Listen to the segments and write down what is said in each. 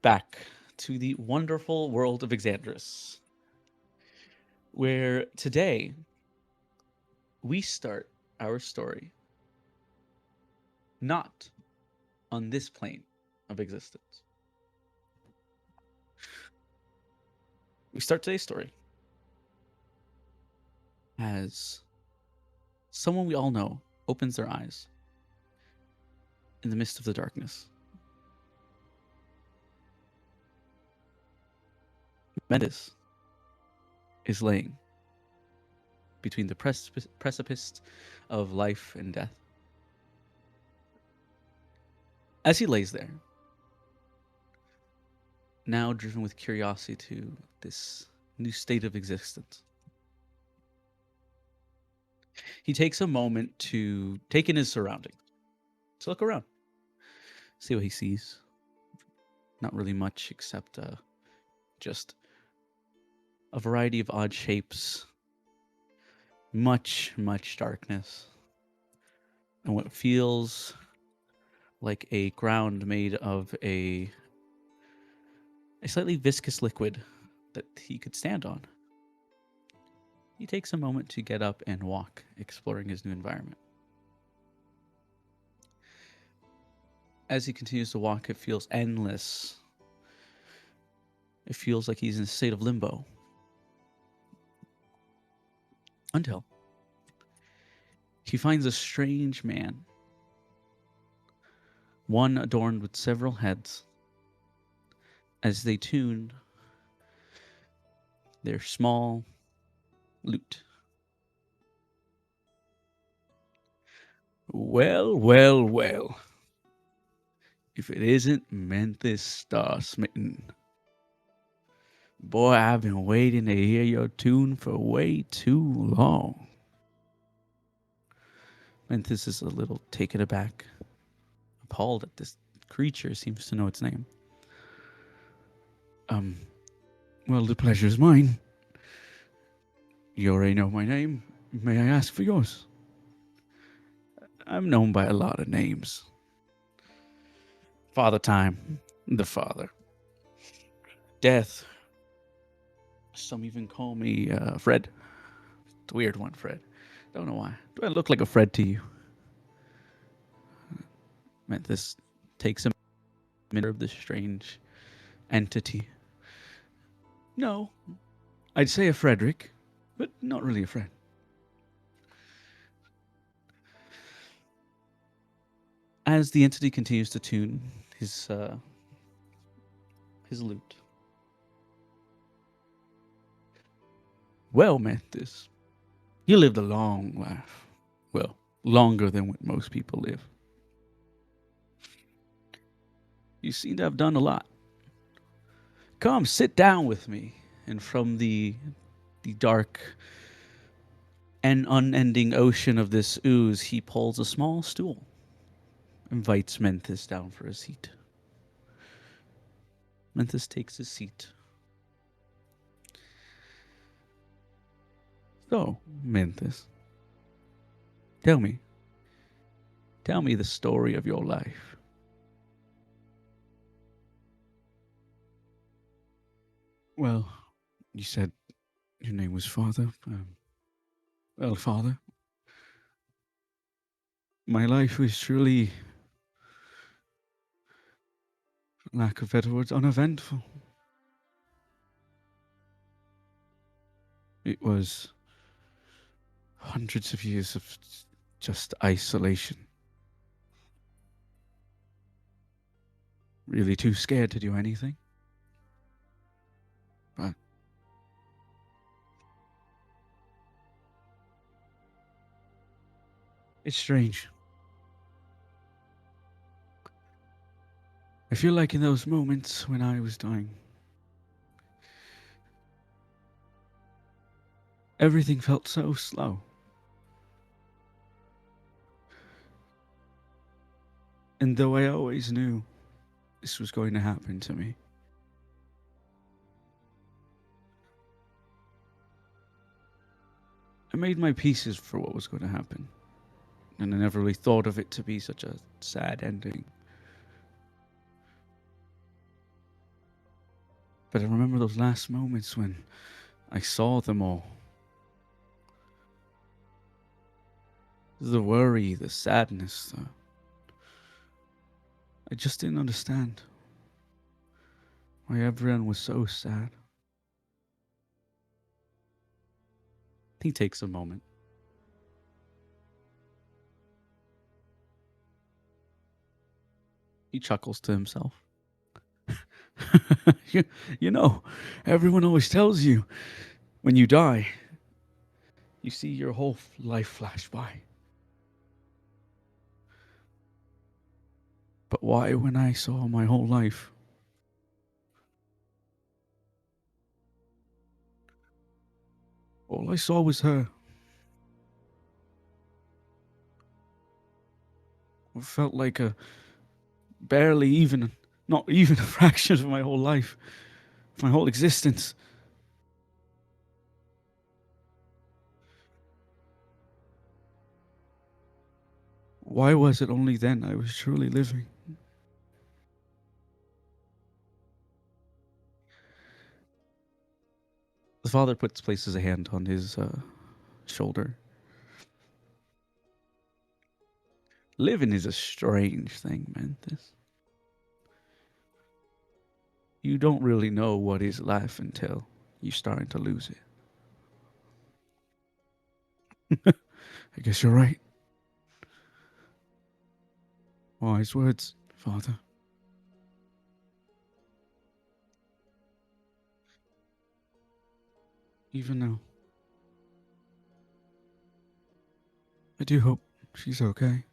back to the wonderful world of Exandris, where today we start our story not on this plane of existence. We start today's story as someone we all know opens their eyes in the midst of the darkness. Mendes is laying between the precipice of life and death. As he lays there, now driven with curiosity to this new state of existence, he takes a moment to take in his surroundings, to look around, see what he sees. Not really much except just a variety of odd shapes, much darkness, and what feels like a ground made of a slightly viscous liquid that he could stand on. He takes a moment to get up and walk, exploring his new environment. As he continues to walk, it feels endless. It feels like he's in a state of limbo. Until he finds a strange man, one adorned with several heads, as they tune their small lute. Well. If it isn't Memphis Star Smitten. Boy, I've been waiting to hear your tune for way too long. Memphis is a little taken aback, appalled that this creature seems to know its name. Well, the pleasure's mine. You already know my name. May I ask for yours? I'm known by a lot of names. Father Time, the Father. Death. Some even call me Fred. It's a weird one, Fred. Don't know why. Do I look like a Fred to you? This takes a minute of this strange entity. No, I'd say a Frederick, but not really a Fred. As the entity continues to tune his lute. Well, Mantis, you lived a long life. Well, longer than what most people live. You seem to have done a lot. Come, sit down with me. And from the dark and unending ocean of this ooze, he pulls a small stool, invites Menthis down for a seat. Menthis takes his seat. So, Menthis, tell me the story of your life. Well, you said your name was Father. Well, Father, my life was truly, lack of better words, uneventful. It was hundreds of years of just isolation. Really too scared to do anything. But it's strange. I feel like in those moments when I was dying, everything felt so slow. And though I always knew this was going to happen to me, I made my pieces for what was going to happen. And I never really thought of it to be such a sad ending. But I remember those last moments when I saw them all. The worry, the sadness. I just didn't understand why everyone was so sad. He takes a moment. He chuckles to himself. you, you know, everyone always tells you when you die, you see your whole life flash by. But why, when I saw my whole life, all I saw was her? It felt like a barely even, not even a fraction of my whole life, my whole existence. Why was it only then I was truly living? The father places a hand on his shoulder. Living is a strange thing, man. You don't really know what is life until you're starting to lose it. I guess you're right. Wise words, Father. Even now, I do hope she's okay.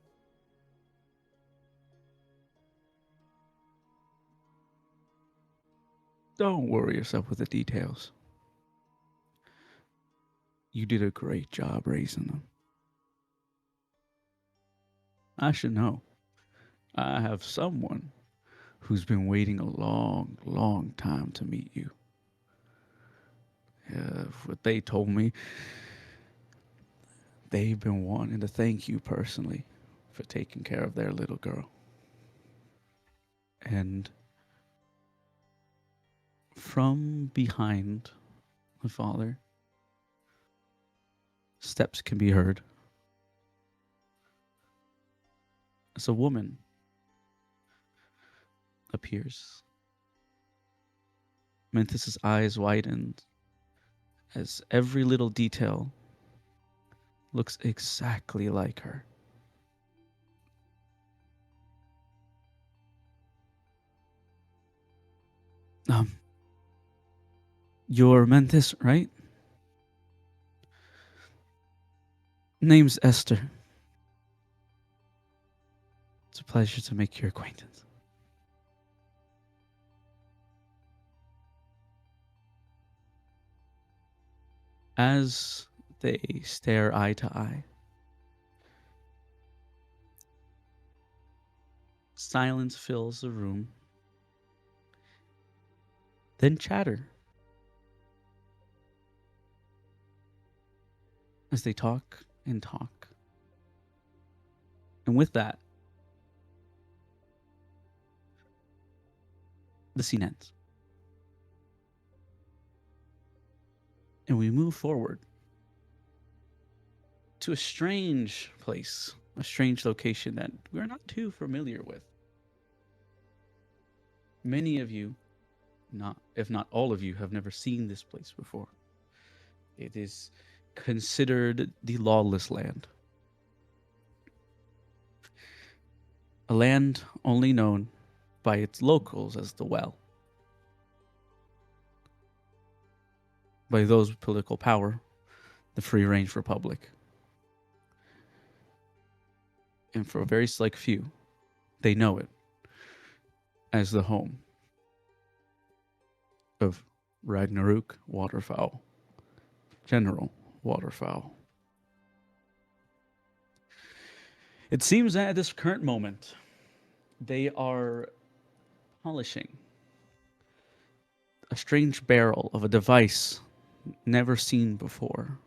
Don't worry yourself with the details. You did a great job raising them. I should know. I have someone who's been waiting a long, long time to meet you. What they told me, they've been wanting to thank you personally for taking care of their little girl. And from behind the father, steps can be heard as a woman appears. Mantis's eyes widened as every little detail looks exactly like her. Um, you're Mantis, right? Name's Esther. It's a pleasure to make your acquaintance. As they stare eye to eye, silence fills the room, then chatter as they talk and talk. And with that, the scene ends. And we move forward to a strange place, a strange location that we're not too familiar with. Many of you, not if not all of you, have never seen this place before. It is considered the lawless land, a land only known by its locals as the Well. By those with political power, the Free Range Republic. And for a very select few, they know it as the home of Ragnarok Waterfowl, General Waterfowl. It seems that at this current moment, they are polishing a strange barrel of a device never seen before.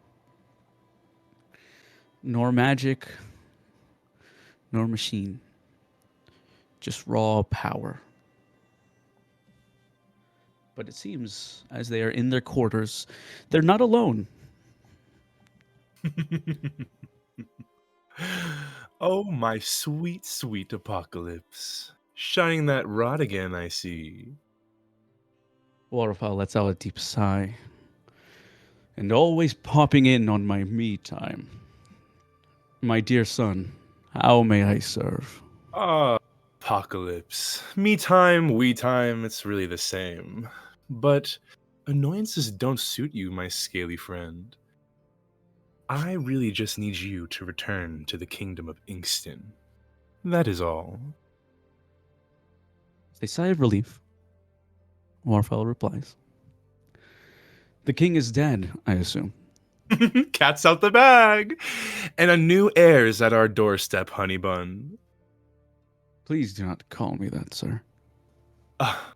Nor magic, nor machine, just raw power. But it seems as they are in their quarters, they're not alone. Oh, my sweet, sweet Apocalypse. Shining that rod again, I see. Waterfall lets out a deep sigh. And always popping in on my me time. My dear son, how may I serve? Ah, Apocalypse. Me time, we time, it's really the same. But annoyances don't suit you, my scaly friend. I really just need you to return to the kingdom of Inkston. That is all. They sigh of relief. Waterfall replies. The king is dead, I assume. Cat's out the bag! And a new heir is at our doorstep, honey bun. Please do not call me that, sir. Ah,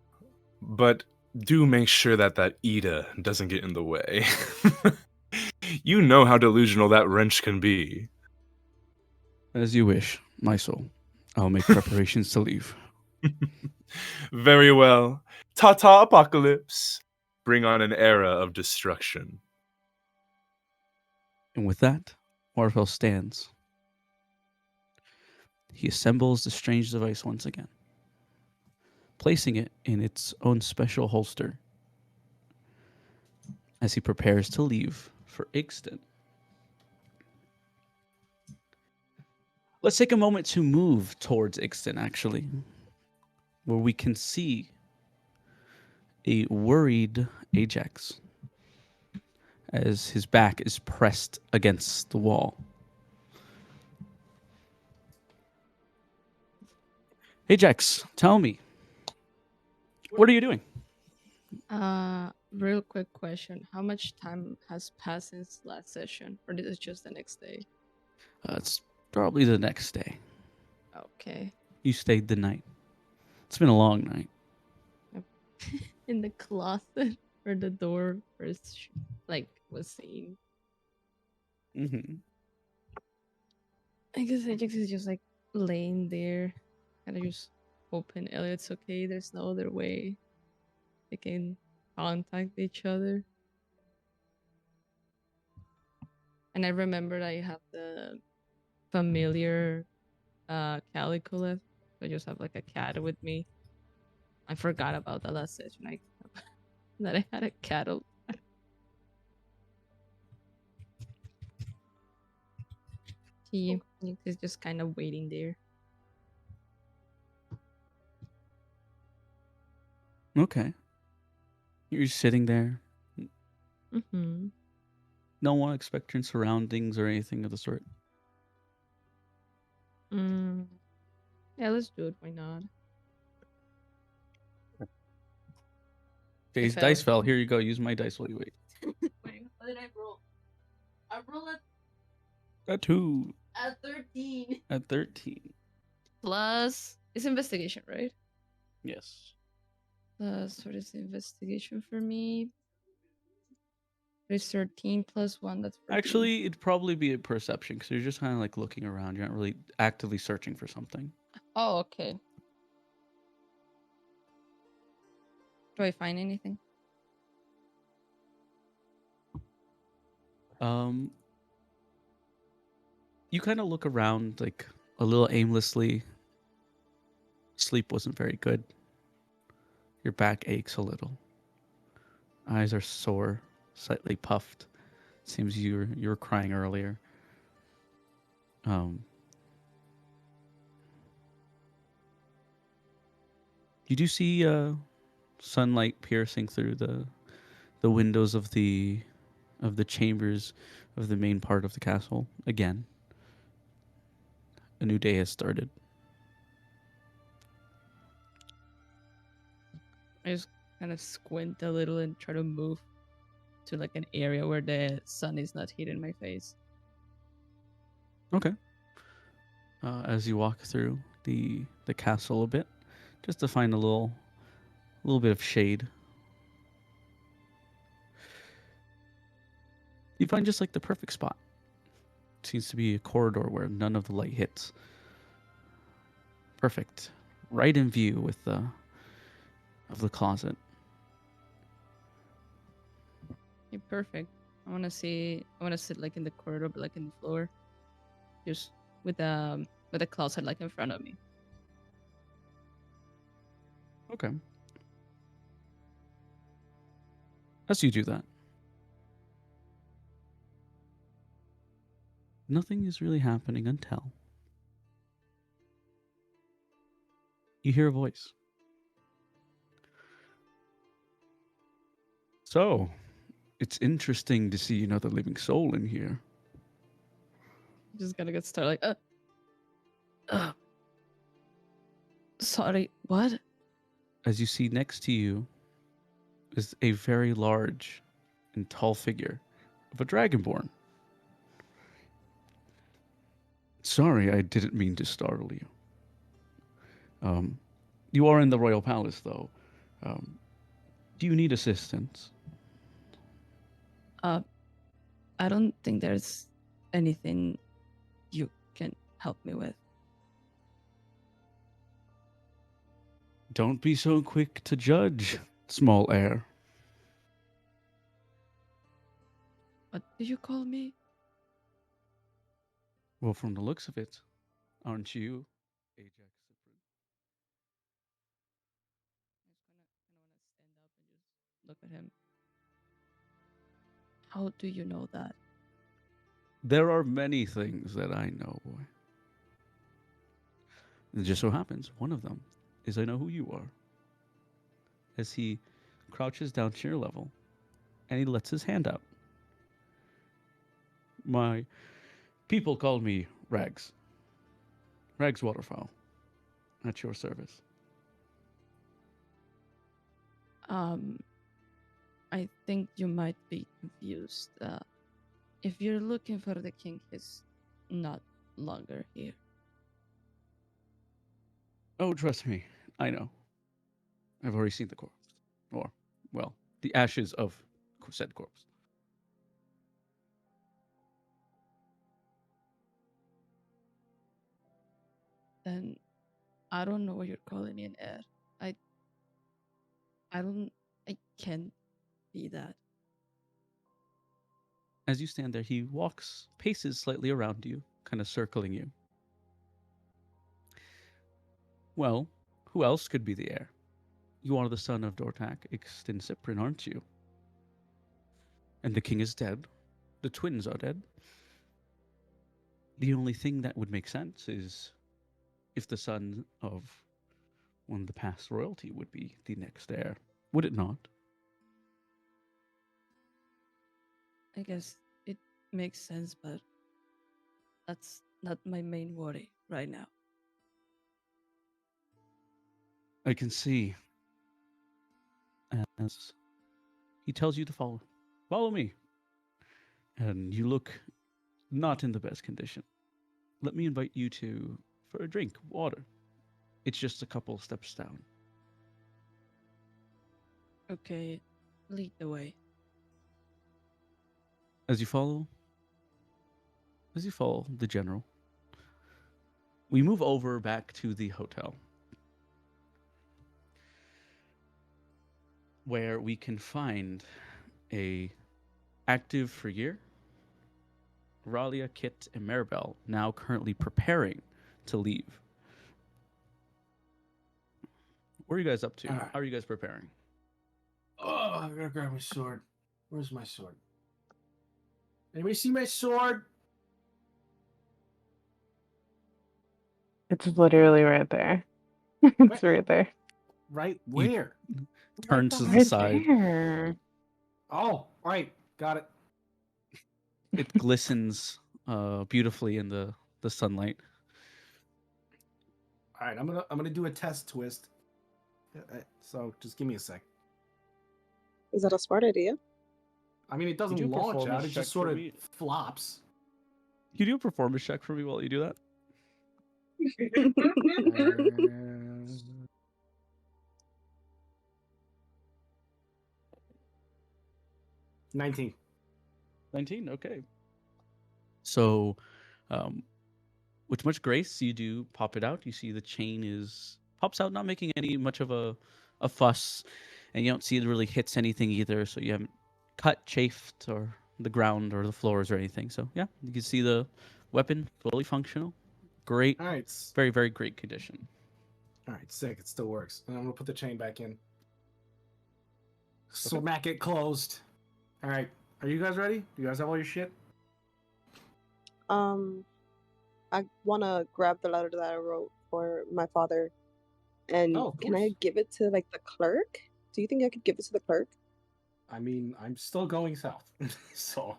but do make sure that Ida doesn't get in the way. You know how delusional that wrench can be. As you wish, my soul. I'll make preparations to leave. Very well. Ta ta, Apocalypse. Bring on an era of destruction. And with that, Waterfall stands. He assembles the strange device once again, placing it in its own special holster as he prepares to leave for Ixton. Let's take a moment to move towards Ixton, actually, where we can see a worried Ajax as his back is pressed against the wall. Ajax, tell me, what are you doing? Real quick question. How much time has passed since last session? Or is it just the next day? It's probably the next day. Okay. You stayed the night. It's been a long night. In the closet where the door first was seen. Mm-hmm. I guess Ajax is just like laying there. Kind of just hoping Elliot's okay. There's no other way they can contact each other. And I remembered I have the familiar calico left. I just have like a cat with me. I forgot about the last session. That I had a cat. He is just kind of waiting there. Okay. You're sitting there. Mm-hmm. No unexpected surroundings or anything of the sort. Yeah, let's do it. Why not? His It dice fell. fell. Here you go. Use my dice while you wait. Wait, what did I roll? I rolled A 2 at 13. at 13. Plus, it's investigation, right? Yes. Plus, what is the investigation for me? There's 13 plus 1. That's 14. Actually, it'd probably be a perception because you're just kind of like looking around. You're not really actively searching for something. Oh, okay. Do I find anything? You kind of look around like a little aimlessly. Sleep wasn't very good. Your back aches a little. Eyes are sore, slightly puffed. Seems you were crying earlier. You do see sunlight piercing through the windows of the chambers of the main part of the castle again. A new day has started. I just kind of squint a little and try to move to like an area where the sun is not hitting my face. Okay. As you walk through the castle a bit, just to find a little bit of shade. You find just like the perfect spot. Seems to be a corridor where none of the light hits. Perfect. Right in view with the closet. Okay, perfect. I want to see. I want to sit like in the corridor, but like in the floor, just with the closet like in front of me. Okay. As you do that, nothing is really happening until you hear a voice. So, it's interesting to see another living soul in here. Just gotta get started. Like, sorry, what? As you see next to you is a very large and tall figure of a dragonborn. Sorry, I didn't mean to startle you. You are in the royal palace, though. Do you need assistance? I don't think there's anything you can help me with. Don't be so quick to judge, small heir. What do you call me? Well, from the looks of it, aren't you, Ajax Cyprian? I just kind of want to stand up and just look at him. How do you know that? There are many things that I know, boy. It just so happens one of them is I know who you are. As he crouches down to your level and he lets his hand out. My people call me Rags. Rags Waterfowl. At your service. I think you might be confused. If you're looking for the king, he's not longer here. Oh, trust me, I know. I've already seen the corpse. Or, well, the ashes of said corpse. Then I don't know what you're calling me an heir. I I don't I can't be that. As you stand there, he walks, paces slightly around you, kind of circling you. Well, who else could be the heir? You are the son of Dortak, Ixtin Cyprian, aren't you? And the king is dead. The twins are dead. The only thing that would make sense is if the son of one of the past royalty would be the next heir. Would it not? I guess it makes sense, but that's not my main worry right now. I can see. As he tells you to follow. Follow me. And you look not in the best condition. Let me invite you to for a drink, water. It's just a couple steps down. Okay, lead the way. As you follow the general, we move over back to the hotel where we can find a active Frigir, Ralia, Kit, and Maribel now currently preparing to leave. What are you guys up to? Alright. How are you guys preparing? Oh, I gotta grab my sword. Where's my sword? Anybody see my sword? It's literally right there. It's right there. Right where? Turn Right to the Right side. there. Oh, right. Got it. It glistens beautifully in the sunlight. All right, I'm gonna do a test twist. So just give me a sec. Is that a smart idea? I mean, it do doesn't a launch out; performance it check just sort for of me. flops. Can you do a performance check for me while you do that? 19. 19. Okay. So, with much grace, you do pop it out. You see the chain pops out, not making any much of a fuss, and you don't see it really hits anything either. So you haven't cut, chafed, or the ground or the floors or anything. So yeah, you can see the weapon fully functional. Great, All right. very very great condition. All right, sick. It still works. And I'm gonna put the chain back in. Smack it closed. All right. Are you guys ready? Do you guys have all your shit? I want to grab the letter that I wrote for my father, and Oh, of can I course. give it to like the clerk? Do you think I could give it to the clerk? I mean, I'm still going south, so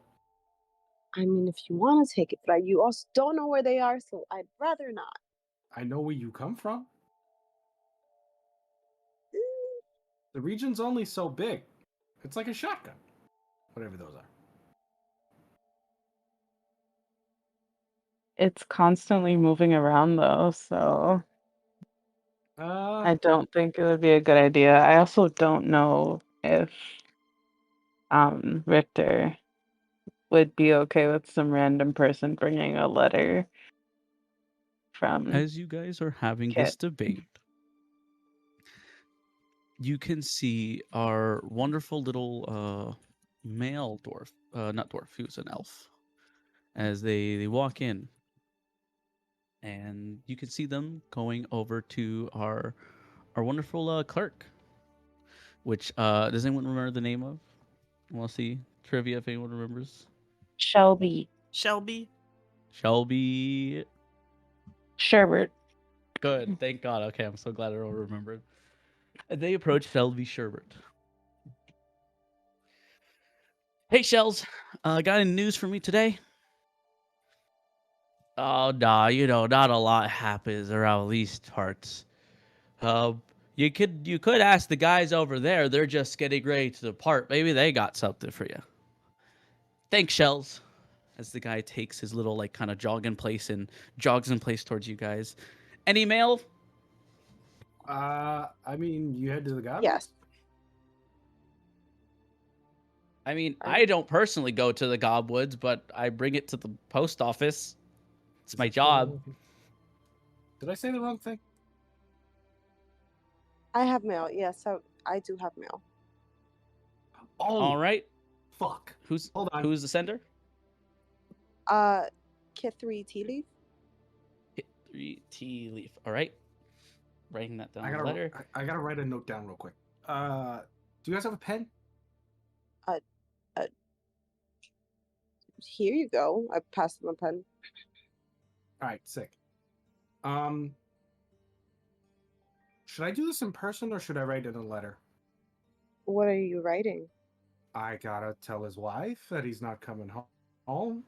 I mean, if you want to take it, but you also don't know where they are, so I'd rather not. I know where you come from. Mm, The region's only so big. It's like a shotgun. Whatever those are. It's constantly moving around though, so I don't think it would be a good idea. I also don't know if Richter would be okay with some random person bringing a letter from As you guys are having Kit. this debate, you can see our wonderful little male dwarf, not dwarf, he was an elf, as they walk in, and you can see them going over to our wonderful clerk, which does anyone remember the name of? Want to see trivia if anyone remembers? Shelby Shelby. Shelby. Sherbert. Good, thank God. Okay, I'm so glad everyone remembered. And they approach Shelby Sherbert. Hey, Shells, got any news for me today? Oh, nah, not a lot happens around these parts. You could ask the guys over there. They're just getting ready to depart. Maybe they got something for you. Thanks, Shells. As the guy takes his little like kind of jogs in place towards you guys. Any mail? I mean, you head to the goblins? yes. I mean, Right. I don't personally go to the Gobwoods, but I bring it to the post office. It's my job. Did I say the wrong thing? I have mail. Yes, I do have mail. Oh, All right. fuck. Who's Hold on. who's the sender? Kit 3 tea leaf. Hit 3 tea leaf. All right. Writing that down. I gotta, Letter. I gotta write a note down real quick. Do you guys have a pen? Here you go. I passed him a pen. All right, sick. Should I do this in person or should I write it in a letter? What are you writing? I gotta tell his wife that he's not coming home.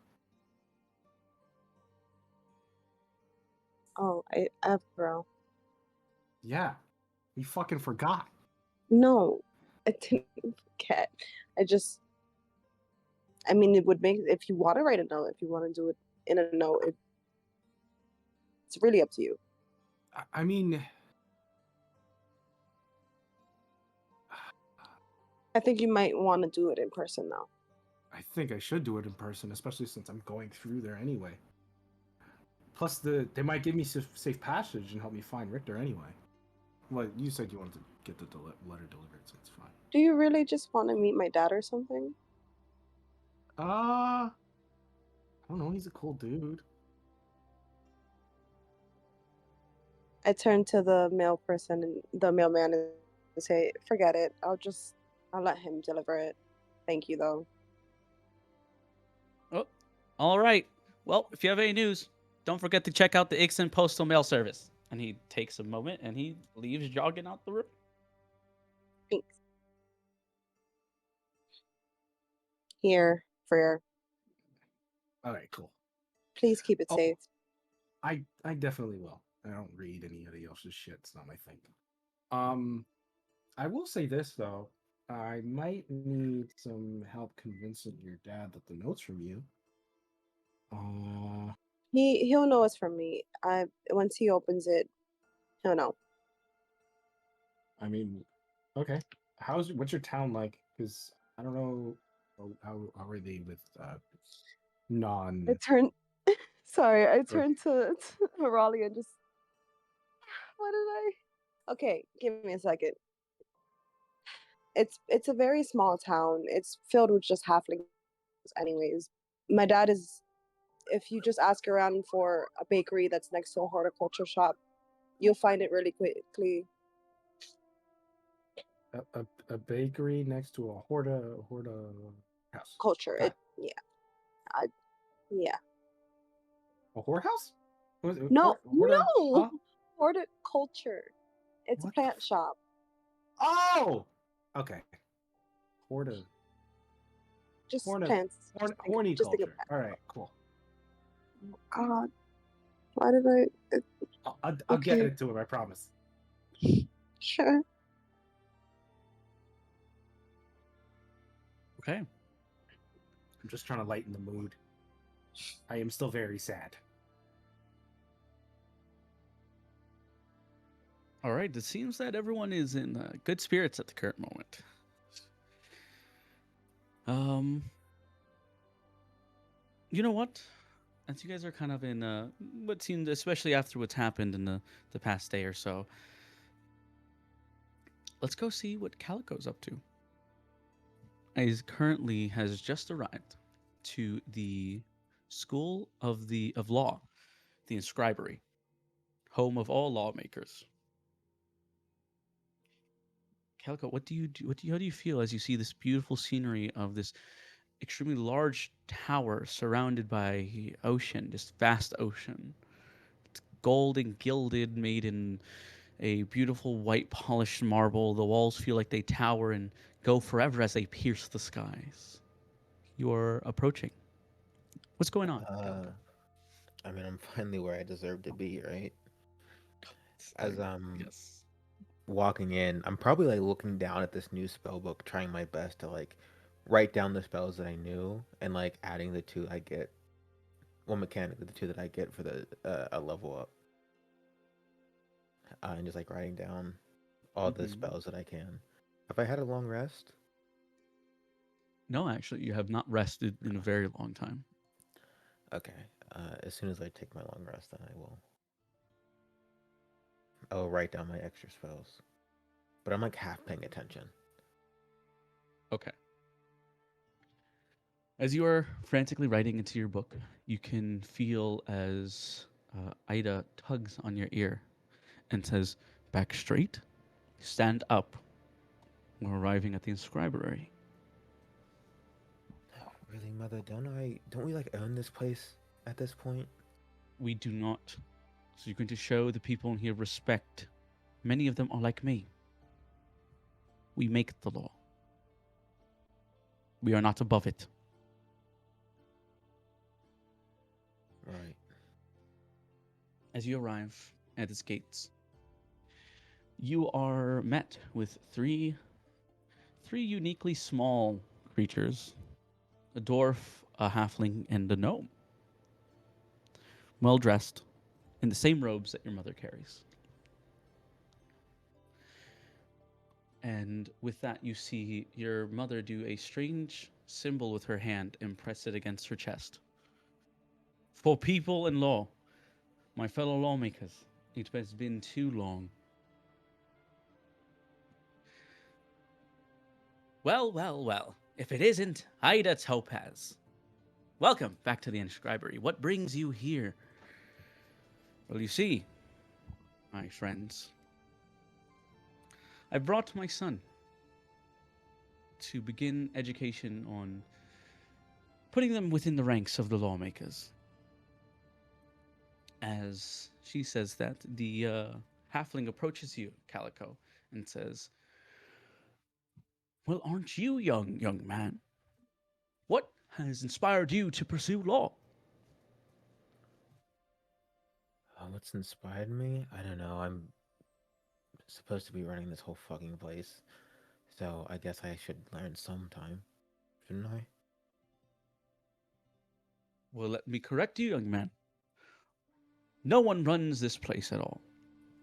Oh, I have girl. Yeah, he fucking forgot. No, I didn't forget. I mean, it would make, if you want to write a note, if you want to do it in a note, it's really up to you. I mean, I think you might want to do it in person now. I think I should do it in person, especially since I'm going through there anyway. Plus, they might give me safe passage and help me find Richter anyway. Well, you said you wanted to get the letter delivered, so it's fine. Do you really just want to meet my dad or something? I don't know. He's a cool dude. I turn to the mail person and the mailman and say, "Forget it. I'll let him deliver it. Thank you, though." Oh, all right. Well, if you have any news, don't forget to check out the Ixon Postal Mail Service. And he takes a moment and he leaves jogging out the room. Thanks. Here, Freer. All right, cool. Please keep it Oh. safe. I definitely will. I don't read anybody else's shit. It's not my thing. I will say this though. I might need some help convincing your dad that the note's from you. He'll know it's from me. Once he opens it, he'll know. I mean, okay. What's your town like? Because I don't know how are they with non. I turn. Sorry, I turned to Raleigh and just. What did I? Okay, give me a second. It's a very small town. It's filled with just halflings anyways. My dad is if you just ask around for a bakery that's next to a horticulture shop, you'll find it really quickly. A bakery next to a horta house. Culture. Got It yeah. Yeah. A whorehouse? No, Horta? no. Huh? Horticulture. It's What a the plant shop. Oh! Okay. Horta. Just Horna, plants. horn, Just think, horny just think of culture. that. All right, cool. God, why did I? I'll get Okay. it to him, I promise. Sure. Okay. I'm just trying to lighten the mood. I am still very sad. All right. It seems that everyone is in good spirits at the current moment. You know what? As you guys are kind of in what seems, especially after what's happened in the past day or so, let's go see what Calico's up to. He's currently has just arrived to the School of Law, the Inscribery, home of all lawmakers. Calico, what do you do? How do you feel as you see this beautiful scenery of this extremely large tower surrounded by ocean, this vast ocean? It's gold and gilded, made in a beautiful white polished marble. The walls feel like they tower and go forever as they pierce the skies. You are approaching. What's going on? Calico? I mean, I'm finally where I deserve to be, right? As Yes. walking in, I'm probably like looking down at this new spell book, trying my best to like write down the spells that I knew and like adding the two I get. Well, mechanically, the two that I get for the a level up, and just like writing down all the Mhm. spells that I can. Have I had a long rest? No, actually, you have not rested in a very long time. Okay. As soon as I take my long rest, then I will write down my extra spells. But I'm like half paying attention. Okay. As you are frantically writing into your book, you can feel as Ida tugs on your ear and says, "Back straight, stand up." We're arriving at the inscribery. Oh, really, Mother? Don't we like own this place at this point? We do not. So you're going to show the people in here respect. Many of them are like me. We make the law. We are not above it. Right. As you arrive at its gates, you are met with three uniquely small creatures: a dwarf, a halfling, and a gnome. Well dressed, in the same robes that your mother carries. And with that, you see your mother do a strange symbol with her hand and press it against her chest. For people in law, my fellow lawmakers, it has been too long. Well, well, well. If it isn't Ida Topaz. Welcome back to the Inscribery. What brings you here? Well, you see, my friends, I brought my son to begin education on putting them within the ranks of the lawmakers. As she says that, the halfling approaches you, Calico, and says, "Well, aren't you young man? What has inspired you to pursue law?" What's inspired me? I don't know. I'm supposed to be running this whole fucking place, so I guess I should learn sometime, shouldn't I? Well, let me correct you, young man. No one runs this place at all.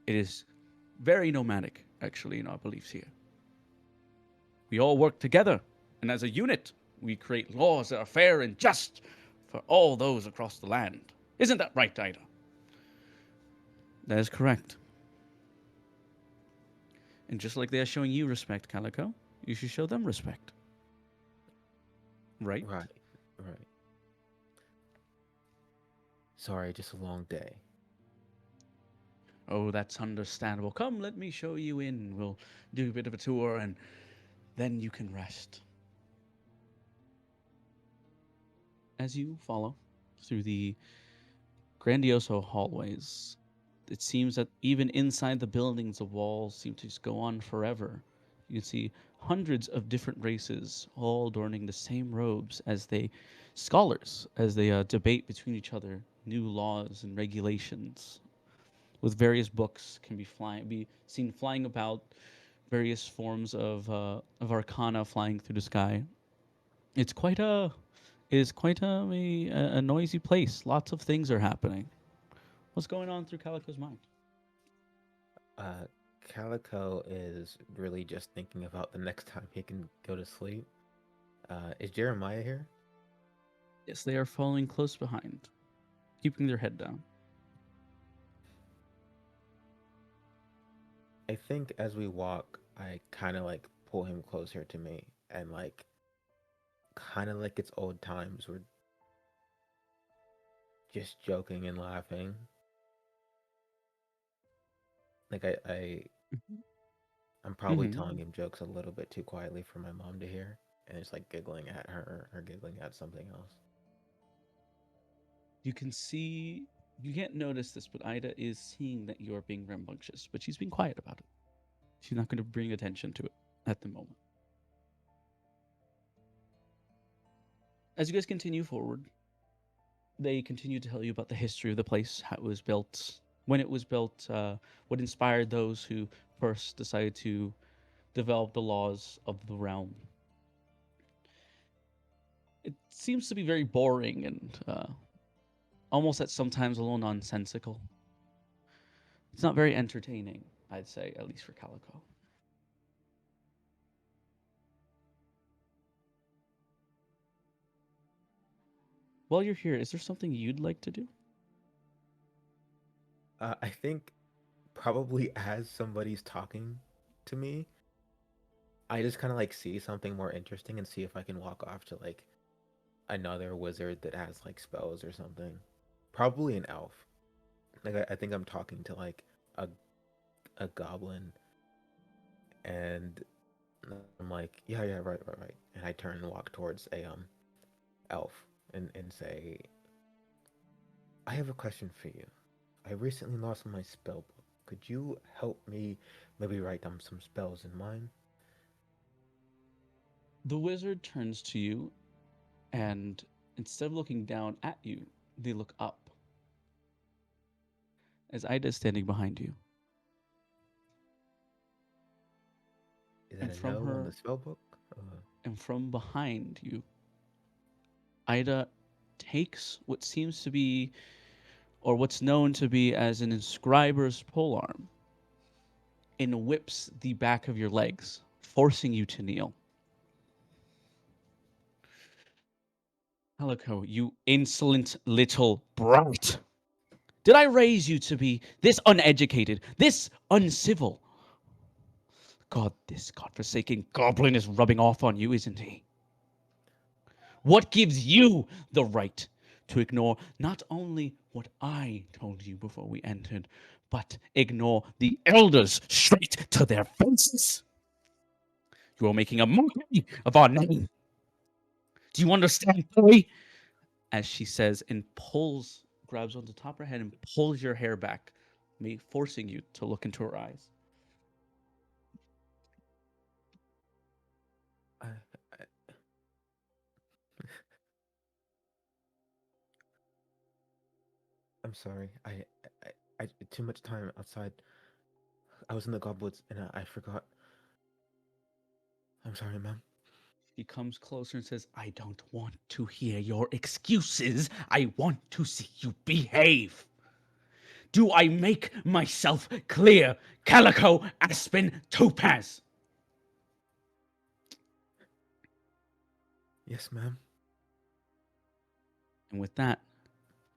It is very nomadic, actually, in our beliefs here. We all work together, and as a unit, we create laws that are fair and just for all those across the land. Isn't that right, Ida? That is correct. And just like they are showing you respect, Calico, you should show them respect. Right? Right. Sorry, just a long day. Oh, that's understandable. Come, let me show you in. We'll do a bit of a tour and then you can rest. As you follow through the grandioso hallways, it seems that even inside the buildings, the walls seem to just go on forever. You can see hundreds of different races, all adorning the same robes as scholars, as they debate between each other new laws and regulations. With various books can be seen flying about, various forms of arcana flying through the sky. It's quite a it is quite a noisy place. Lots of things are happening. What's going on through Calico's mind? Calico is really just thinking about the next time he can go to sleep. Is Jeremiah here? Yes, they are following close behind, keeping their head down. I think as we walk, I kind of like pull him closer to me and like kind of like it's old times. We're just joking and laughing. Like I'm probably telling him jokes a little bit too quietly for my mom to hear, and it's like giggling at her or giggling at something else. You can't notice this, but Ida is seeing that you are being rambunctious, but she's being quiet about it. She's not going to bring attention to it at the moment. As you guys continue forward, they continue to tell you about the history of the place, how it was built, when it was built, what inspired those who first decided to develop the laws of the realm. It seems to be very boring and almost at sometimes a little nonsensical. It's not very entertaining, I'd say, at least for Calico. While you're here, is there something you'd like to do? I think probably as somebody's talking to me, I just kind of like see something more interesting and see if I can walk off to like another wizard that has like spells or something. Probably an elf. Like I think I'm talking to like a goblin, and I'm like, yeah, right. And I turn and walk towards a elf and say, I have a question for you. I recently lost my spell book. Could you help me maybe write down some spells in mine? The wizard turns to you, and instead of looking down at you, they look up. As Ida is standing behind you. Is that a no on the spell book? And from behind you, Ida takes what seems to be, or what's known to be as an inscriber's polearm, and whips the back of your legs, forcing you to kneel. Calico, you insolent little brat. Did I raise you to be this uneducated, this uncivil? God, this godforsaken goblin is rubbing off on you, isn't he? What gives you the right to ignore not only what I told you before we entered, but ignore the elders straight to their faces? You are making a mockery of our name. Do you understand, boy? As she says and grabs on the top of her head and pulls your hair back, forcing you to look into her eyes. I'm sorry. I too much time outside. I was in the Gobwoods and I forgot. I'm sorry, ma'am. He comes closer and says, I don't want to hear your excuses. I want to see you behave. Do I make myself clear, Calico, Aspen, Topaz? Yes, ma'am. And with that,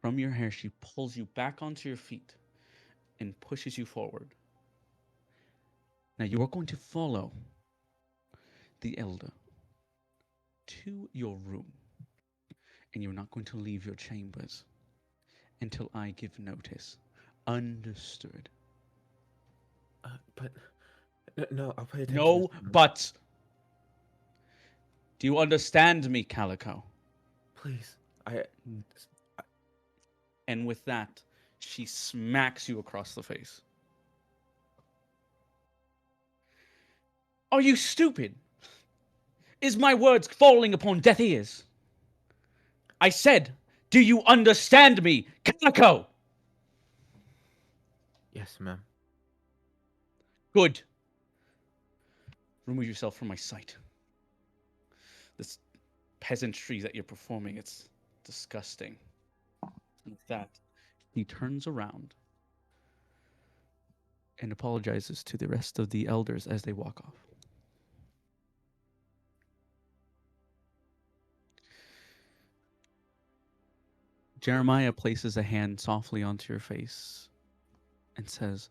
from your hair, she pulls you back onto your feet and pushes you forward. Now you are going to follow the elder to your room, and you're not going to leave your chambers until I give notice. Understood? But no, I'll pay attention. No, but do you understand me, Calico? Please, And with that, she smacks you across the face. Are you stupid? Is my words falling upon deaf ears? I said, do you understand me, Calico? Yes, ma'am. Good. Remove yourself from my sight. This peasantry that you're performing, it's disgusting. And with that, he turns around and apologizes to the rest of the elders as they walk off. Jeremiah places a hand softly onto your face and says,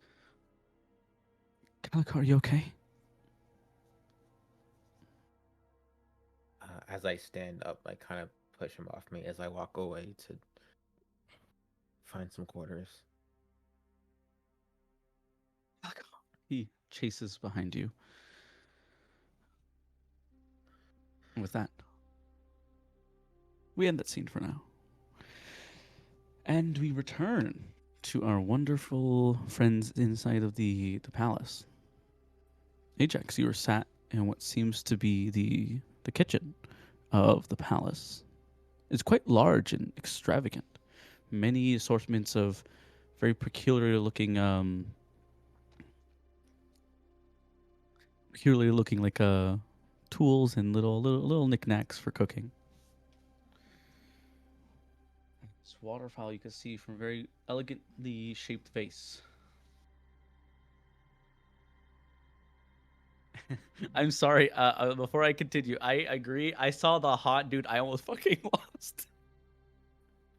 Calico, are you okay? As I stand up, I kind of push him off me as I walk away to find some quarters. He chases behind you. And with that, we end that scene for now. And we return to our wonderful friends inside of the palace. Ajax, you are sat in what seems to be the kitchen of the palace. It's quite large and extravagant. Many assortments of very peculiar looking tools and little knickknacks for cooking. This waterfowl you can see from a very elegantly shaped vase. I'm sorry. Before I continue, I agree. I saw the hot dude. I almost fucking lost.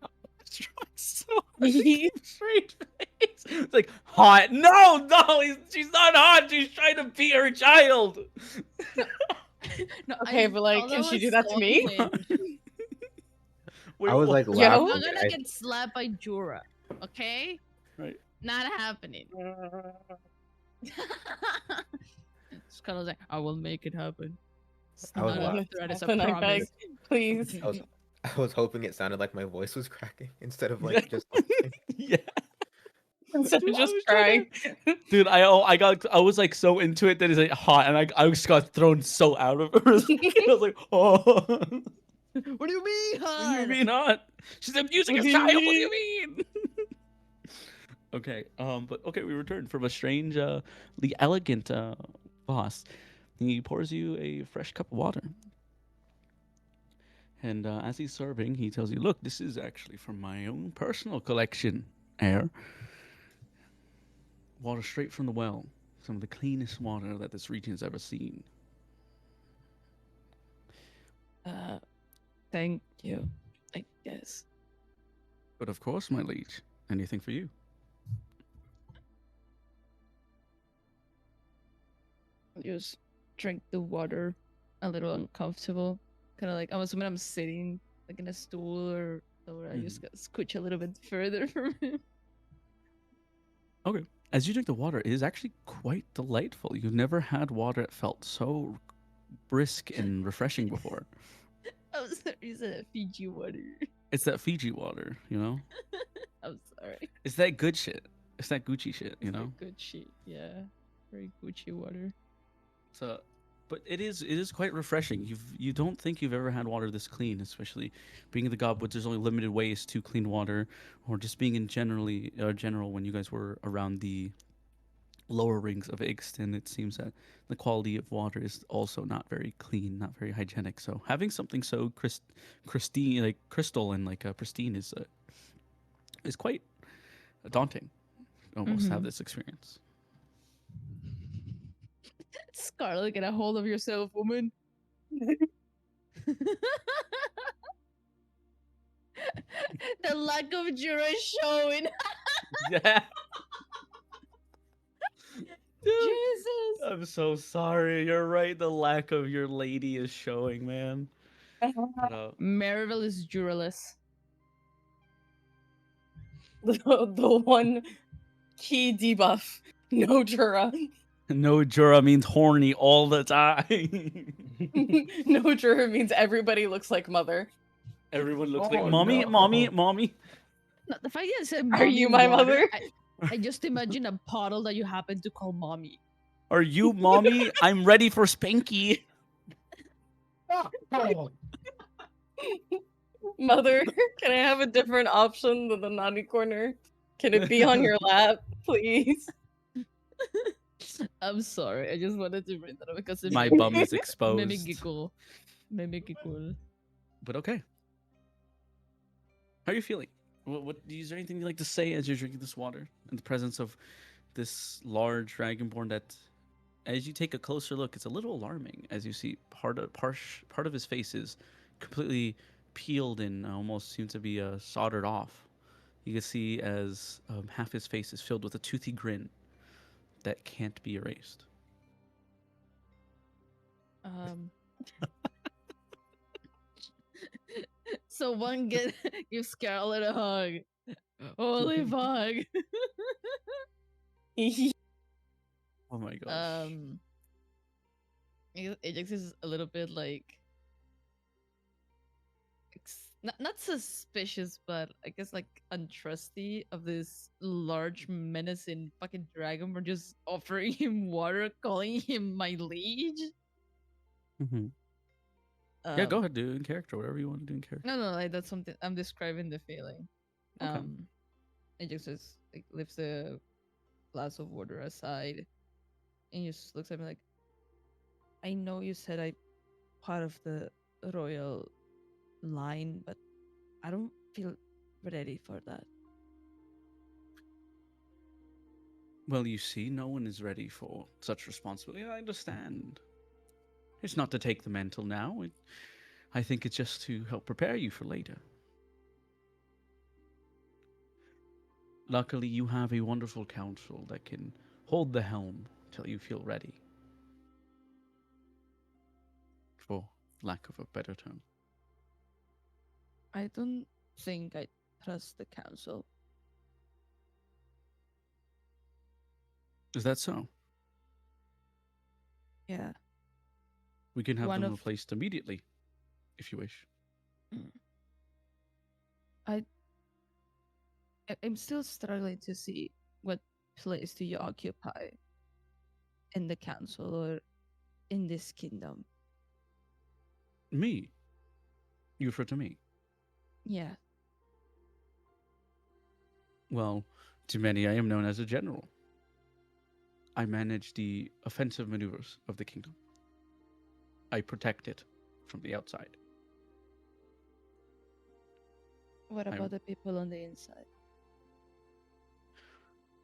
I was trying so hard to keep a straight face. It's like hot. No, she's not hot. She's trying to beat her child. No, Okay, but like, can she do that to me? Wait, I was what? like Yo. laughing. I'm gonna get slapped by Jura. Okay? Right. Not happening. Scuttle's like, I will make it happen. It's I was not a laughing. threat, it's a Something like promise. that. Please. I was hoping it sounded like my voice was cracking instead of like just. Laughing. Yeah. Instead Dude, of I just was trying crying. Dude, I was like so into it that it's like hot, and I just got thrown so out of it. I was like, oh. What do you mean, What do hon? you mean hot? She's abusing a child. What do you mean? Okay. But okay, we returned from a strange, the elegant boss. He pours you a fresh cup of water, and as he's serving, he tells you, "Look, this is actually from my own personal collection, Air. Water straight from the well. Some of the cleanest water that this region's ever seen." Thank you, I guess. But of course, my liege. Anything for you? I'll just drink the water, a little uncomfortable. Kind of like, I'm assuming I'm sitting like in a stool or I just got scooch a little bit further from him. Okay. As you drink the water, it is actually quite delightful. You've never had water that felt so brisk and refreshing before. I'm sorry, you said Fiji water. It's that Fiji water, you know? I'm sorry. It's that good shit. It's that Gucci shit, you It's know? the good shit, yeah. Very Gucci water. So, but it is quite refreshing. You don't think you've ever had water this clean, especially being in the Godwoods. There's only limited ways to clean water, or just being in general when you guys were around the lower rings of Ixton. It seems that the quality of water is also not very clean, not very hygienic. So having something so pristine, like crystal and like pristine, is quite daunting. Almost have this experience. Scarlet, get a hold of yourself, woman. The lack of Jura is showing. Yeah. Jesus. I'm so sorry. You're right. The lack of your lady is showing, man. But, Marvel is juraless. The one key debuff. No Jura. no Jura means horny all the time. No Jura means everybody looks like mother. Everyone looks like Oh, mommy, no. mommy. No, the fact that I said Are mommy you my water, mother? I just imagine a puddle that you happen to call mommy. Are you mommy? I'm ready for Spanky. Mother, can I have a different option than the naughty corner? Can it be on your lap, please? I'm sorry. I just wanted to bring that up because it My made bum is me exposed. giggle. Made me giggle. But okay. How are you feeling? What is there anything you'd like to say as you're drinking this water in the presence of this large dragonborn that, as you take a closer look, it's a little alarming as you see part of his face is completely peeled and almost seems to be soldered off. You can see as half his face is filled with a toothy grin that can't be erased. Someone give Scarlet a hug. Holy fuck. Oh my gosh. Ajax is a little bit like not suspicious, but I guess like untrusty of this large menacing fucking dragon for just offering him water, calling him my liege. Mm-hmm. Yeah, go ahead, do in character, whatever you want to do in character. No, like that's something I'm describing the feeling. Okay. Ajax just like lifts the glass of water aside and just looks at me like, I know you said I'm part of the royal line, but I don't feel ready for that. Well, you see, no one is ready for such responsibility. I understand. It's not to take the mantle now. I think it's just to help prepare you for later. Luckily, you have a wonderful council that can hold the helm till you feel ready. For lack of a better term. I don't think I trust the council. Is that so? Yeah. We can have them replaced immediately, if you wish. I'm still struggling to see what place do you occupy in the council or in this kingdom. Me? You refer to me? Yeah. Well, to many I am known as a general. I manage the offensive maneuvers of the kingdom. I protect it from the outside. What about the people on the inside?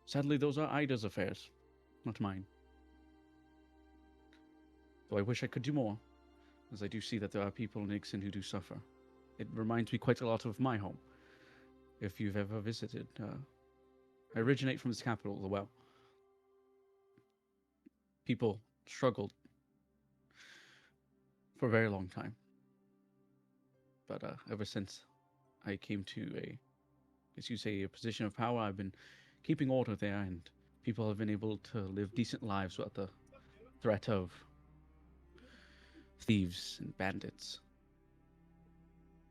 Sadly, those are Ida's affairs, not mine. Though I wish I could do more, as I do see that there are people in Ixen who do suffer. It reminds me quite a lot of my home. If you've ever visited, I originate from its capital, the Well. People struggled for a very long time. But ever since I came to a position of power, I've been keeping order there, and people have been able to live decent lives without the threat of thieves and bandits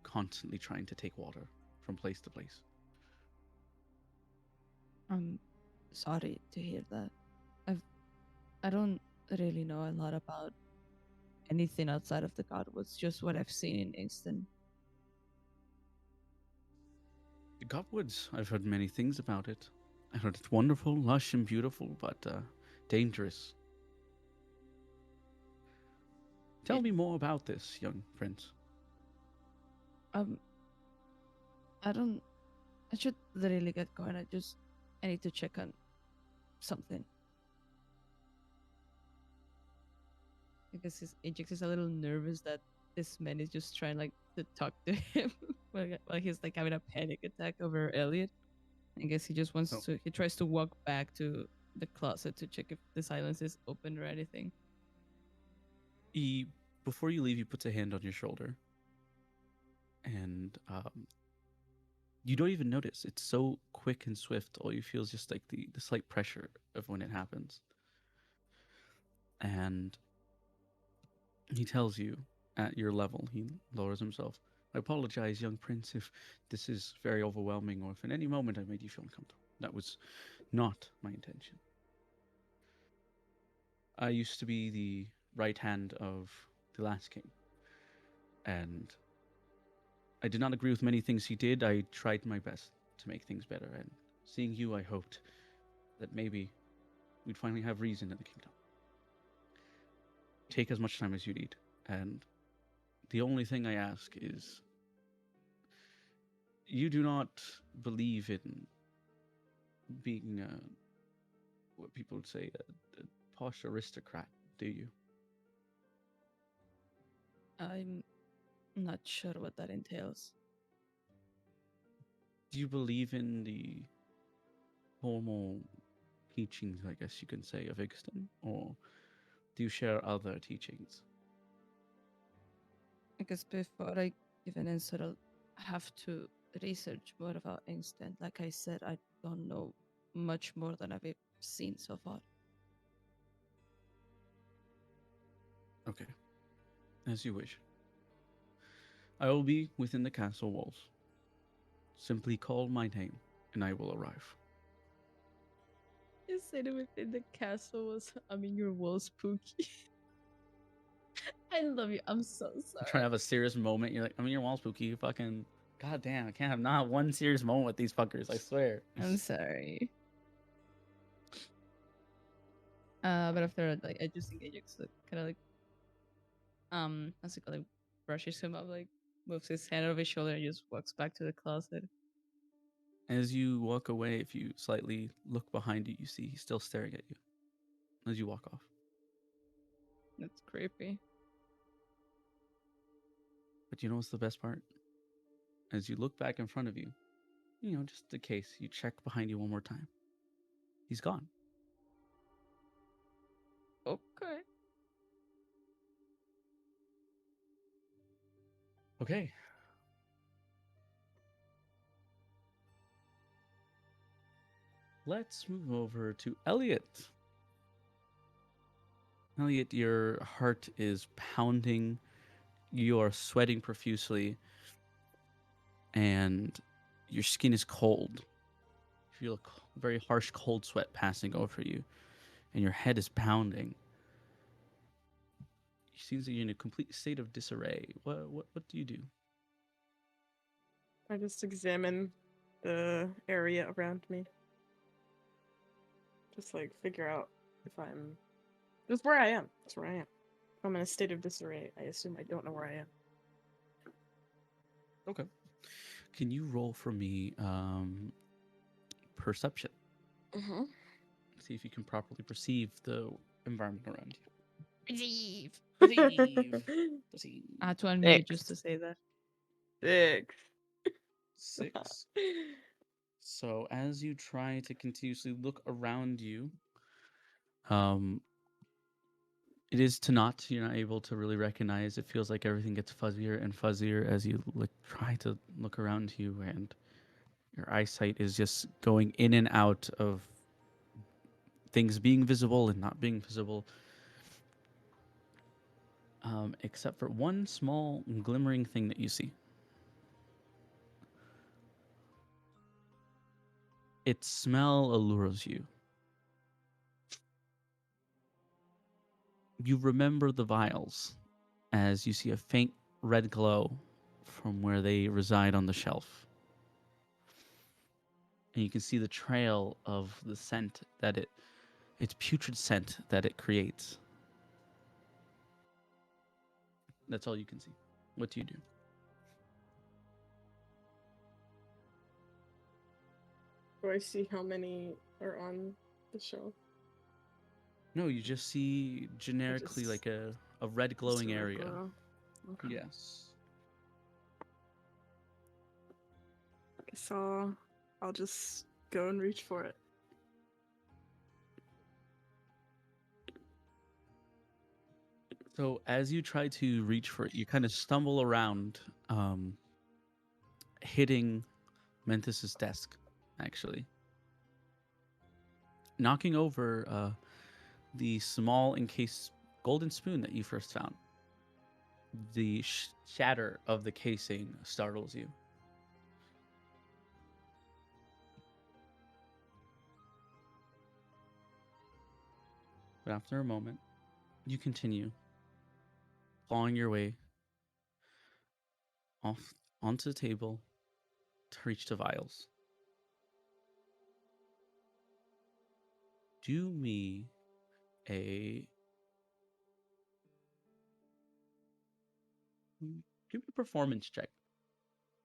constantly trying to take water from place to place. I'm sorry to hear that. I don't really know a lot about anything outside of the Godwoods, just what I've seen in Ixten. The Godwoods, I've heard many things about it. I heard it's wonderful, lush, and beautiful, but dangerous. Tell me more about this, young prince. I should really get going. I need to check on something. I guess Ajax is a little nervous that this man is just trying like to talk to him while he's like having a panic attack over Elliot. I guess he just wants to. He tries to walk back to the closet to check if the silence is open or anything. Before you leave, he puts a hand on your shoulder, and you don't even notice. It's so quick and swift. All you feel is just like the slight pressure of when it happens. And he tells you at your level, he lowers himself. I apologize, young prince, if this is very overwhelming or if in any moment I made you feel uncomfortable. That was not my intention. I used to be the right hand of the last king, and I did not agree with many things he did. I tried my best to make things better, and seeing you, I hoped that maybe we'd finally have reason in the kingdom. Take as much time as you need, and the only thing I ask is you do not believe in being what people would say a posh aristocrat, do you? I'm not sure what that entails. Do you believe in the formal teachings, I guess you can say, of Ixton, or do you share other teachings? I guess before I give an answer, I'll have to research more about Instant. Like I said, I don't know much more than I've seen so far. Okay, as you wish. I will be within the castle walls. Simply call my name, and I will arrive. You said it within the castle was, your wall spooky. I love you. I'm so I'm sorry. trying to have a serious moment. You're like, your wall spooky. You fucking, goddamn, I can't have not one serious moment with these fuckers. I swear. I'm sorry. But after like I just engage, so kind of like as it like brushes him up, like moves his hand over his shoulder and just walks back to the closet. As you walk away, if you slightly look behind you, you see he's still staring at you as you walk off. That's creepy. But you know what's the best part? As you look back in front of you, just in case, you check behind you one more time. He's gone. Okay. Okay. Let's move over to Elliot. Elliot, your heart is pounding. You are sweating profusely. And your skin is cold. You feel a very harsh cold sweat passing over you. And your head is pounding. It seems like you're in a complete state of disarray. What do you do? I just examine the area around me. Just like figure out if I'm just where I am. That's where I am. If I'm in a state of disarray, I assume I don't know where I am. Okay. Can you roll for me perception? Mm-hmm. See if you can properly perceive the environment around you. Perceive. Perceive. I had to unmute 6. just to say that. 6. 6. So as you try to continuously look around you, it is to not, you're not able to really recognize. It feels like everything gets fuzzier and fuzzier as you try to look around you, and your eyesight is just going in and out of things being visible and not being visible. Except for one small glimmering thing that you see. Its smell allures you. You remember the vials as you see a faint red glow from where they reside on the shelf. And you can see the trail of the scent that its putrid scent that it creates. That's all you can see. What do you do? Do I see how many are on the shelf? No, you just see generically just- like a red glowing Just a red area. glow. Okay. Yes. So I'll just go and reach for it. So as you try to reach for it, you kind of stumble around, hitting Mentis's desk, actually. Knocking over the small encased golden spoon that you first found. The shatter of the casing startles you. But after a moment, you continue clawing your way off onto the table to reach the vials. Do me a give me a performance check.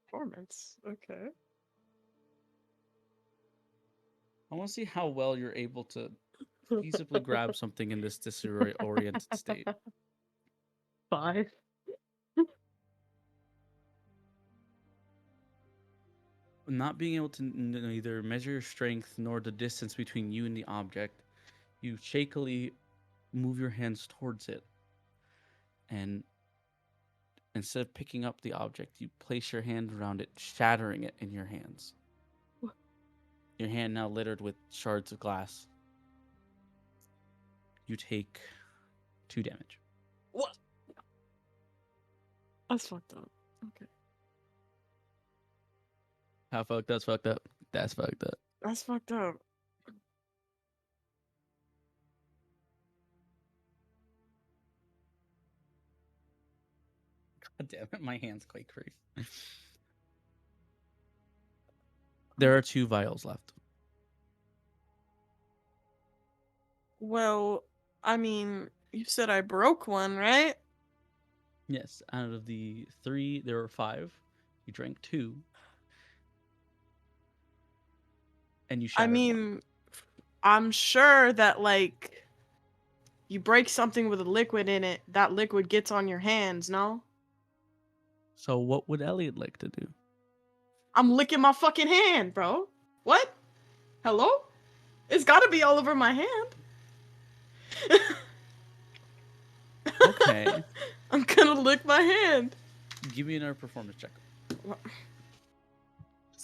Performance. Okay. I want to see how well you're able to feasibly grab something in this disoriented state. 5. Not being able to neither measure your strength nor the distance between you and the object, you shakily move your hands towards it. And instead of picking up the object, you place your hand around it, shattering it in your hands. Your hand now littered with shards of glass. You take 2 damage. What? That's fucked up. Okay. How fucked? That's fucked up. That's fucked up. That's fucked up. God damn it, my hands quake free. There are 2 vials left. Well, I mean, you said I broke one, right? Yes, out of the 3, there were 5. You drank 2. And you I shattered mean, one. I'm sure that, like, you break something with a liquid in it, that liquid gets on your hands, no? So what would Elliot like to do? I'm licking my fucking hand, bro. What? Hello? It's gotta be all over my hand. Okay. I'm gonna lick my hand. Give me another performance check.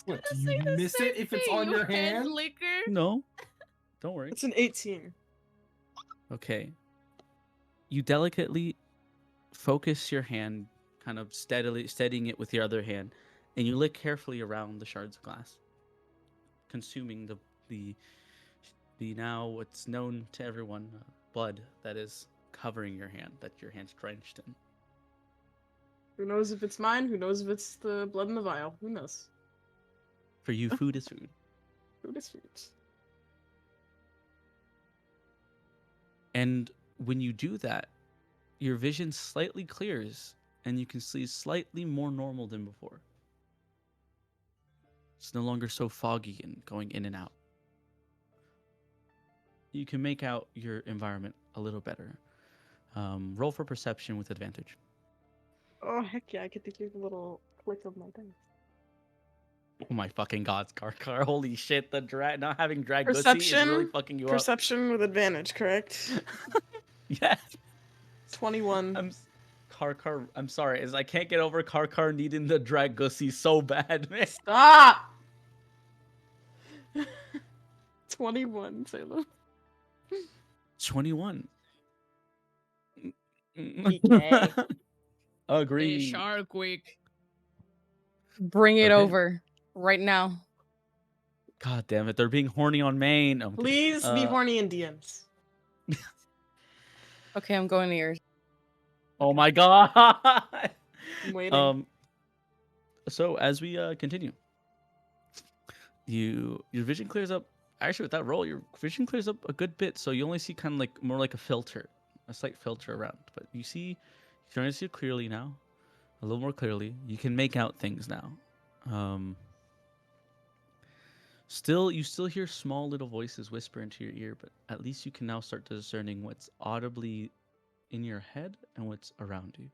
What, do you miss it if it's on your hand? Liquor. No. Don't worry. It's an 18. Okay. You delicately focus your hand, kind of steadying it with your other hand, and you lick carefully around the shards of glass, consuming the now what's known to everyone blood that is covering your hand, that your hand's drenched in. Who knows if it's mine? Who knows if it's the blood in the vial? Who knows? For you, food is food. Food is food. And when you do that, your vision slightly clears and you can see slightly more normal than before. It's no longer so foggy and going in and out. You can make out your environment a little better. Roll for perception with advantage. Oh, heck yeah, I get to hear the little click of my dice. Oh my fucking god, Karkar. Holy shit, the not having drag gussy is Perception? really fucking you up. Perception with advantage, correct? Yes. 21. Karkar, I'm sorry, I can't get over Karkar needing the drag gussy so bad, man. Stop! 21, Salem. 21. PK. Agree. Shark Week. Bring it over right now. God damn it, they're being horny on main. Please be horny in DMs. Okay, I'm going to yours. Oh my god. I'm waiting. So as we continue, your vision clears up. Actually, with that roll, your vision clears up a good bit. So you only see kind of like more like a slight filter around. But you're starting to see it clearly now, a little more clearly. You can make out things now. You still hear small little voices whisper into your ear, but at least you can now start discerning what's audibly in your head and what's around you.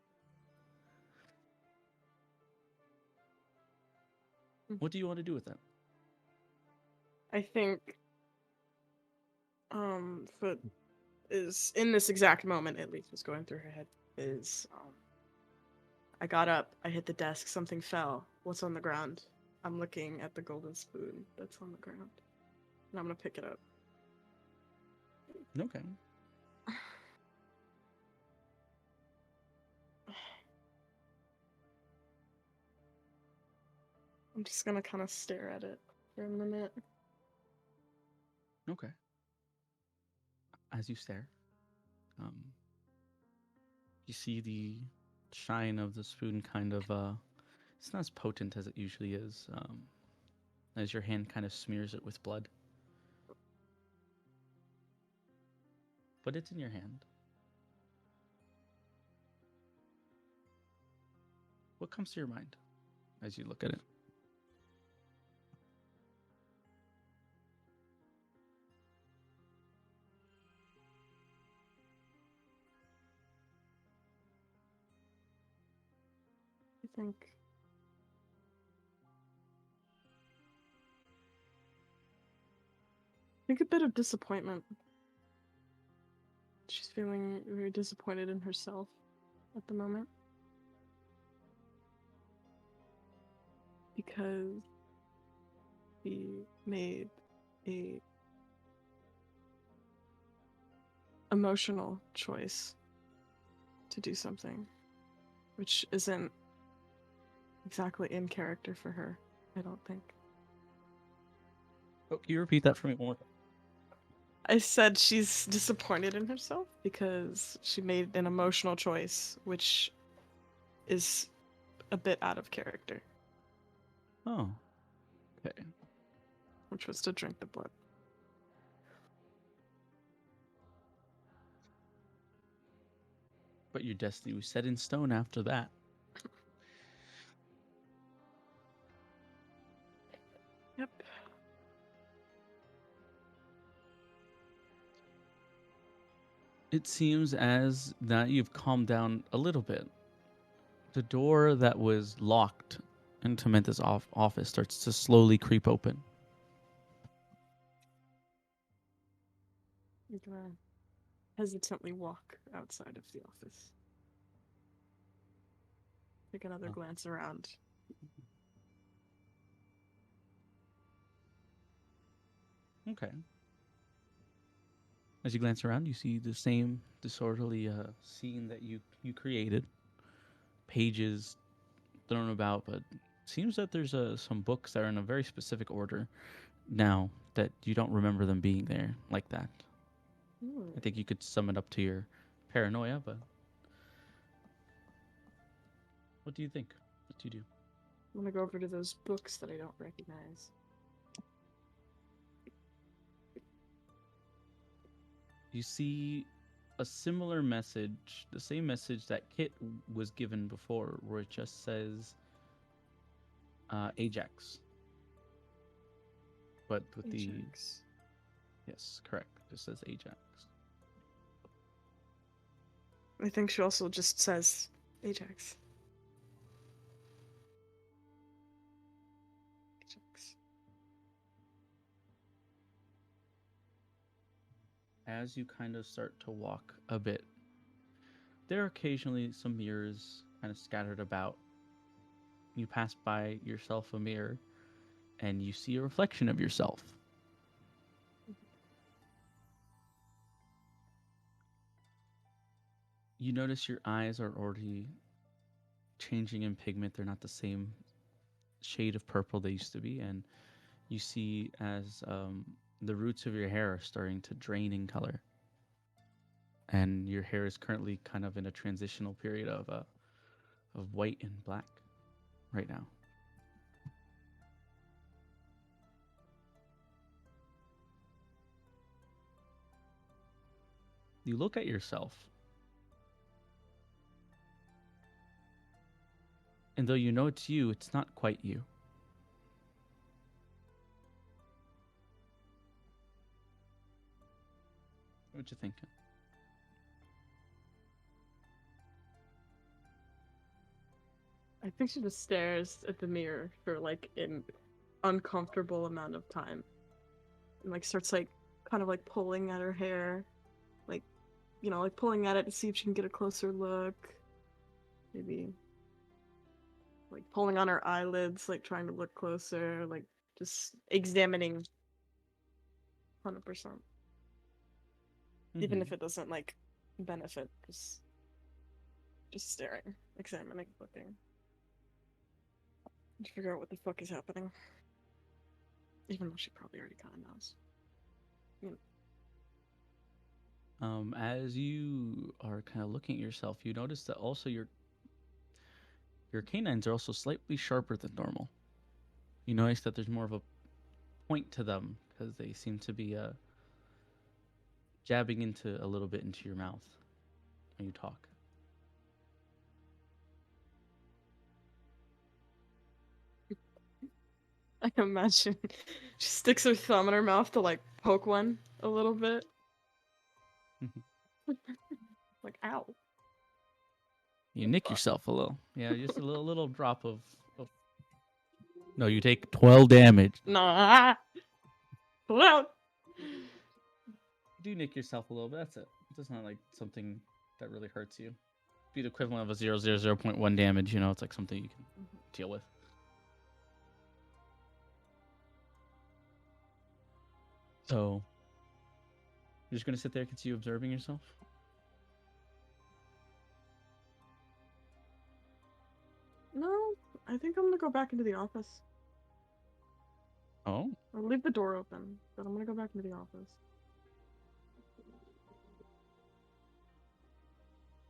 What do you want to do with that? I think Foot is in this exact moment at least was going through her head. is I got up, I hit the desk, something fell. What's on the ground? I'm looking at the golden spoon that's on the ground. And I'm gonna pick it up. Okay. I'm just gonna kind of stare at it for a minute. Okay. As you stare, you see the shine of the spoon kind of, it's not as potent as it usually is, as your hand kind of smears it with blood. But it's in your hand. What comes to your mind as you look at it? I think a bit of disappointment. She's feeling very disappointed in herself at the moment. Because she made a emotional choice to do something, which isn't exactly in character for her, I don't think. Oh, can you repeat that for me one more time? I said she's disappointed in herself because she made an emotional choice, which is a bit out of character, Oh, okay. which was to drink the blood. But your destiny was set in stone after that. Yep. It seems as that you've calmed down a little bit. The door that was locked into Mentha's office starts to slowly creep open. I'm gonna hesitantly walk outside of the office. Take another glance around. Okay. As you glance around, you see the same disorderly scene that you created. Pages thrown about, but it seems that there's some books that are in a very specific order now that you don't remember them being there like that. I think you could sum it up to your paranoia, but what do you think? What do you do? I'm gonna go over to those books that I don't recognize. You see a similar message, the same message that Kit was given before, where it just says Ajax. But with Ajax. yes, correct. It just says Ajax. I think she also just says Ajax. Ajax. As you kind of start to walk a bit, there are occasionally some mirrors kind of scattered about. You pass by yourself a mirror, and you see a reflection of yourself. You notice your eyes are already changing in pigment. They're not the same shade of purple they used to be, and you see as the roots of your hair are starting to drain in color, and your hair is currently kind of in a transitional period of white and black right now. You look at yourself, and though you know it's you, it's not quite you. What you thinking? I think she just stares at the mirror for like an uncomfortable amount of time. And like starts like kind of like pulling at her hair, like like pulling at it to see if she can get a closer look. Maybe like pulling on her eyelids, like trying to look closer, like just examining 100%. Even if it doesn't like benefit, just staring, examining, looking. To figure out what the fuck is happening. Even though she probably already kind of knows. As you are kind of looking at yourself, you notice that also your canines are also slightly sharper than normal. You notice that there's more of a point to them because they seem to be jabbing into a little bit into your mouth when you talk. I can imagine she sticks her thumb in her mouth to like poke one a little bit. Like, ow. You nick yourself a little. Yeah, just a little drop of. No, you take 12 damage. Nah. Pull out. You do nick yourself a little bit. That's it. It's not like something that really hurts you. Be the equivalent of a 0.1 damage. It's like something you can deal with. So, you're just gonna sit there and continue observing yourself? No, I think I'm gonna go back into the office. Oh. I'll leave the door open, but I'm gonna go back into the office.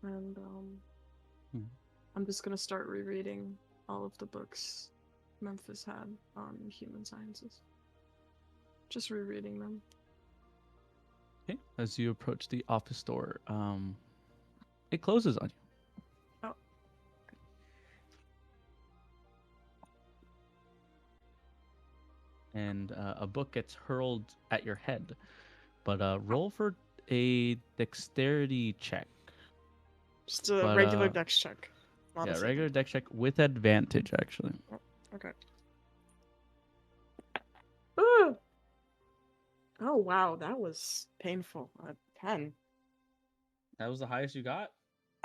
And I'm just gonna start rereading all of the books Memphis had on human sciences. Just rereading them. Okay. As you approach the office door, it closes on you. Oh. And a book gets hurled at your head. But roll for a dexterity check. Just a regular dex check. Yeah, regular dex check with advantage, actually. Oh, okay. Ooh. Oh, wow, that was painful. 10. That was the highest you got?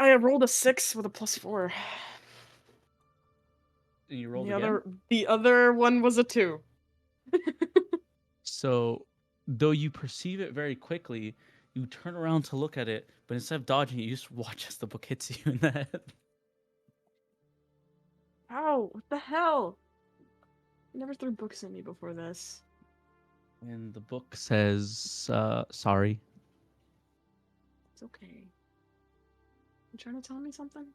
I rolled a 6 with a +4. And you rolled again? The other one was a 2. So, though you perceive it very quickly, you turn around to look at it, but instead of dodging it, you just watch as the book hits you in the head. Ow, what the hell? I never threw books at me before this. And the book says, sorry. It's okay. You trying to tell me something?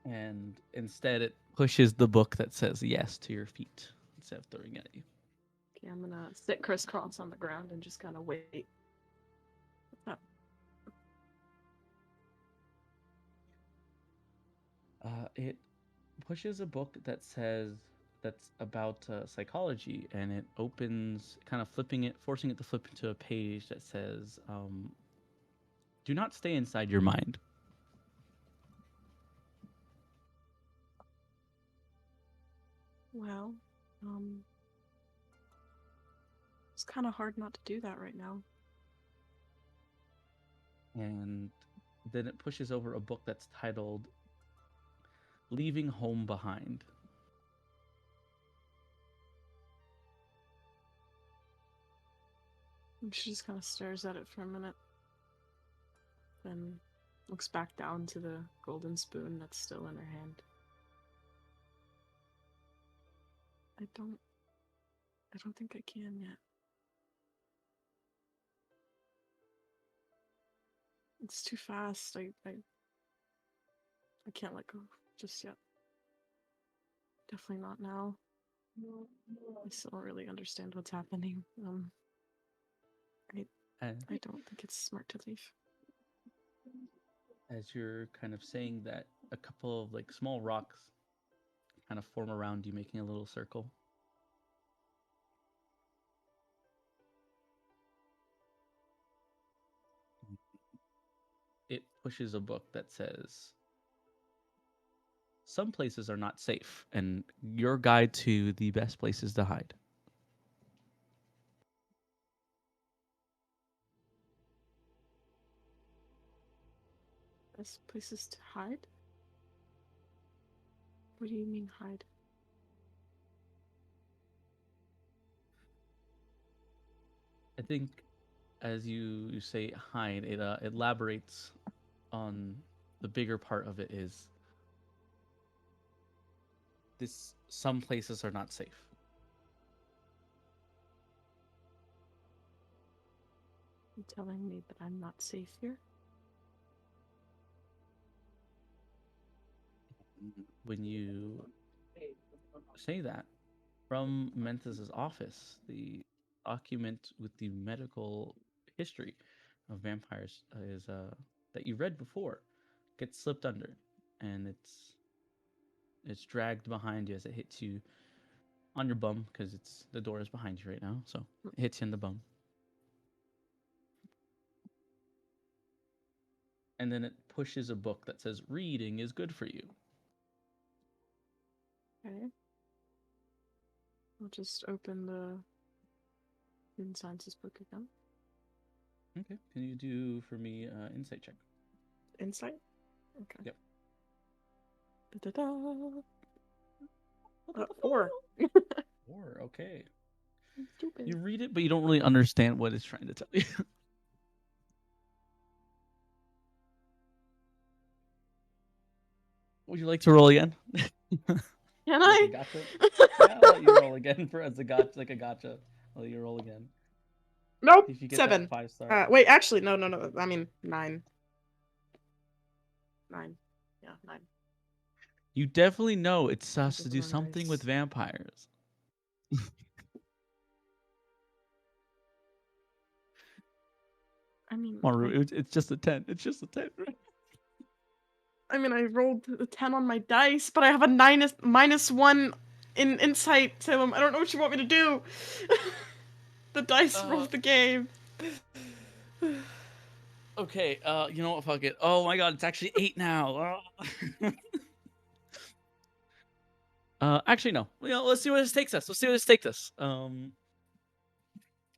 And instead, it pushes the book that says yes to your feet instead of throwing it at you. Okay, I'm gonna sit crisscross on the ground and just kind of wait. What's up? It pushes a book that says that's about psychology, and it opens, kind of forcing it to flip into a page that says, "Do not stay inside your mind." Well, it's kind of hard not to do that right now. And then it pushes over a book that's titled "Leaving Home Behind." And she just kind of stares at it for a minute, then looks back down to the golden spoon that's still in her hand. I don't think I can yet. It's too fast. I can't let go just yet. Definitely not now. I still don't really understand what's happening. I don't think it's smart to leave. As you're kind of saying that, a couple of like small rocks kind of form around you, making a little circle. It pushes a book that says, "Some places are not safe, and your guide to the best places to hide." Best places to hide? What do you mean hide? I think as you say hide, it elaborates on the bigger part of it is this: some places are not safe. You telling me that I'm not safe here? When you say that, from Mentas's office, the document with the medical history of vampires is that you read before gets slipped under, and it's dragged behind you as it hits you on your bum, because it's the door is behind you right now, so it hits you in the bum. And then it pushes a book that says reading is good for you. Okay. I'll just open the Human Sciences book again. Okay. Can you do for me insight check? Insight? Okay. Yep. Da-da-da. 4. 4, okay. Stupid. You read it, but you don't really understand what it's trying to tell you. Would you like to roll again? Can I? Gotcha. Yeah, I'll let you roll again for as a gotcha, like a gotcha. I'll let you roll again. Nope. If you get 7. that 5-star. Wait, actually, no. I mean, 9. 9. Yeah, 9. You definitely know it has to Doesn't do run something with dice. vampires. I mean, Maru, it's just a 10. It's just a 10. I rolled a 10 on my dice, but I have a -1 in insight, Salem. I don't know what you want me to do. The dice rolled the game. Okay, you know what? Fuck it. Oh my god, it's actually 8 now. Actually no. You know, let's see where this takes us.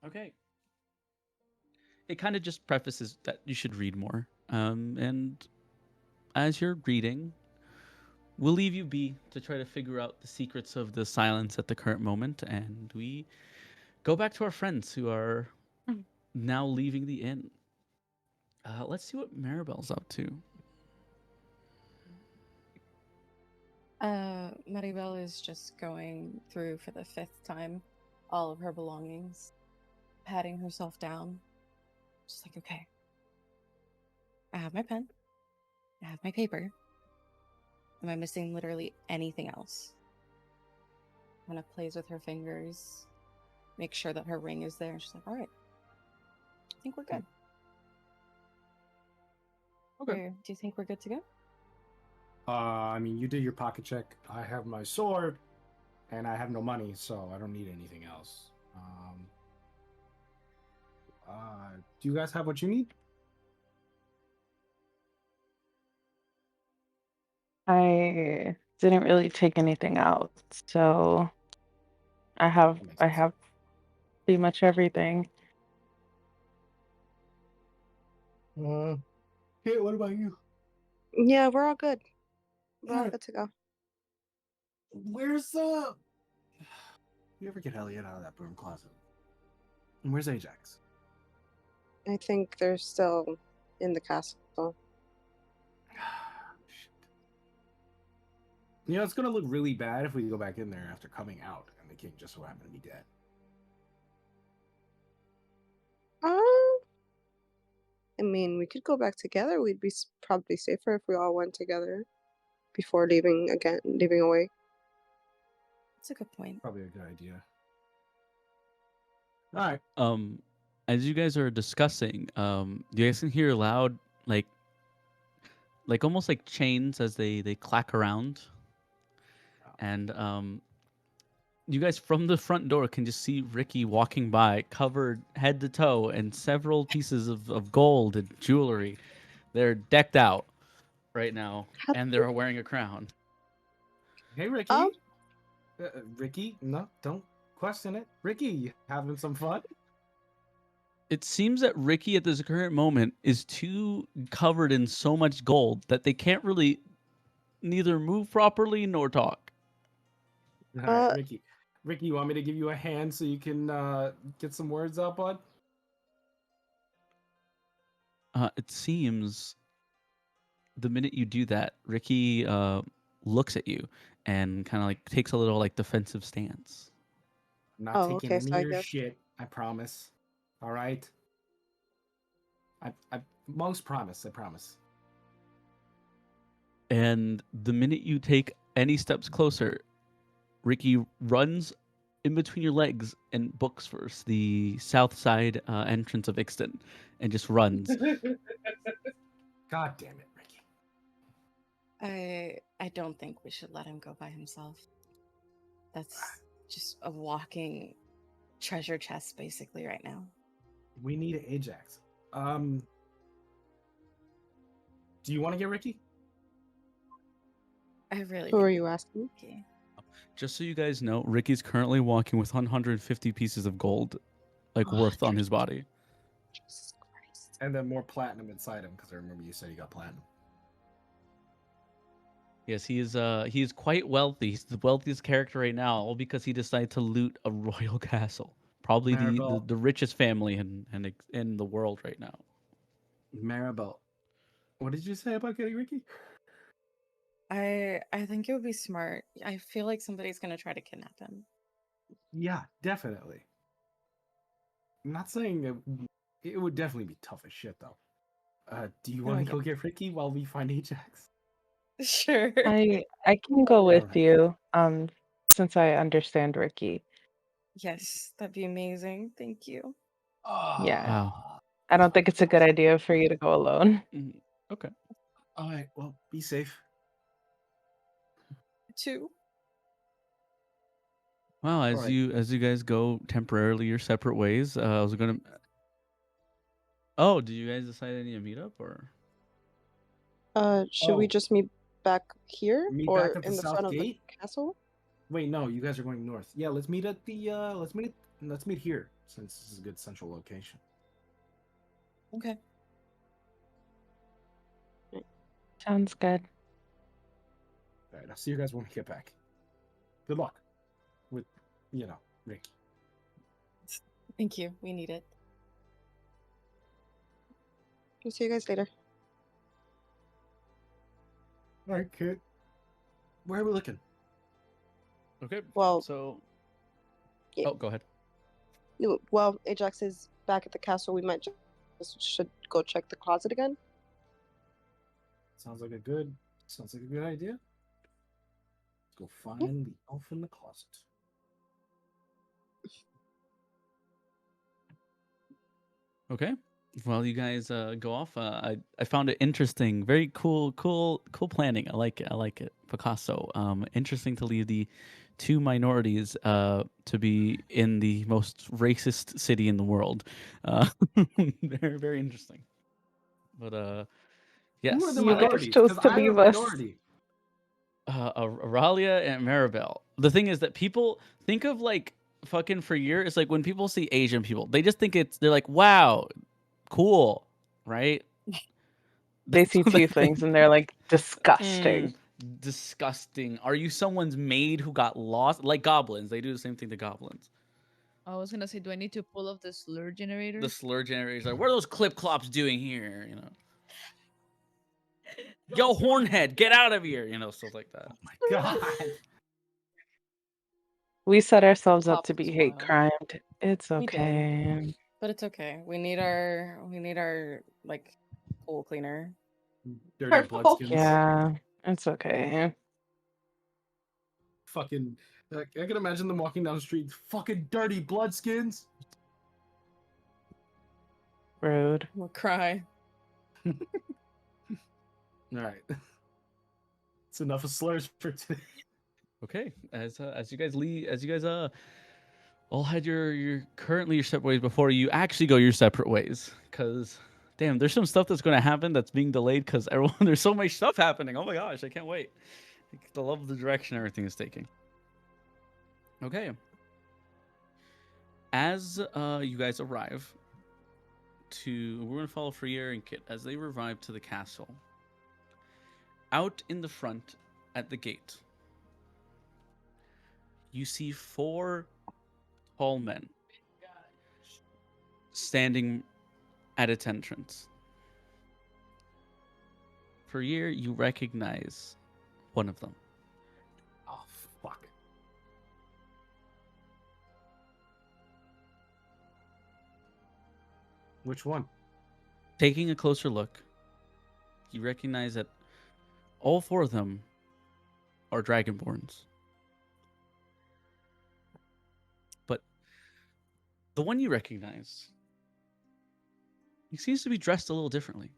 Okay. It kind of just prefaces that you should read more. And as you're reading, we'll leave you be to try to figure out the secrets of the silence at the current moment, and we go back to our friends who are now leaving the inn. Let's see what Maribel's up to. Maribel is just going through for the 5th time all of her belongings, patting herself down. Just like, okay, I have my pen, I have my paper. Am I missing literally anything else? Kind of plays with her fingers, make sure that her ring is there. She's like, all right, I think we're good. Okay. Do you think we're good to go? I mean, you did your pocket check. I have my sword, and I have no money, so I don't need anything else. Do you guys have what you need? I didn't really take anything out, so I have pretty much everything. Hey, what about you? Yeah, we're all good. We're all good to go. Where's You ever get Elliot out of that broom closet? And where's Ajax? I think they're still in the castle. Shit. You know, it's gonna look really bad if we go back in there after coming out and the king just so happened to be dead. I mean, we could go back together. We'd be probably safer if we all went together before leaving away. That's a good point. Probably a good idea. All right. As you guys are discussing, you guys can hear loud, like almost like chains as they clack around, and you guys from the front door can just see Ricky walking by, covered head to toe in several pieces of gold and jewelry. They're decked out right now, and they're wearing a crown. Hey, Ricky. Ricky, no, don't question it. Ricky, you having some fun? It seems that Ricky at this current moment is too covered in so much gold that they can't really neither move properly nor talk. All right, Ricky. Ricky, you want me to give you a hand so you can get some words out, bud? It seems the minute you do that, Ricky looks at you and kind of like takes a little like defensive stance. I'm not Oh, taking okay, any so of I your guess shit. I promise. All right. I most promise. I promise. And the minute you take any steps closer, Ricky runs in between your legs and books first the south side entrance of Ixton and just runs. God damn it, Ricky. I don't think we should let him go by himself. That's just a walking treasure chest basically right now. We need an Ajax. Do you want to get Ricky? I really Who think are we you should asking? get Ricky. Just so you guys know, Ricky's currently walking with 150 pieces of gold, like worth on his body. Jesus Christ. And then more platinum inside him, because I remember you said you got platinum. Yes, he is quite wealthy. He's the wealthiest character right now, all because he decided to loot a royal castle. Probably the Maribel. richest family in the world right now. Maribel. What did you say about getting Ricky? I think it would be smart. I feel like somebody's gonna try to kidnap him. Yeah, definitely. I'm not saying it would definitely be tough as shit, though. Do you Oh, want to yeah. go get Ricky while we find Ajax? Sure. I can go with Alright. you, since I understand Ricky. Yes, that'd be amazing. Thank you. Yeah. Wow. I don't think it's a good idea for you to go alone. Okay. All right, well, be safe. 2. Wow. As Alright. you guys go temporarily your separate ways, I was gonna. Oh, did you guys decide any to meet up or? Should we Oh. just meet back here Meet or back at the in the south front of the gate? castle? Wait, no, you guys are going north. Yeah, let's meet at the let's meet here, since this is a good central location. Okay. Sounds good. Alright, I'll see you guys when we get back. Good luck with, Ricky. Thank you. We need it. We'll see you guys later. Alright, kid. Where are we looking? Okay. Well, So. yeah. Oh, go ahead. No, well, Ajax is back at the castle. We might just should go check the closet again. Sounds like a good idea. Let's go find the elf in the closet. Okay. While you guys go off, I found it interesting. Very cool planning. I like it. Picasso. Interesting to leave the two minorities to be in the most racist city in the world. Very, very interesting. But yes. Who are the You guys minorities? chose 'Cause to I'm a leave us. minority. Aurelia and Maribel. The thing is that people think of like fucking for years. It's like when people see Asian people, they just think they're like, wow, cool, right? They see That's what they tieflings and think. they're like, disgusting. Disgusting. Are you someone's maid who got lost? Like goblins, they do the same thing to goblins. I was gonna say, do I need to pull off the slur generator? The slur generators like, what are those clip clops doing here? You know, yo, hornhead, get out of here. You know, stuff like that. Oh my god. We set ourselves up Pops to be was hate wild. crimed. It's We did. okay. But it's okay. We need our like pool cleaner. Dirty bloodskins. Yeah, it's okay. Fucking, I can imagine them walking down the street. Fucking dirty bloodskins. Rude. We'll cry. All right. It's enough of slurs for today. Okay, as you guys leave, as you guys all had your currently your separate ways before you actually go your separate ways, because damn, there's some stuff that's going to happen that's being delayed because everyone there's so much stuff happening. Oh my gosh, I can't wait. I love the direction everything is taking. Okay, as you guys arrive We're gonna follow Friere and Kit as they revive to the castle. Out in the front, at the gate, you see 4 tall men standing at its entrance. Friere, you recognize one of them. Oh, fuck. Which one? Taking a closer look, you recognize that all 4 of them are Dragonborns. But the one you recognize, he seems to be dressed a little differently.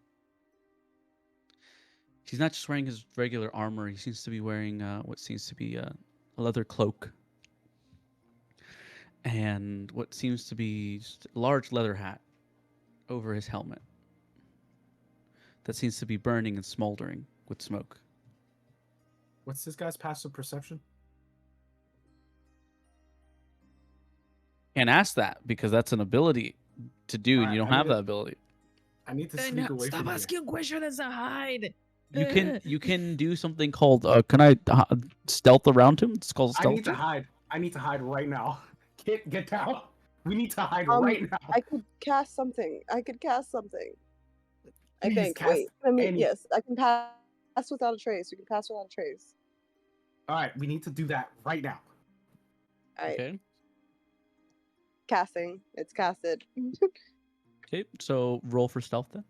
He's not just wearing his regular armor. He seems to be wearing what seems to be a leather cloak and what seems to be just a large leather hat over his helmet that seems to be burning and smoldering with smoke. What's this guy's passive perception? Can't ask that because that's an ability to do, and Alright, you don't I have need that to- ability. I need to sneak away Stop from here. asking questions and hide. You can do something called can I stealth around him? It's called I stealth. need to hide. I need to hide right now. Get down. We need to hide Um, right now. I could cast something. I Please think. cast Wait. I mean, any- yes, I can pass without a trace. You can pass without a trace. All right, we need to do that right now. All right. Okay. Casting. It's casted. Okay. So roll for stealth then,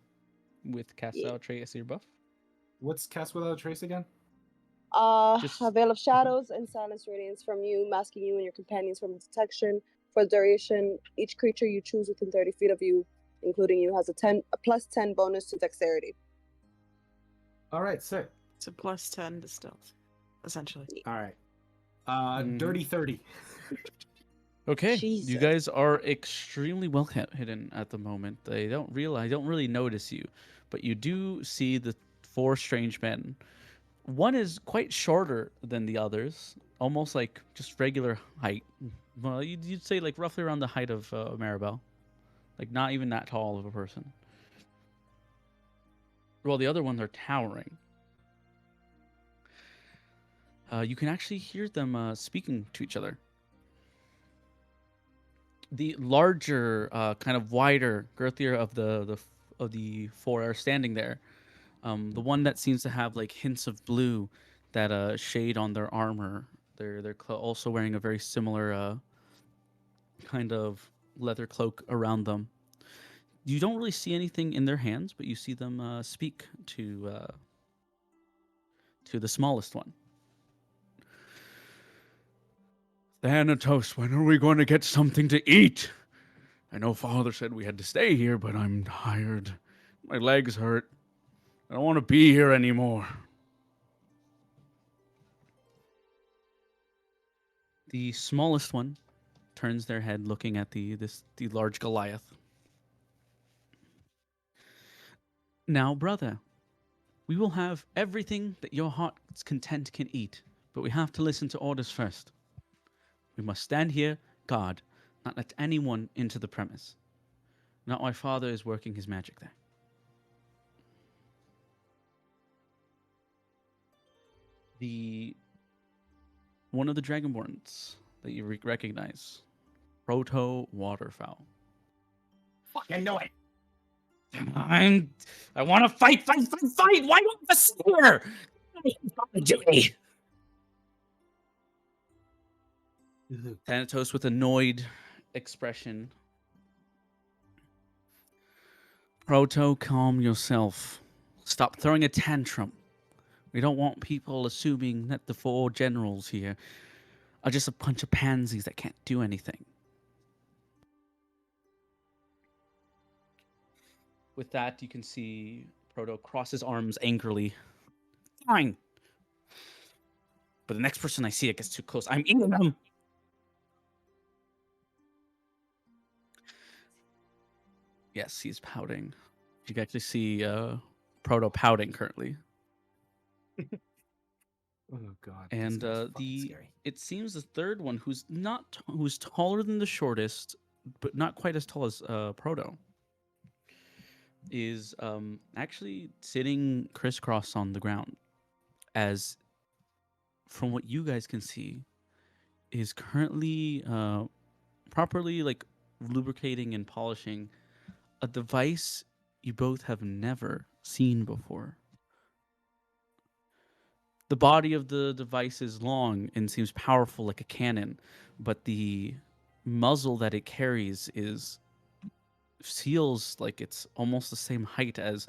with cast Yeah. out trait as your buff. What's cast without a trace again? Just- A veil of shadows and silence radiance from you, masking you and your companions from detection. For the duration, each creature you choose within 30 feet of you, including you, has a +10 bonus to dexterity. All right, sick. It's a +10 to stealth, essentially. All right. Mhm. Dirty 30. Okay, you Jesus. guys are extremely well hidden at the moment. They don't really notice you, but you do see the 4 strange men. One is quite shorter than the others, almost like just regular height. Well, you'd say like roughly around the height of Maribel, like not even that tall of a person. Well, the other ones are towering. You can actually hear them speaking to each other. The larger, kind of wider, girthier of the 4 are standing there. The one that seems to have like hints of blue, that shade on their armor. They're also wearing a very similar kind of leather cloak around them. You don't really see anything in their hands, but you see them speak to the smallest one. Thanatos, when are we going to get something to eat? I know Father said we had to stay here, but I'm tired. My legs hurt. I don't want to be here anymore. The smallest one turns their head, looking at the large Goliath. Now, brother, we will have everything that your heart's content can eat, but we have to listen to orders first. We must stand here, guard, not let anyone into the premise. Not while Father is working his magic there. One of the Dragonborns that you recognize, Proto Waterfowl. Fuck, I know it. I want to fight! Why don't I sit here? Duty. Thanatos with annoyed expression. Proto, calm yourself. Stop throwing a tantrum. We don't want people assuming that the 4 generals here are just a bunch of pansies that can't do anything. With that, you can see Proto cross his arms angrily. Fine. But the next person I see that gets too close, I'm eating them. Yes, he's pouting. You can actually see Proto pouting currently. Oh god. And this guy's fucking scary. it seems the third one, who's taller than the shortest, but not quite as tall as Proto. is actually sitting crisscross on the ground, as from what you guys can see, is currently properly like lubricating and polishing a device you both have never seen before. The body of the device is long and seems powerful like a cannon, but the muzzle that it carries feels like it's almost the same height as,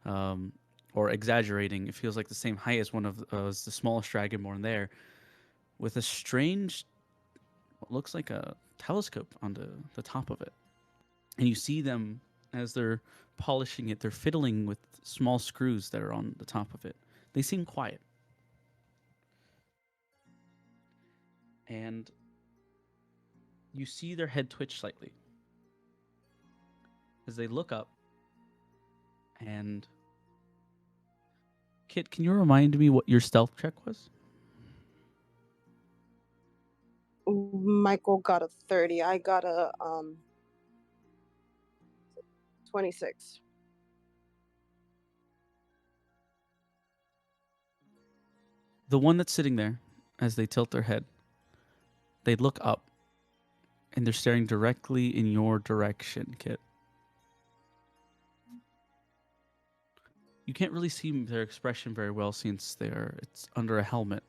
or exaggerating, it feels like the same height as one of the smallest dragonborn there, with a strange, what looks like a telescope on the top of it. And you see them as they're polishing it, they're fiddling with small screws that are on the top of it. They seem quiet. And you see their head twitch slightly as they look up. And Kit, can you remind me what your stealth check was? Michael got a 30. I got a 26. The one that's sitting there, as they tilt their head, they look up and they're staring directly in your direction, Kit. You can't really see their expression very well since it's under a helmet.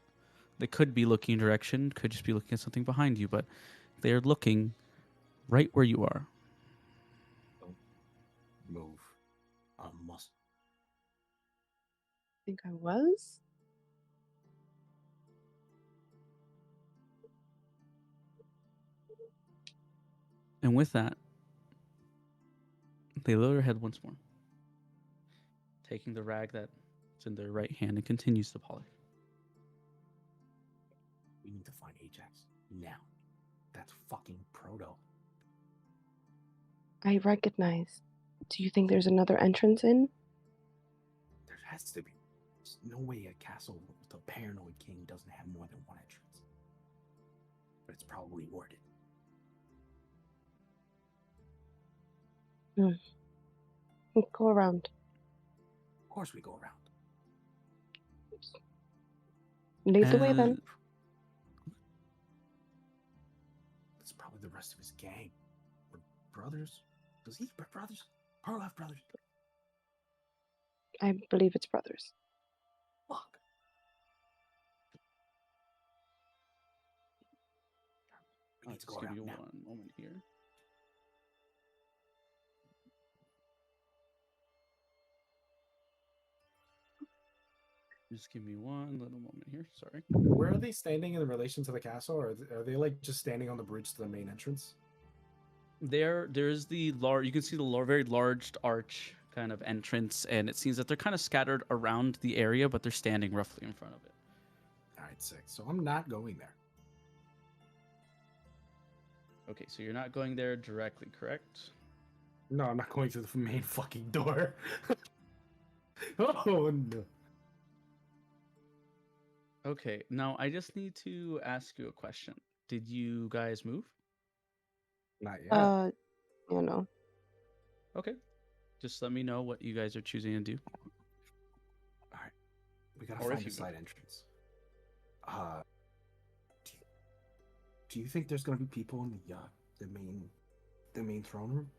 They could be looking in direction, could just be looking at something behind you, but they're looking right where you are. Don't move. I must. I think I was. And with that, they lower their head once more, taking the rag that's in their right hand and continues to polish. We need to find Ajax now. That's fucking Proto. I recognize. Do you think there's another entrance in? There has to be. There's no way a castle with a paranoid king doesn't have more than one entrance. But it's probably worded. Let's go around. Of course we go around. Lead the way then. That's probably the rest of his gang. Or brothers. Does he have brothers? Pearl have brothers. I believe it's brothers. Fuck. We need to go Just give around me now. one moment here. Just give me one little moment here. Sorry. Where are they standing in relation to the castle? Or are they like just standing on the bridge to the main entrance? There's the large. You can see the very large arch kind of entrance, and it seems that they're kind of scattered around the area, but they're standing roughly in front of it. All right, sick. So I'm not going there. Okay, so you're not going there directly, correct? No, I'm not going through the main fucking door. Oh no. Okay, now I just need to ask you a question. Did you guys move? Not yet. You know. Okay. Just let me know what you guys are choosing to do. All right. We gotta Or if find a you side entrance. Do you think there's gonna be people in the main throne room?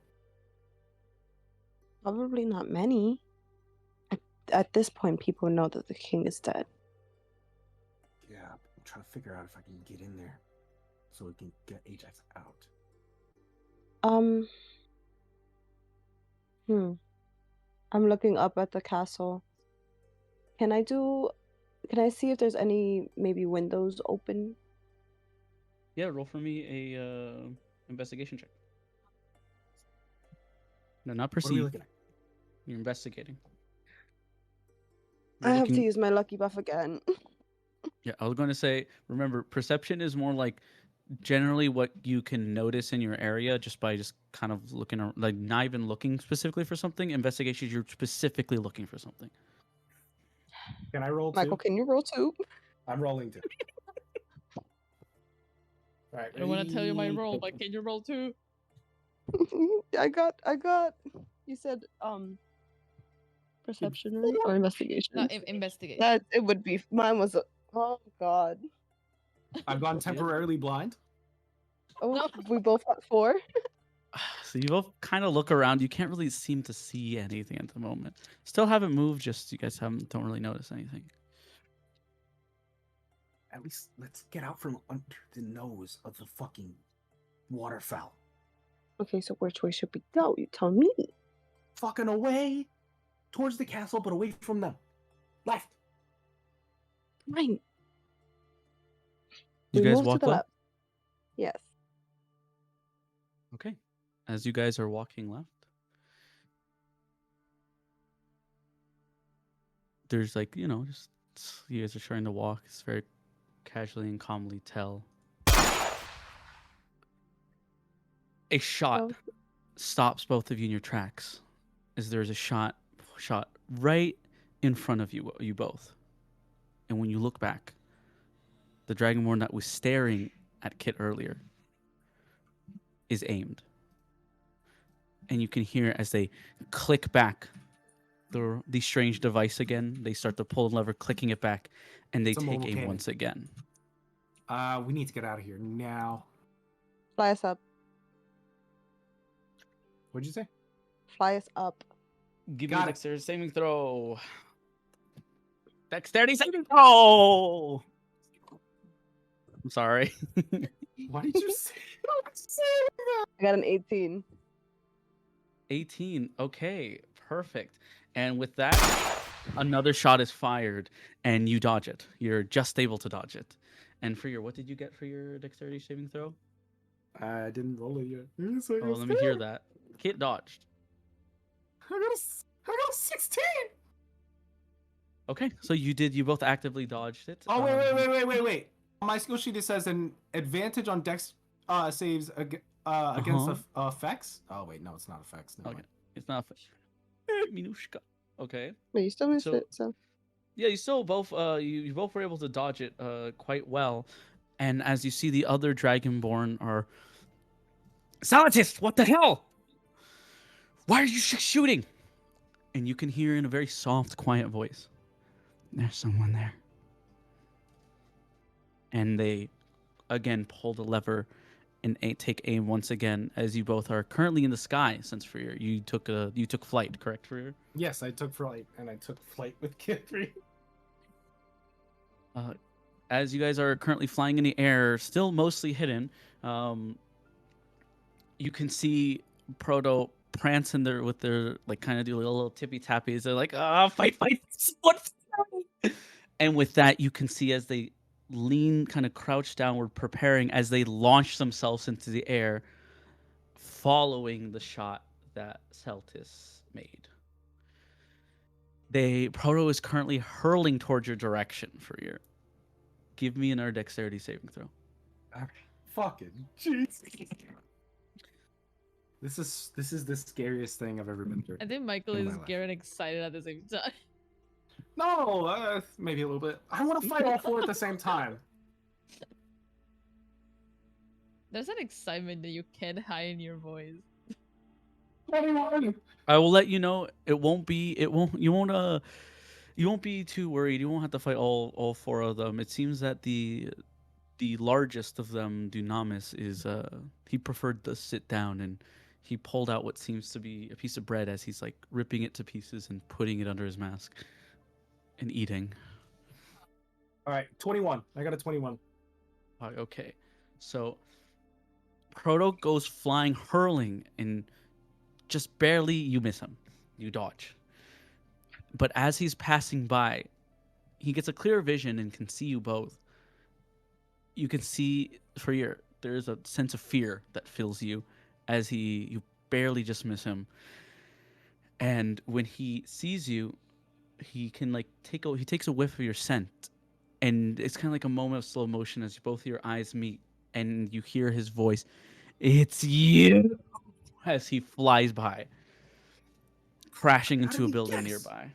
Probably not many. At this point, people know that the king is dead. Yeah, I'm trying to figure out if I can get in there so we can get Ajax out. I'm looking up at the castle. Can I see if there's any maybe windows open? Yeah, roll for me a investigation check. No, not What are we perceive. looking at? You're investigating. I have to use my lucky buff again. Yeah, I was going to say, remember, perception is more like generally what you can notice in your area just by just kind of looking, like not even looking specifically for something. Investigation, you're specifically looking for something. Can I roll Michael, too? can you roll too? I'm rolling too. All right. I don't want to tell you my ready? roll, but can you roll too? I got. You said perception, right? Or investigation? No, investigation. That it would be. Mine was. Oh God. I've gone temporarily blind. Oh, we both got 4. So you both kind of look around. You can't really seem to see anything at the moment. Still haven't moved. Just you guys don't really notice anything. At least let's get out from under the nose of the fucking waterfowl. Okay, so which way should we go? You tell me. Fucking away towards the castle, but away from them. Left. Right. You We guys move to walk the left. left. Yes. Okay. As you guys are walking left, there's like, just you guys are trying to walk. It's very casually and calmly tell. A shot Oh. stops both of you in your tracks as there's a shot right in front of you both. And when you look back, the Dragonborn that was staring at Kit earlier is aimed. And you can hear as they click back the strange device again. They start to pull the lever, clicking it back, and they It's a take mobile aim cannon. once again. We need to get out of here now. Fly us up. What'd you say? Fly us up. Give Got me a it. dexterity saving throw. Dexterity saving throw! I'm sorry. Why did you say? I got an 18. 18. Okay, perfect. And with that, another shot is fired, and you dodge it. You're just able to dodge it. And for your, what did you get for your dexterity saving throw? I didn't roll it yet. Oh, let me hear that. Kit dodged. I got a 16. Okay, so you both actively dodged it. Oh wait. On my skill sheet it says an advantage on dex saves against effects. Oh wait, no, it's not effects. Never Okay, mind. it's not. Minushka. Okay. But you still missed So- it, so. Yeah, you still both you both were able to dodge it quite well, and as you see, the other Dragonborn are. Salatis, what the hell? Why are you shooting? And you can hear in a very soft, quiet voice, "There's someone there." And they again pull the lever and take aim once again, as you both are currently in the sky. Since Freer, you took flight, correct, Freer? Yes, I took flight, and I took flight with Kid 3. As you guys are currently flying in the air, still mostly hidden, you can see Proto prance in there with their, like, kind of do little tippy tappies. They're like, fight, what? And with that, you can see as they lean, kind of crouch downward, preparing as they launch themselves into the air, following the shot that Celtis made. Proto is currently hurling towards your direction for your. Give me another dexterity saving throw. Fucking jeez. This is the scariest thing I've ever been through. I think Michael in is my life. getting excited at the same time. No, maybe a little bit. I want to fight all 4 at the same time. There's an excitement that you can't hide in your voice. I will let you know. You won't be too worried. You won't have to fight all 4 of them. It seems that the largest of them, Dunamis, is he preferred to sit down, and he pulled out what seems to be a piece of bread as he's like ripping it to pieces and putting it under his mask and eating. All right, 21. I got a 21. Okay, so Proto goes flying, hurling, and just barely you miss him. You dodge. But as he's passing by, he gets a clear vision and can see you both. You can see there's a sense of fear that fills you as you barely just miss him. And when he sees you, he can he takes a whiff of your scent, and it's kind of like a moment of slow motion as both your eyes meet, and you hear his voice. "It's you," as he flies by, crashing into a building nearby.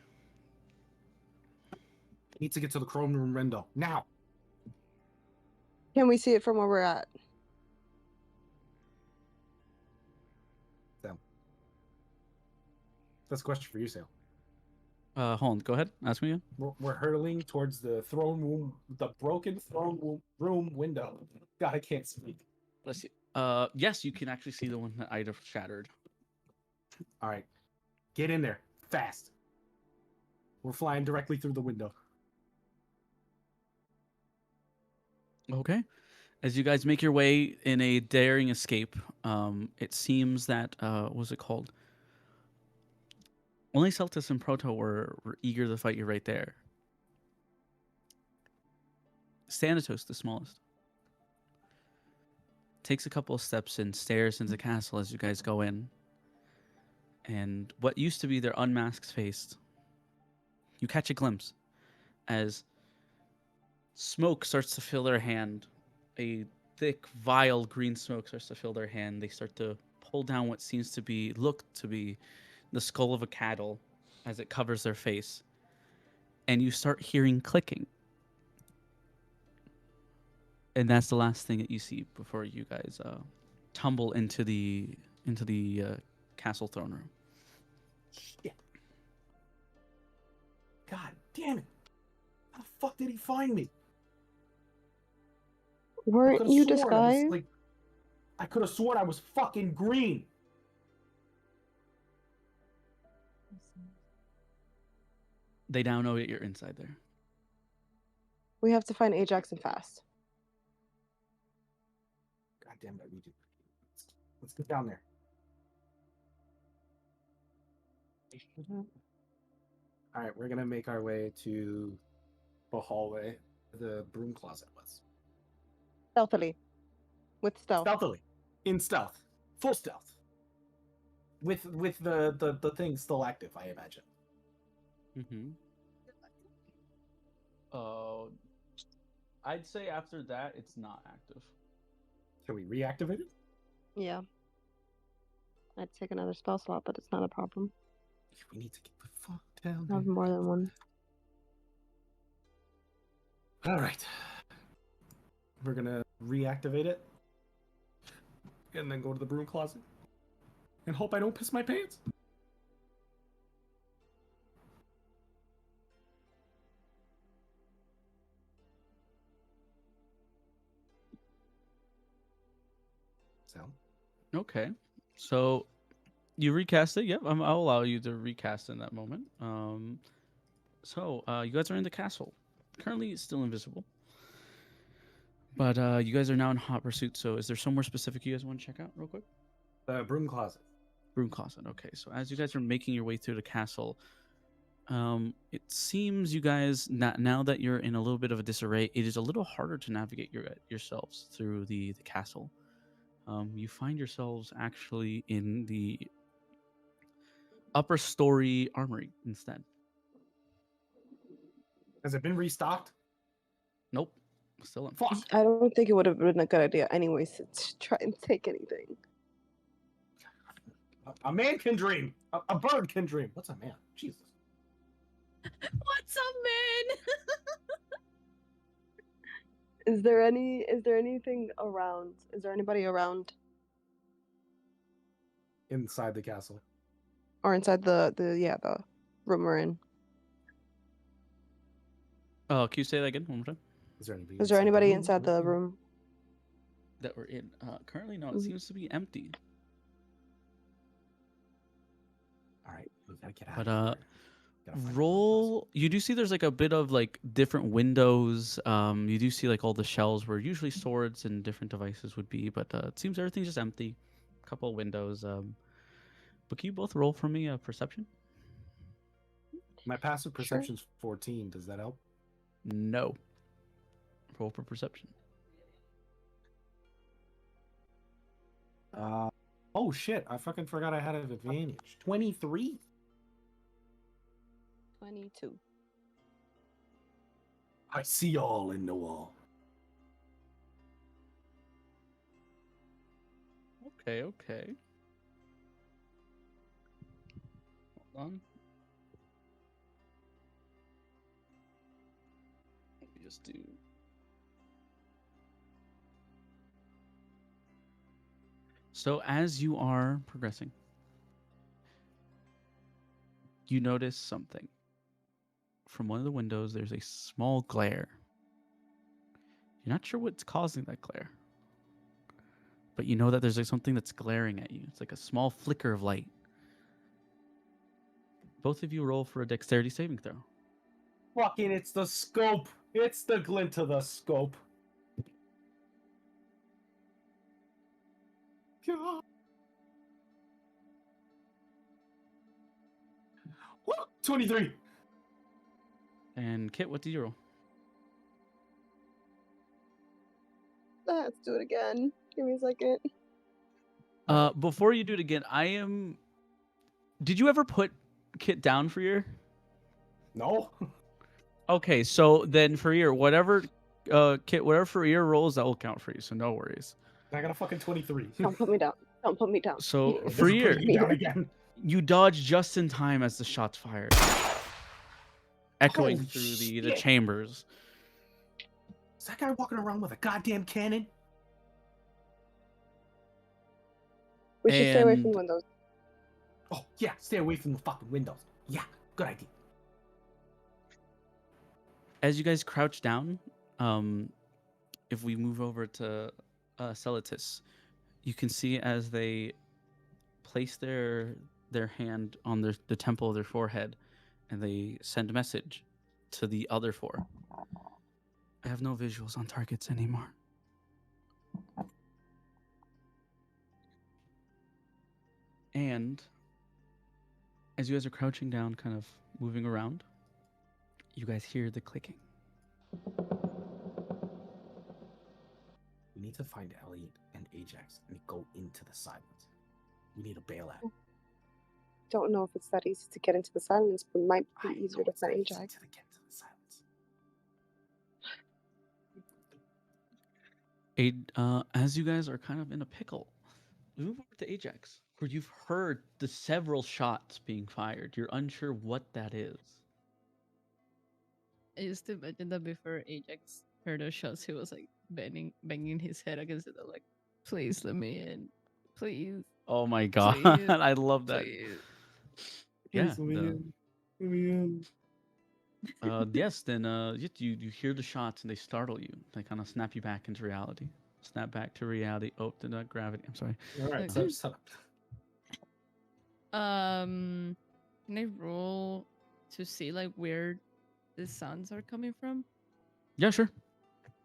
Need to get to the chrome room window now. Can we see it from where we're at? That's a question for you, Sale. Hold on. Go ahead. Ask me again. We're hurtling towards the throne room, the broken room window. God, I can't speak. Let's see. Yes, you can actually see the one that Ida shattered. All right, get in there fast. We're flying directly through the window. Okay. As you guys make your way in a daring escape, it seems that what was it called? Only Celtis and Proto were eager to fight you right there. Thanatos, the smallest, takes a couple of steps and stares into the castle as you guys go in. And what used to be their unmasked face, you catch a glimpse as smoke starts to fill their hand. A thick, vile green smoke starts to fill their hand. They start to pull down what seems to be, look to be, the skull of a cattle as it covers their face. And you start hearing clicking. And that's the last thing that you see before you guys tumble into the castle throne room. Shit. God damn it. How the fuck did he find me? Weren't Could've you sworn disguised? I could have sworn I was fucking green. They now know that you're inside there. We have to find Ajax and fast. God damn it, we do. Let's get down there. All right, we're gonna make our way to the hallway, the broom closet was. Stealthily. With stealth. Stealthily, in stealth, full stealth, with the thing still active, I imagine. Mm-hmm. I'd say after that, it's not active. Can we reactivate it? Yeah. I'd take another spell slot, but it's not a problem. We need to get the fuck down I have there. more than one. All right. We're gonna reactivate it, and then go to the broom closet, and hope I don't piss my pants. So. Okay. So you recast it. Yep, I'll allow you to recast in that moment. So you guys are in the castle. Currently, it's still invisible. But you guys are now in hot pursuit. So is there somewhere specific you guys want to check out real quick? The broom closet. Broom closet. Okay. So as you guys are making your way through the castle, it seems you guys now that you're in a little bit of a disarray, it is a little harder to navigate yourselves through the castle. You find yourselves actually in the upper story armory instead. Has it been restocked? Nope. Still empty. Fuck. I don't think it would have been a good idea anyways to try and take anything. A man can dream. A bird can dream. What's a man? Jesus. What's up, man? Is there anything around? Is there anybody around? Inside the castle. Or inside the room we're in? Oh, can you say that again one more time? Is there anybody inside the room? That we're in. Currently, no. It Mhm. seems to be empty. All right, we gotta get out. But of here. Gotta find the roll. You do see there's like a bit of like different windows. You do see like all the shelves where usually swords and different devices would be, but it seems everything's just empty. A couple of windows. But can you both roll for me a perception? My passive perception's 14. Does that help? No. Roll for perception. Oh shit! I fucking forgot I had an advantage. 23. 22. I see all in the wall. Okay. Hold on. Let me just do. So as you are progressing, you notice something. from one of the windows, there's a small glare. You're not sure what's causing that glare, but you know that there's like something that's glaring at you. It's like a small flicker of light. Both of you roll for a dexterity saving throw. Fucking, it's the scope. It's the glint of the scope. God. Woo! 23. And Kit, what did you roll? Let's do it again. Give me a second. Before you do it again, did you ever put Kit down for your? No. Okay, so then for your whatever, Kit, whatever for your rolls, that will count for you. So no worries. I got a fucking 23. Don't put me down. Don't put me down. So This for is your, putting you down again. you dodge just in time as the shots fired, echoing Holy through the shit. chambers. Is that guy walking around with a goddamn cannon? We should stay away from And- the windows. Oh, yeah, stay away from the fucking windows. Yeah, good idea. As you guys crouch down, if we move over to Celatus, you can see as they place their hand on the temple of their forehead, and they send a message to the other four. I have no visuals on targets anymore. And as you guys are crouching down, kind of moving around, you guys hear the clicking. We need to find Elliot and Ajax and go into the silence. We need to bail out. Don't know if it's that easy to get into the silence, but it might be I easier know to it's not find easy Ajax. to get to the silence. As you guys are kind of in a pickle, move over to Ajax, where you've heard the several shots being fired. You're unsure what that is. I used to imagine that before Ajax heard those shots, he was like banging his head against the door, like, please let me in. Please. Oh my god, Please, I love that. Please. Yeah. Please, let me in. Yes. Then you hear the shots and they startle you. They kind of snap you back into reality. Snap back to reality. Oh, did not gravity. I'm sorry. All right, Okay. so up. Can I roll to see like where the sounds are coming from? Yeah, sure.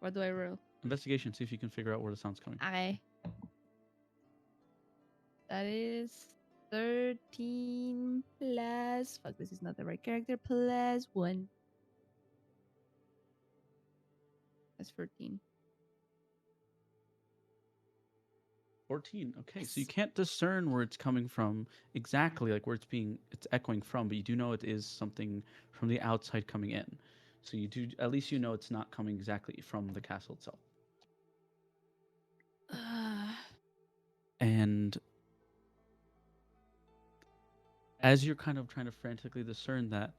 What do I roll? Investigation. See if you can figure out where the sound's coming. Okay. That is 13 plus. Fuck, this is not the right character. Plus 1. That's 14. 14. Okay, so you can't discern where it's coming from exactly, like where it's echoing from, but you do know it is something from the outside coming in. So you do, at least you know it's not coming exactly from the castle itself. And as you're kind of trying to frantically discern that,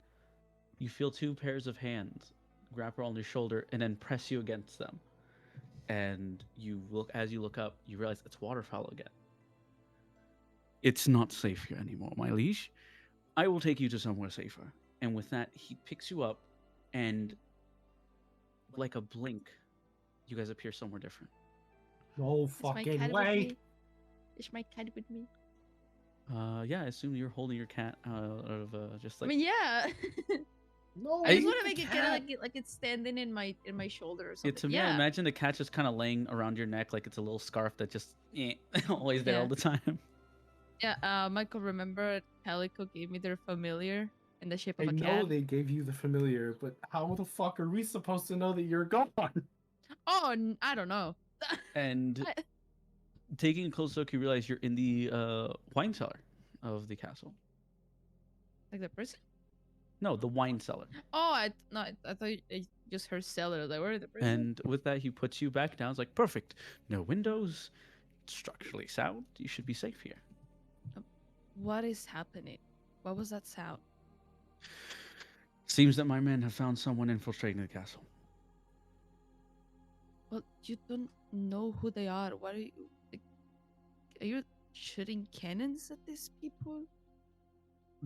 you feel two pairs of hands grab her on your shoulder and then press you against them. And as you look up, you realize it's Waterfowl again. It's not safe here anymore, my liege. I will take you to somewhere safer. And with that, he picks you up, and like a blink, you guys appear somewhere different. No Is my fucking cat with way. me? Is my cat with me? Yeah, I assume you're holding your cat out of just I like. mean, yeah. No, I just leave want to the make it kind cat. of like it's standing in my shoulder or something. To me, I yeah. imagine the cat just kind of laying around your neck like it's a little scarf that just always there all Yeah. the time. Yeah, Michael, remember Calico gave me their familiar in the shape I of a know cat? they gave you the familiar, but how the fuck are we supposed to know that you're gone? Oh, I don't know. And I- taking a close look, you realize you're in the wine cellar of the castle. Like the person? No, the wine cellar. Oh, I thought I just heard cellar. Like, where the person? And with that, he puts you back down. It's like, perfect. No windows, structurally sound. You should be safe here. What is happening? What was that sound? Seems that my men have found someone infiltrating the castle. Well, you don't know who they are. What are you? Like, are you shooting cannons at these people?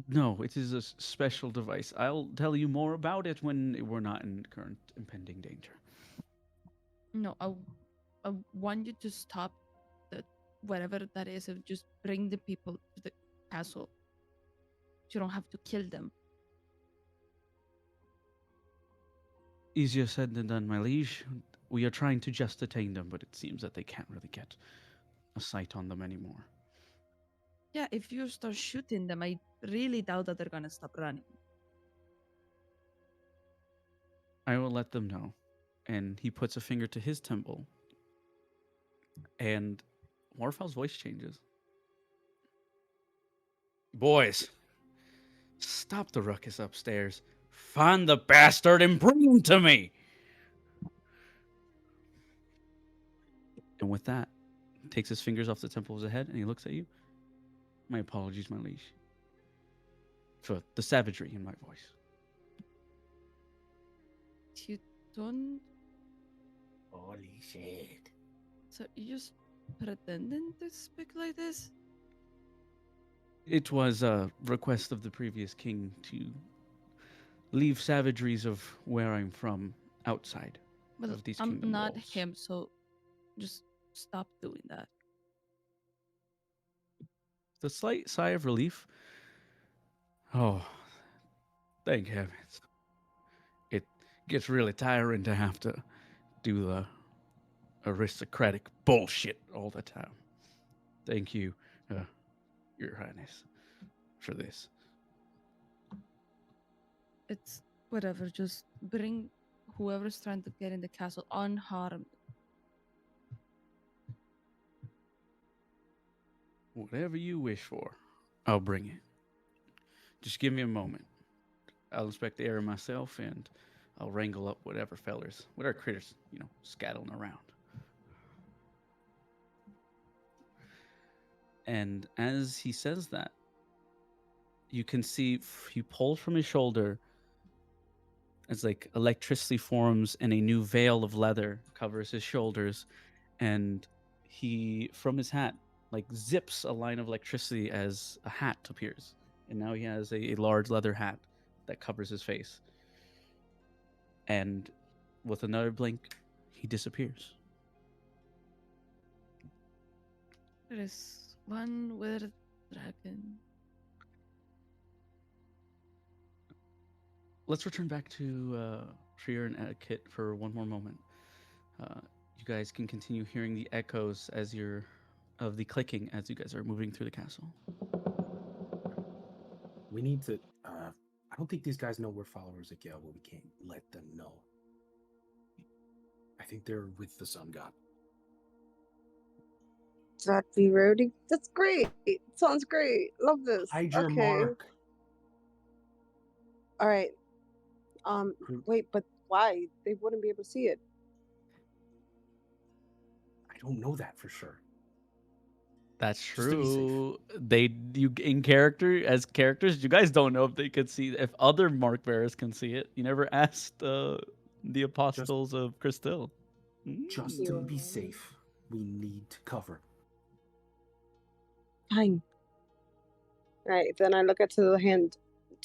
No, it is a special device. I'll tell you more about it when we're not in current impending danger. No, I want you to stop the whatever that is and just bring the people to the castle. You don't have to kill them. Easier said than done, my liege. We are trying to just detain them, but it seems that they can't really get a sight on them anymore. Yeah, if you start shooting them, I really doubt that they're gonna stop running. I will let them know. And he puts a finger to his temple. And Warfow's voice changes. Boys, stop the ruckus upstairs. Find the bastard and bring him to me. And with that, takes his fingers off the temple of his head and he looks at you. My apologies, my liege, for the savagery in my voice. You don't. Holy shit. So you just pretending to speak like this? It was a request of the previous king to leave savageries of where I'm from outside Well, of these I'm kingdom not walls. him, so just stop doing that. The slight sigh of relief. Oh, thank heavens. It gets really tiring to have to do the aristocratic bullshit all the time. Thank you, Your Highness, for this. It's whatever. Just bring whoever's trying to get in the castle unharmed. Whatever you wish for, I'll bring it. Just give me a moment. I'll inspect the area myself, and I'll wrangle up whatever critters, scattling around. And as he says that, you can see he pulls from his shoulder as like electricity forms and a new veil of leather covers his shoulders, and he, from his hat, like zips a line of electricity as a hat appears. And now he has a large leather hat that covers his face. And with another blink, he disappears. There is one weird dragon. Let's return back to Trier and Etiquette for one more moment. You guys can continue hearing the echoes of the clicking as you guys are moving through the castle. We need to. I don't think these guys know we're followers of Gale, but we can't let them know. I think they're with the Sun God. That'd be rude. That's great. Sounds great. Love this. Hide your Okay. mark. All right. Wait, but why? They wouldn't be able to see it. I don't know that for sure. That's Just to be safe. true. In character, as characters, you guys don't know if they could see, if other mark bearers can see it. You never asked the apostles of Cristil. Just to be safe, we need to cover. Fine. Right. Then I look to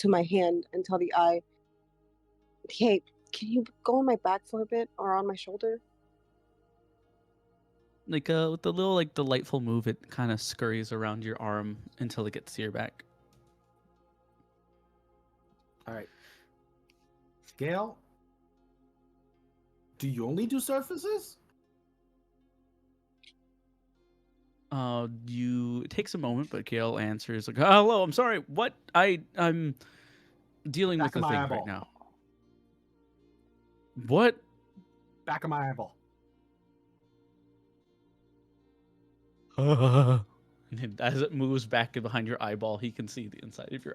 my hand and tell the eye, "Hey, can you go on my back for a bit or on my shoulder?" Like with the little like delightful move, it kind of scurries around your arm until it gets to your back. All right. Gale, do you only do surfaces? It takes a moment, but Gale answers like, "Hello, I'm sorry. What? I'm dealing Back with of a my thing eyeball. right now." What? Back of my eyeball. And as it moves back behind your eyeball, he can see the inside of your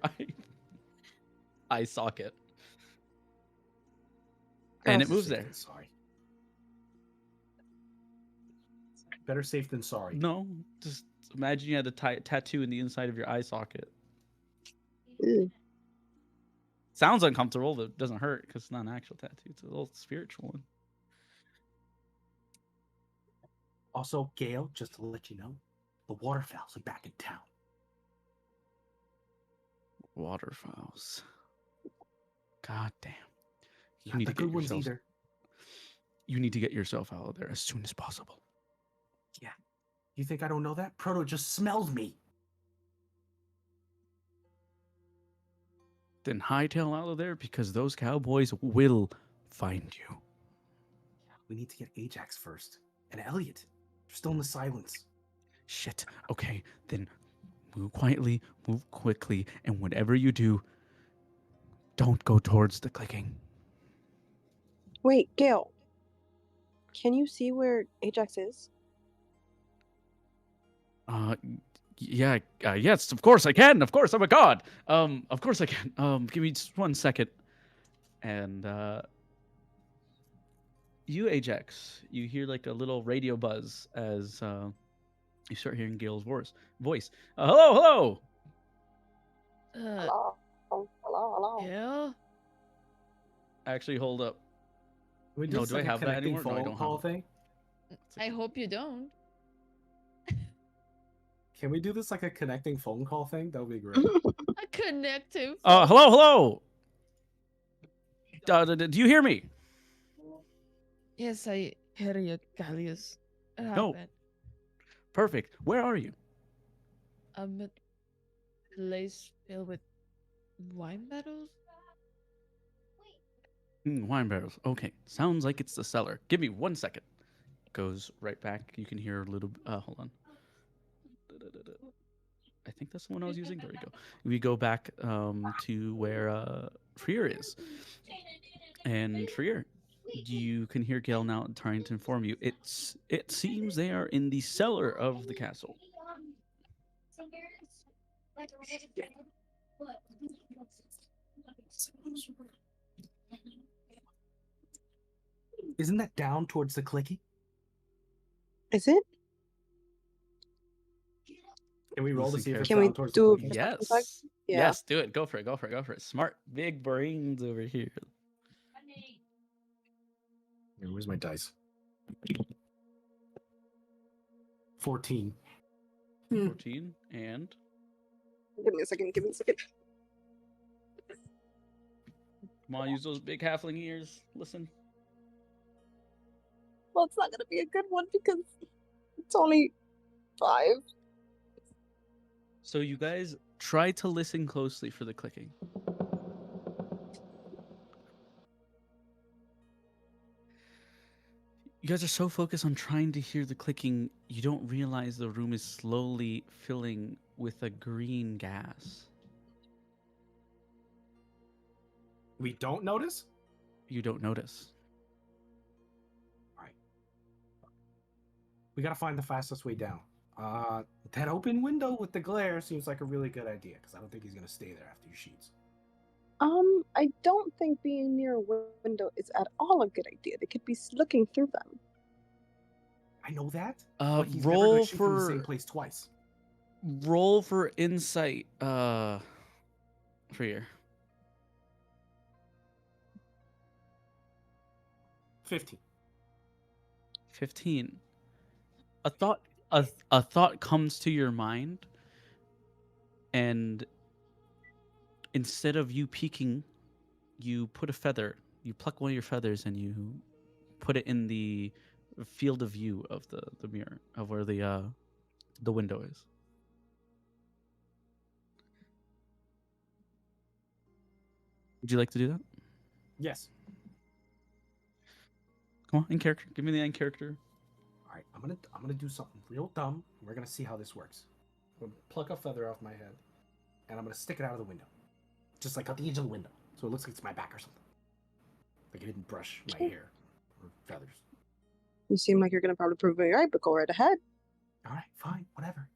eye socket. And it moves there. Sorry. Better safe than sorry. No, just imagine you had a tattoo in the inside of your eye socket. Ew. Sounds uncomfortable, but it doesn't hurt because it's not an actual tattoo. It's a little spiritual one. Also, Gale, just to let you know, the waterfowls are back in town. waterfowls. God damn. You Not need the to get good ones yourselves. either. You need to get yourself out of there as soon as possible. Yeah. You think I don't know that? Proto just smelled me. Then hightail out of there because those cowboys will find you. We need to get Ajax first. And Elliot. They're still in the silence. Shit. Okay, then move quietly, move quickly, and whatever you do, don't go towards the clicking. Wait, Gale. Can you see where Ajax is? Yeah, yes, of course I can. Of course, I'm a god. Of course I can. Give me just 1 second. And you, Ajax, you hear like a little radio buzz as you start hearing Gale's voice. Hello, hello. Hello? Hello? Yeah. Actually, hold up. Can we No, just do I like a have that connecting anymore? No, I phone don't have call it. thing? I hope you don't. Can we do this like a connecting phone call thing? That would be great. A connective. Hello. Do you hear me? Yes, I hear you, Gallius. What No. happened? Perfect. Where are you? I'm at a place filled with wine bottles. Wine barrels. Okay. Sounds like it's the cellar. Give me 1 second. Goes right back. You can hear a little. Hold on. I think that's the one I was using. There we go. We go back to where Freer is. And Freer, you can hear Gale now trying to inform you. It seems they are in the cellar of the castle. Isn't that down towards the clicky? Is it? Can we roll to Listen see if it's Can we down towards do the clicky? perception check? Yes. Yeah. Yes, do it. Go for it. Smart big brains over here. Here, where's my dice? 14. 14 and Give me a second. come on, use those big halfling ears. Listen. Well, it's not gonna be a good one because it's only 5. So you guys try to listen closely for the clicking. You guys are so focused on trying to hear the clicking, you don't realize the room is slowly filling with a green gas. We don't notice? You don't notice. Alright. We gotta find the fastest way down. That open window with the glare seems like a really good idea, because I don't think he's gonna stay there after your sheets. I don't think being near a window is at all a good idea. They could be looking through them. I know that. But he's never Roll gonna shoot from the for same place twice. roll for insight, Freer. 15. 15. A thought comes to your mind, and instead of you peeking, you put a feather. You pluck one of your feathers and you put it in the field of view of the mirror of where the window is. Would you like to do that? Yes. Come on, in character. Give me the in character. Alright, I'm gonna do something real dumb. We're gonna see how this works. I'm gonna pluck a feather off my head, and I'm gonna stick it out of the window. Just like at the edge of the window. So it looks like it's my back or something. Like I didn't brush my hair or feathers. You seem like you're gonna probably prove me right, but go right ahead. Alright, fine, whatever.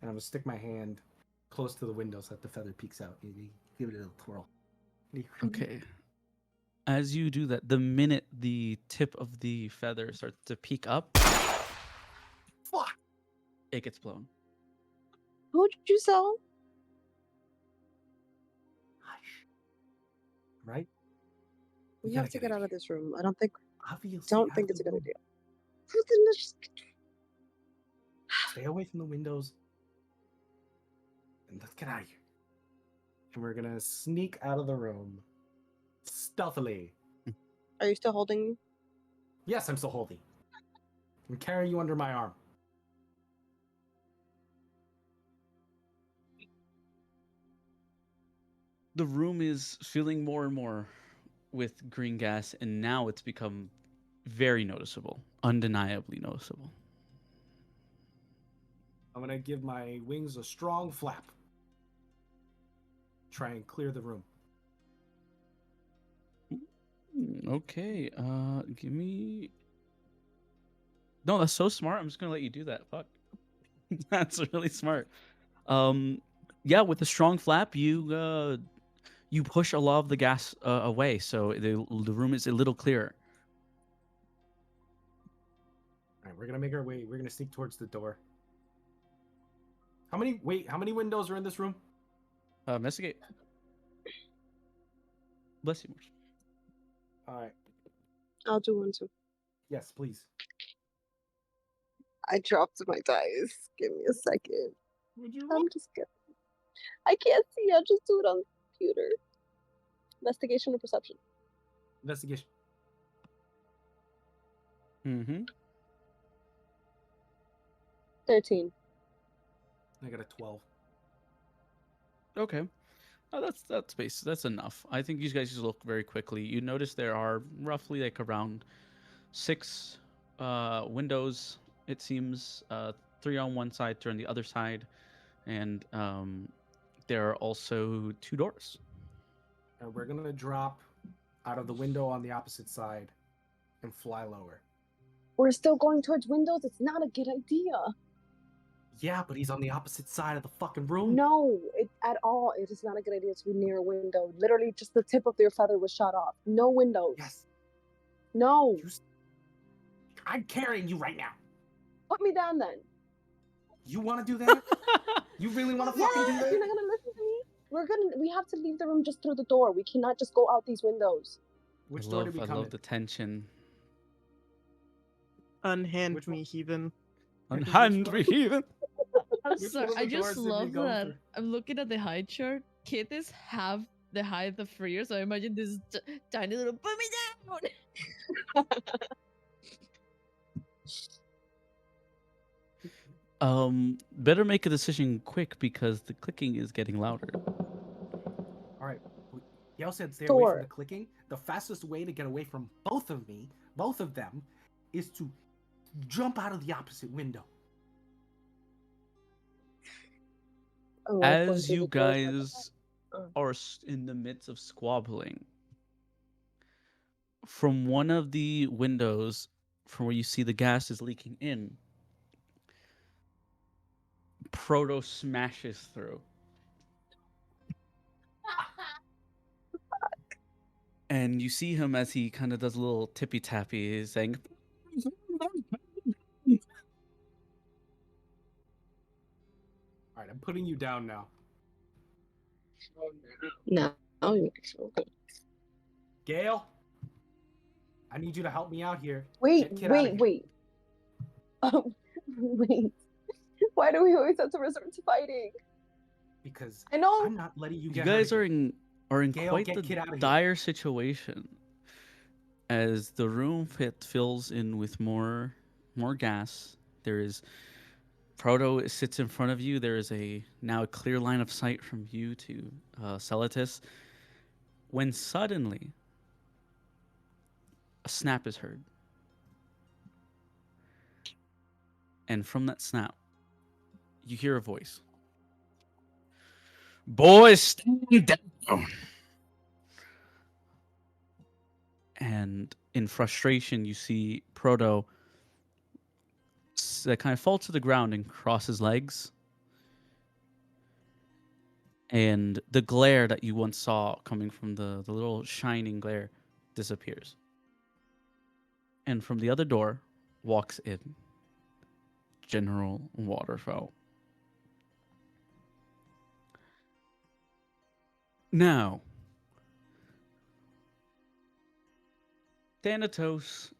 And I'm gonna stick my hand close to the window so that the feather peeks out. Maybe give it a little twirl. Okay. As you do that, the minute the tip of the feather starts to peek up, Fuck! it gets blown. Who'd you sell? Hush. Right? We gotta have to get get out out of of this room. I don't think Obviously, out it's of a the good room. idea. Stay away from the windows. And let's get out of here. And we're gonna sneak out of the room stealthily. Are you still holding me? Yes, I'm still holding. I'm carrying you under my arm. The room is filling more and more with green gas, and now it's become very noticeable, undeniably noticeable. I'm gonna give my wings a strong flap. Try and clear the room. Okay, give me. No, that's so smart. I'm just gonna let you do that. Fuck, that's really smart. Yeah, with a strong flap, you push a lot of the gas away, so the room is a little clearer. All right, we're gonna make our way. We're gonna sneak towards the door. How many windows are in this room? Investigate. Bless you, Marsh. All right. I'll do one too. Yes, please. I dropped my dice. Give me a second. I'm just kidding. I can't see. I'll just do it on the computer. Investigation or perception? Investigation. Mm-hmm. 13. I got a 12. Okay. Oh, that's enough. I think you guys just look very quickly. You notice there are roughly like around 6 windows. It seems 3 on one side, 3 on the other side, and there are also 2 doors. And we're gonna drop out of the window on the opposite side and fly lower. We're still going towards windows. It's not a good idea. Yeah, but he's on the opposite side of the fucking room. No, at all. It is not a good idea to be near a window. Literally, just the tip of your feather was shot off. No windows. Yes. No. I'm carrying you right now. Put me down then. You want to do that? You really want to Yeah, fucking do that? you're not gonna listen to me. We have to leave the room just through the door. We cannot just go out these windows. Which I door love, did we I come love in? the tension. Unhand Which me, one? heathen. Unhand me, heathen. I'm Which sorry. one of I the just doors did we love go that. through? I'm looking at the height chart. Kit is half the height of Freer, so I imagine this tiny little put me down. Better make a decision quick because the clicking is getting louder. All right. Yale said stay away Door. from the clicking. The fastest way to get away from both of them, is to jump out of the opposite window. Oh, I As pointed you the doors like guys Oh. are in the midst of squabbling, from one of the windows from where you see the gas is leaking in, Proto smashes through. And you see him as he kind of does a little tippy tappy, he's saying, All right, I'm putting you down now. No. Oh, you okay. Gale, I need you to help me out here. Wait, Get Kid outta here. wait. Wait. Why do we always have to resort to fighting? Because I know. I'm not letting you you get guys hurt are again. in Gale, quite get Kid the outta here. dire situation as the room fills in with more gas. There is Proto sits in front of you. There is now a clear line of sight from you to Celatus. When suddenly a snap is heard, and from that snap, you hear a voice. Boys, stand down. And in frustration, you see Proto kind of fall to the ground and cross his legs. And the glare that you once saw coming from the little shining glare disappears. And from the other door walks in General Waterfowl. Now, Thanatos,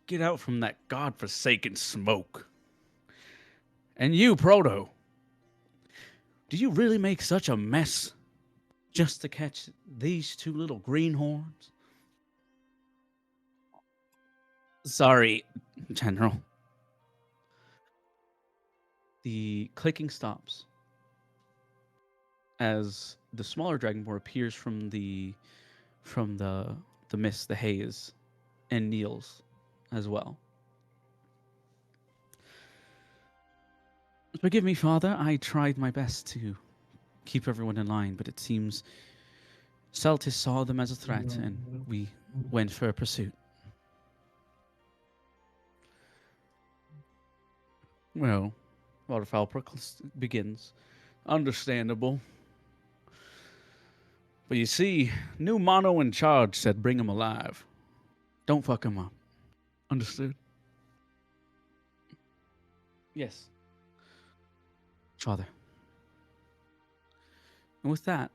get out from that godforsaken smoke. And you, Proto, do you really make such a mess just to catch these two little greenhorns? Sorry, General. The clicking stops as the smaller dragonborn appears from the mist, the haze, and kneels as well. Forgive me, Father. I tried my best to keep everyone in line, but it seems Celtis saw them as a threat, and we went for a pursuit. Well, Waterfowl begins. Understandable. But you see, new mono in charge said bring him alive. Don't fuck him up. Understood? Yes. Father. And with that,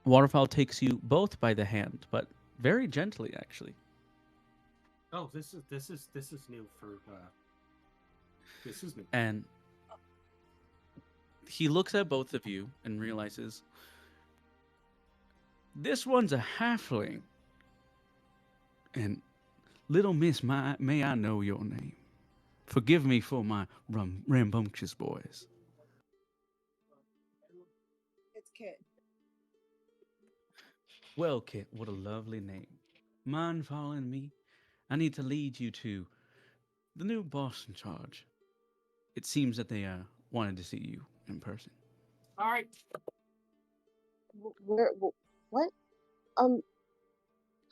Waterfowl takes you both by the hand, but very gently, actually. Oh, this is new for. This is new. And he looks at both of you and realizes this one's a halfling. And little miss, may I know your name? Forgive me for my rambunctious boys. It's Kit. Well, Kit, what a lovely name. Mind following me? I need to lead you to the new boss in charge. It seems that they wanted to see you in person. All right. Where? What?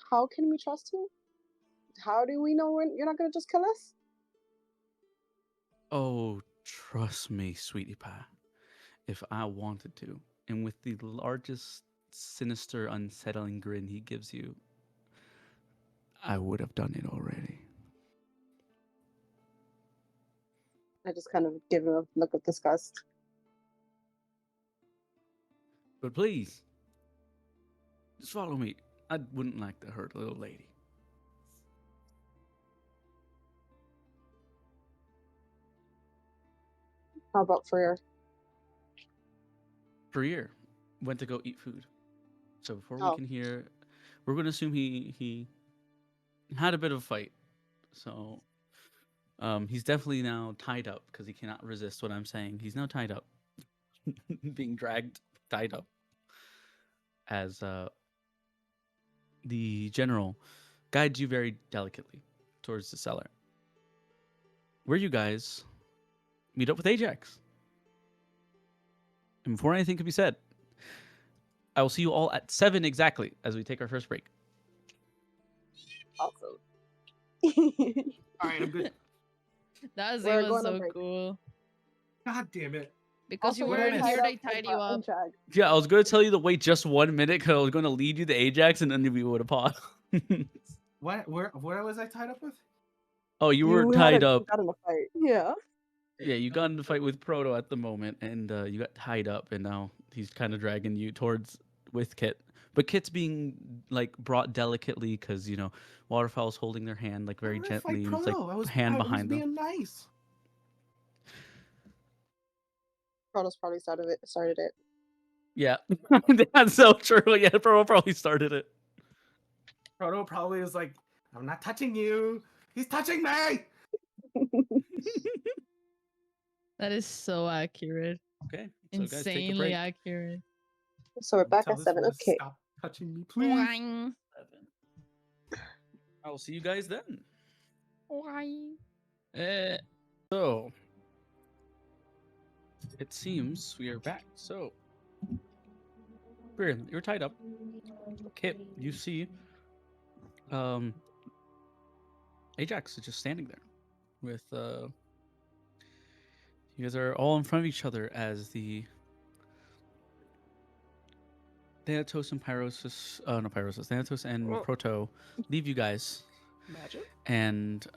How can we trust you? How do we know you're not gonna just kill us? Oh, trust me, sweetie pie. If I wanted to, and with the largest, sinister, unsettling grin he gives you, I would have done it already. I just kind of give him a look of disgust. But please, just follow me. I wouldn't like to hurt a little lady. How about Freer? Freer went to go eat food. So before we Oh. can hear, we're going to assume he had a bit of a fight. So he's definitely now tied up because he cannot resist what I'm saying. He's now tied up, being dragged, tied up, as the general guides you very delicately towards the cellar, where you guys meet up with Ajax. And before anything can be said, I will see you all at 7 exactly as we take our first break. Awesome. All right, I'm good. That We're was going on so break. cool. God damn it. Because you Also, weren't we're here, tied they up tied with, you up. Jag. Yeah, I was going to tell you to wait just 1 minute because I was going to lead you to Ajax and then we would have paused. What? Where was I tied up with? Oh, you were had tied up. got in a fight. Yeah. Yeah, you got in a fight with Proto at the moment, and you got tied up, and now he's kind of dragging you towards with Kit. But Kit's being like brought delicately because Waterfowl's holding their hand like very gently, and it's like hand behind them. Being nice. Protoss probably started it. Yeah, that's so true. Yeah, Proto probably started it. Proto probably was like, "I'm not touching you. He's touching me." That is so accurate. Okay, so guys, take a Insanely break. accurate. So we're back Tell at this 7. one to Okay. Stop touching me, please. I will see you guys then. Why? So it seems we are back. So you're tied up. Kit, you see Ajax is just standing there with you guys are all in front of each other as the Thanatos and Thanatos and Proto leave you guys. Magic. And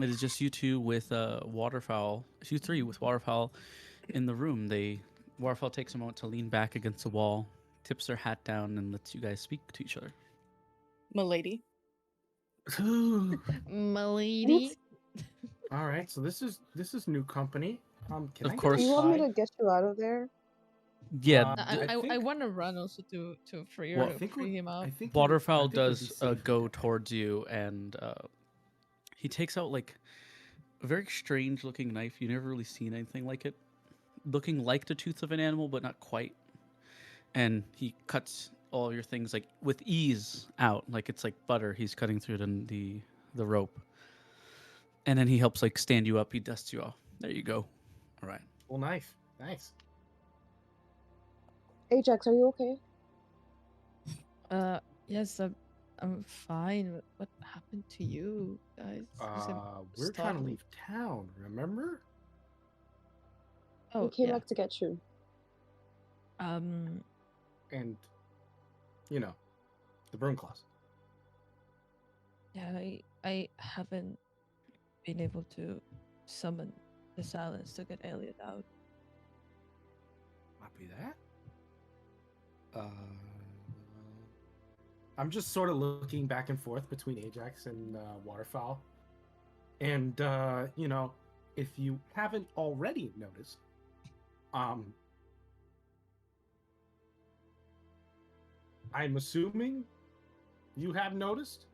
it is just you two with Waterfowl, you three with Waterfowl in the room. Waterfowl takes a moment to lean back against the wall, tips her hat down, and lets you guys speak to each other. Milady. Milady. All right, so this is new company. Can Of I course. Do get you want me inside? to get you out of there? Yeah, I want to run also to free Well, her, free him out. I think Waterfowl it would be does safer go there. towards you, and he takes out like a very strange looking knife. You never really seen anything like it, looking like the tooth of an animal, but not quite. And he cuts all your things like with ease out, like it's like butter. He's cutting through the rope, and then he helps like stand you up. He dusts you off. There you go. All right. Full knife. Thanks. Ajax, are you okay? Yes, I'm fine. What happened to you guys? You seem We're trying to startled. leave town. Remember? Oh, We came yeah. back to get you. Um, And you know, the broom claws. yeah, I haven't been able to summon the silence to get Elliot out. Might be that. I'm just sort of looking back and forth between Ajax and Waterfowl. And you know, if you haven't already noticed, I'm assuming you have noticed.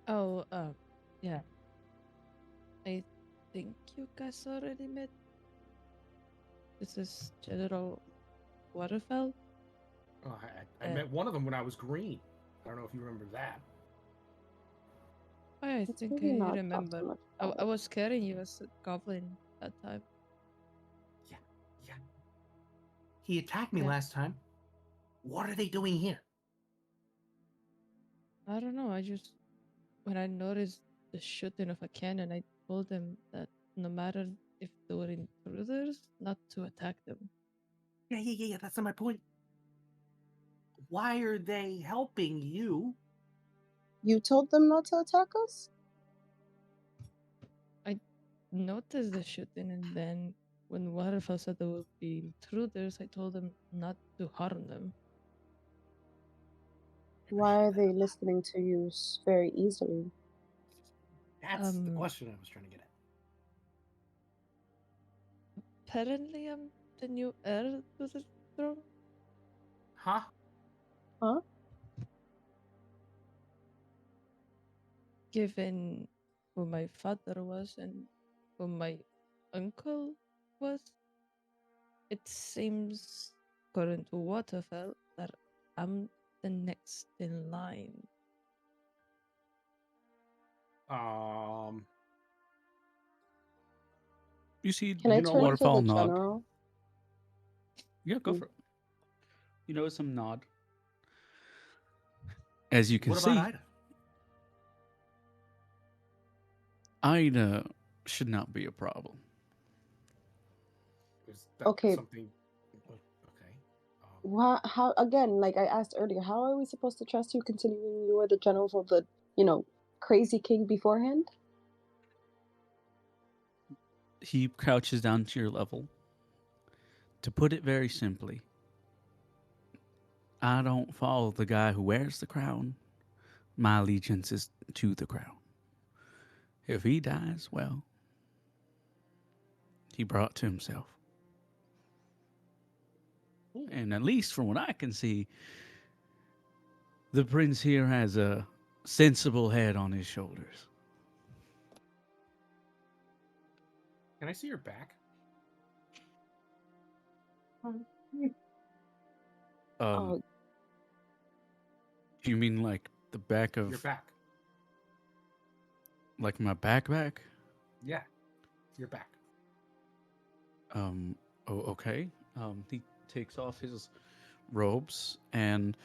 Oh, yeah. I think you guys already met. This is General Waterfell. Oh, I met one of them when I was green. I don't know if you remember that. I Let's think maybe I not talk remember. too much I, about I it. was carrying you as a goblin that time. Yeah. He attacked me Yeah. last time. What are they doing here? I don't know. When I noticed the shooting of a cannon, I told them that no matter if they were intruders, not to attack them. Yeah. That's not my point. Why are they helping you? You told them not to attack us? I noticed the shooting, and then when Waterfall said there would be intruders, I told them not to harm them. Why are they listening to you very easily? That's the question I was trying to get at. Apparently, I'm the new heir to the throne. Huh? Huh? Given who my father was and who my uncle was, it seems, according to Waterfell, that I'm the next in line. You see, Can I turn to Waterfall the nod. general? Yeah, go for it. You notice him nod. As you can What see, about Ida? Ida should not be a problem. Is that Okay. something? Okay. How again, like I asked earlier, how are we supposed to trust you considering you were the general of the, crazy king beforehand? He crouches down to your level. To put it very simply, I don't follow the guy who wears the crown. My allegiance is to the crown. If he dies, well, he brought it to himself. And at least from what I can see, the prince here has a sensible head on his shoulders. Can I see your back? Oh, You mean like the back of Your back. like my backpack? Yeah. Your back. Oh, okay. He takes off his robes and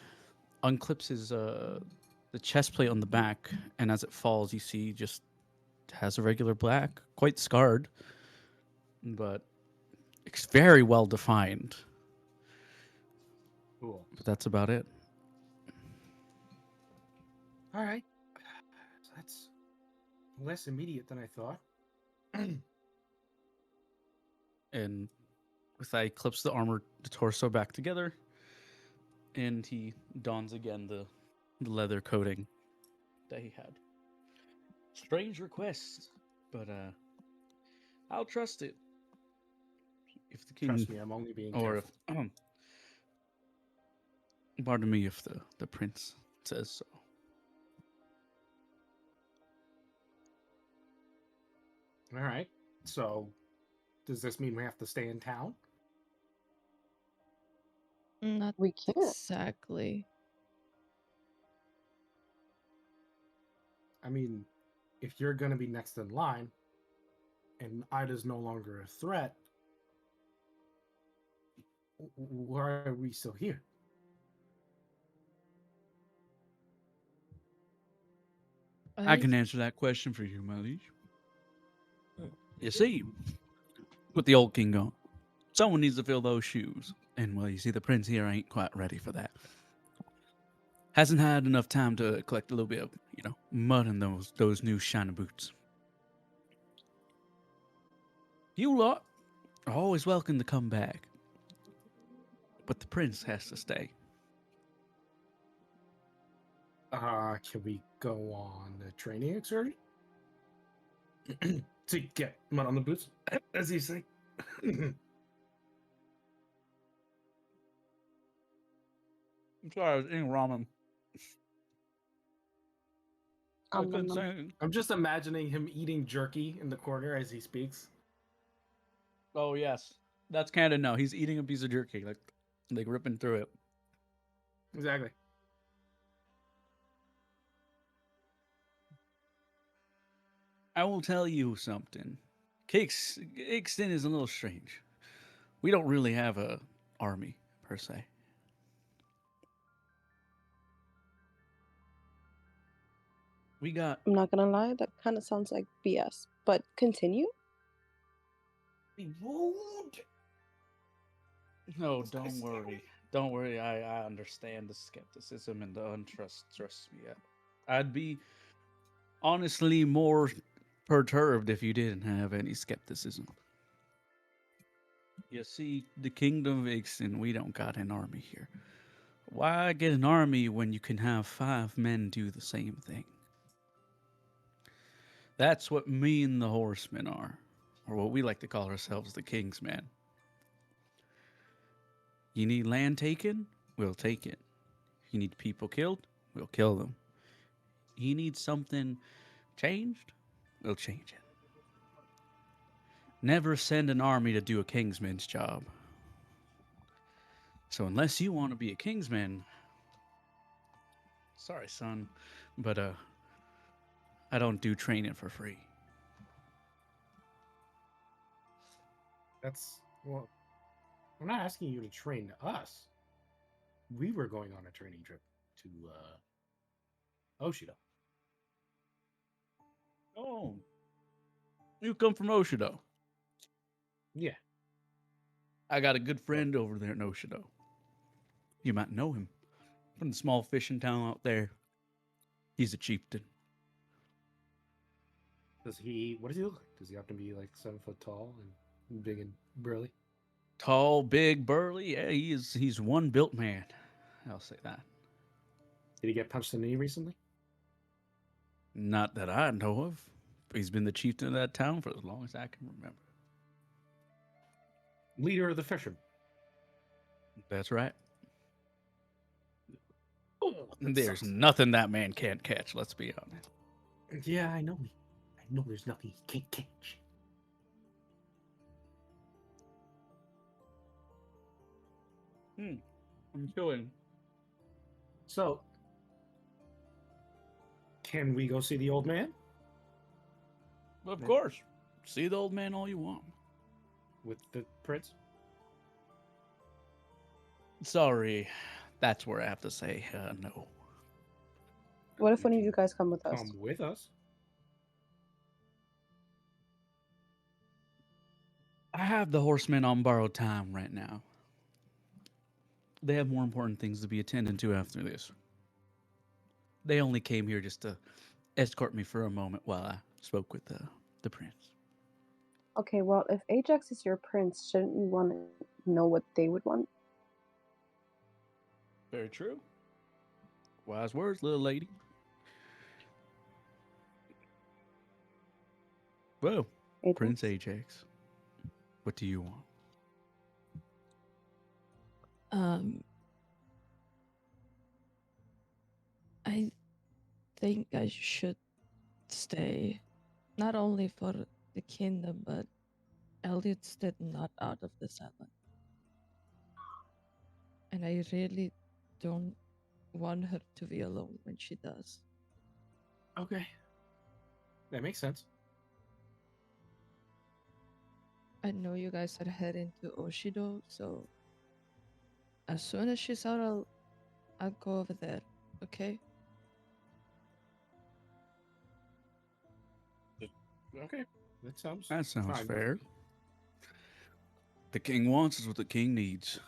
unclips his the chest plate on the back, and as it falls, you see just has a regular black, quite scarred, but it's very well defined. Cool. But that's about it. All right. So that's less immediate than I thought. And with that, he clips the armor, the torso back together, and he dons again the leather coating that he had. Strange request, but I'll trust it. If the king, Trust me, I'm only being or if, careful. pardon me, if the prince says so. All right. So, does this mean we have to stay in town? Not We can't. exactly. I mean, if you're gonna be next in line, and Ida's no longer a threat, why are we still here? I can answer that question for you, my liege. You see, with the old king gone, someone needs to fill those shoes. And, well, you see, the prince here ain't quite ready for that. Hasn't had enough time to collect a little bit of, mud in those new shiny boots. You lot are always welcome to come back. But the prince has to stay. Can we go on a training excursion? To get mud on the boots, as you say. I'm sorry, I was eating ramen. I couldn't say anything. I'm just imagining him eating jerky in the corner as he speaks. Oh, yes. That's canon now. He's eating a piece of jerky, like ripping through it. Exactly. I will tell you something. Ixton is a little strange. We don't really have a army, per se. We got... I'm not gonna lie, that kind of sounds like BS. But continue. Be rude. No, don't worry. Don't worry. I understand the skepticism and the untrust. Trust me. I'd be honestly more perturbed if you didn't have any skepticism. You see, the kingdom of Ixton, we don't got an army here. Why get an army when you can have 5 men do the same thing? That's what me and the horsemen are, or what we like to call ourselves, the king's men. You need land taken? We'll take it. You need people killed? We'll kill them. You need something changed? We'll change it. Never send an army to do a kingsman's job. So unless you want to be a kingsman, sorry, son, but I don't do training for free. Well, I'm not asking you to train us. We were going on a training trip to Oshido. Oh, you come from Oshido? Yeah. I got a good friend over there in Oshido. You might know him from the small fishing town out there. He's a chieftain. What does he look like? Does he have to be like 7 foot tall and big and burly? Tall, big, burly. Yeah, he's one built man. I'll say that. Did he get punched in the knee recently? Not that I know of. He's been the chieftain of that town for as long as I can remember. Leader of the fishermen. That's right. Oh, that There's sucks. nothing that man can't catch, let's be honest. Yeah, I know. I know there's nothing he can't catch. I'm chilling. So, can we go see the old man? Of course. See the old man all you want. With the prince? Sorry, that's where I have to say no. What if one of you guys come with us? Come with us? I have the horsemen on borrowed time right now. They have more important things to be attending to after this. They only came here just to escort me for a moment while I spoke with the prince. Okay, well, if Ajax is your prince, shouldn't you want to know what they would want? Very true. Wise words, little lady. Well, Ajax? Prince Ajax, what do you want? I think I should stay, not only for the kingdom, but Elliot's still not out of this island. And I really don't want her to be alone when she does. Okay. That makes sense. I know you guys are heading to Oshido, so as soon as she's out, I'll go over there, okay? Okay. That sounds fine. fair. The king wants is what the king needs.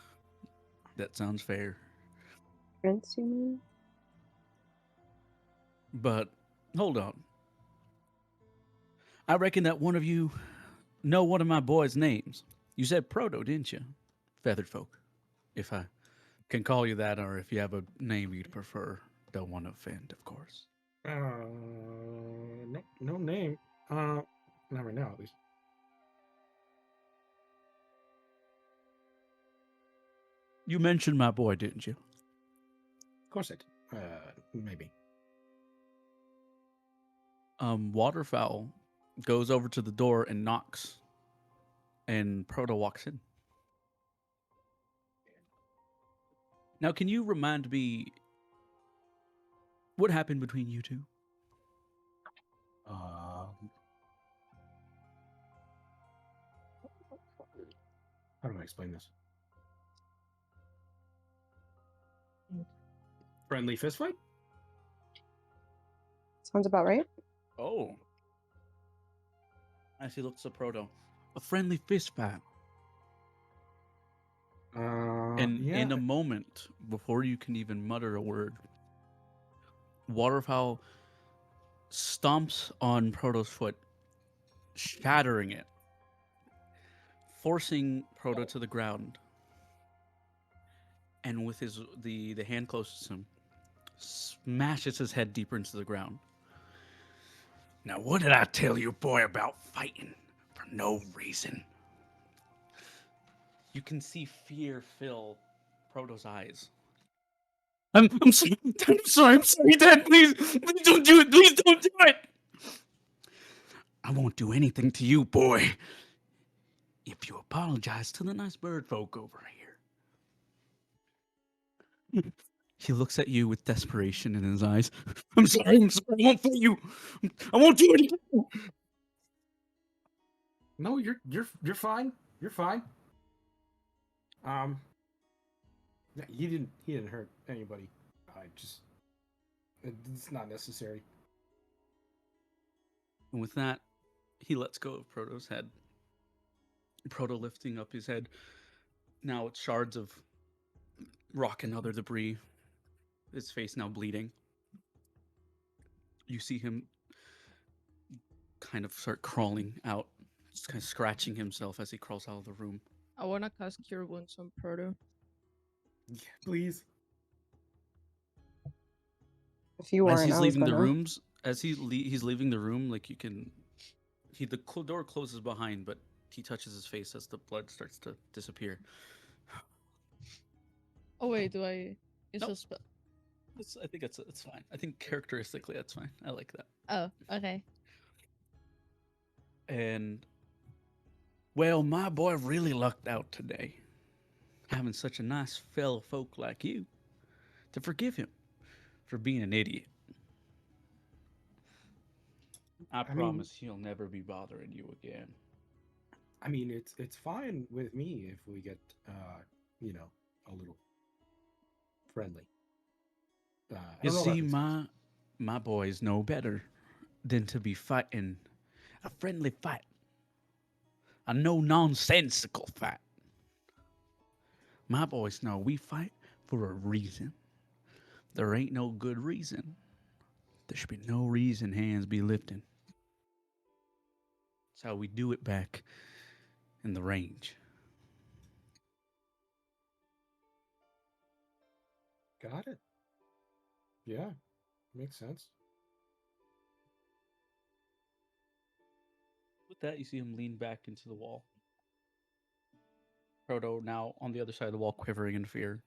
That sounds fair. Prince, you mean? But hold on. I reckon that one of you know one of my boys' names. You said Proto, didn't you? Feathered folk. If I can call you that, or if you have a name you'd prefer. Don't want to offend, of course. No name. Not right now, at least. You mentioned my boy, didn't you? Of course I did. Maybe. Waterfowl goes over to the door and knocks, and Proto walks in. Now, can you remind me what happened between you two? How do I explain this? Friendly fist fight? Sounds about right. Oh. As he looks at Proto. A friendly fist fight. And yeah. in a moment, before you can even mutter a word, Waterfowl stomps on Proto's foot, shattering it, forcing Proto to the ground. And with the hand closest to him, smashes his head deeper into the ground. Now, what did I tell you, boy, about fighting for no reason? You can see fear fill Proto's eyes. I'm sorry, I'm sorry, Dad. Please don't do it. Please don't do it. I won't do anything to you, boy, if you apologize to the nice bird folk over here. He looks at you with desperation in his eyes. I'm sorry, I won't fight you. I won't do anything. No, you're fine. You're fine. Yeah, he didn't hurt anybody. It's not necessary. And with that, he lets go of Proto's head. Proto lifting up his head. Now it's shards of rock and other debris. His face now bleeding. You see him kind of start crawling out, just kind of scratching himself as he crawls out of the room. I want to cast Cure Wounds on Proto. Yeah, please. If you weren't, As he's I was leaving the gonna. rooms, as he's leaving the room, like you can, the door closes behind, but he touches his face as the blood starts to disappear. Oh wait, do I? It's Nope. a spell. I think it's fine. I think characteristically that's fine. I like that. Oh, okay. And well, my boy really lucked out today, having such a nice fellow folk like you to forgive him for being an idiot. I promise he'll never be bothering you again. I mean, it's fine with me if we get a little friendly. You see, my boys know better than to be fighting a friendly fight, a no nonsensical fight. My boys know we fight for a reason. There ain't no good reason. There should be no reason hands be lifting. That's how we do it back in the range. Got it. Yeah, makes sense. With with that, you see him lean back into the wall. Frodo now on the other side of the wall, quivering in fear.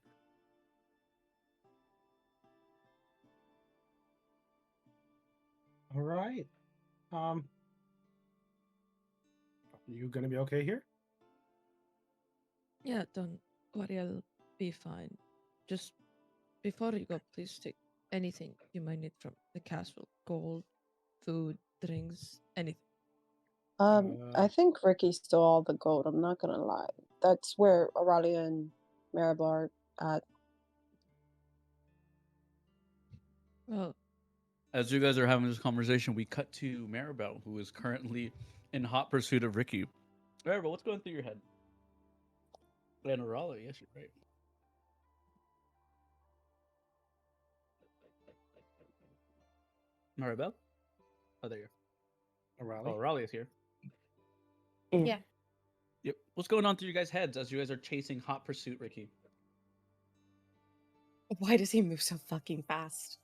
All right. You gonna be okay here? Yeah, don't worry, I'll be fine. Just before you go, please take anything you might need from the castle. Gold, food, drinks, anything. I think Ricky stole all the gold. I'm not gonna lie. That's where Aurelia and Maribel are at. Well, As you guys are having this conversation, we cut to Maribel, who is currently in hot pursuit of Ricky. Maribel, what's going through your head? And Aurelia, yes, you're right. Maribel? Oh, there you are. Aurelia? Oh, Aurelia's here. Yeah. Yep. What's going on through you guys' heads as you guys are chasing hot pursuit Ricky? Why does he move so fucking fast?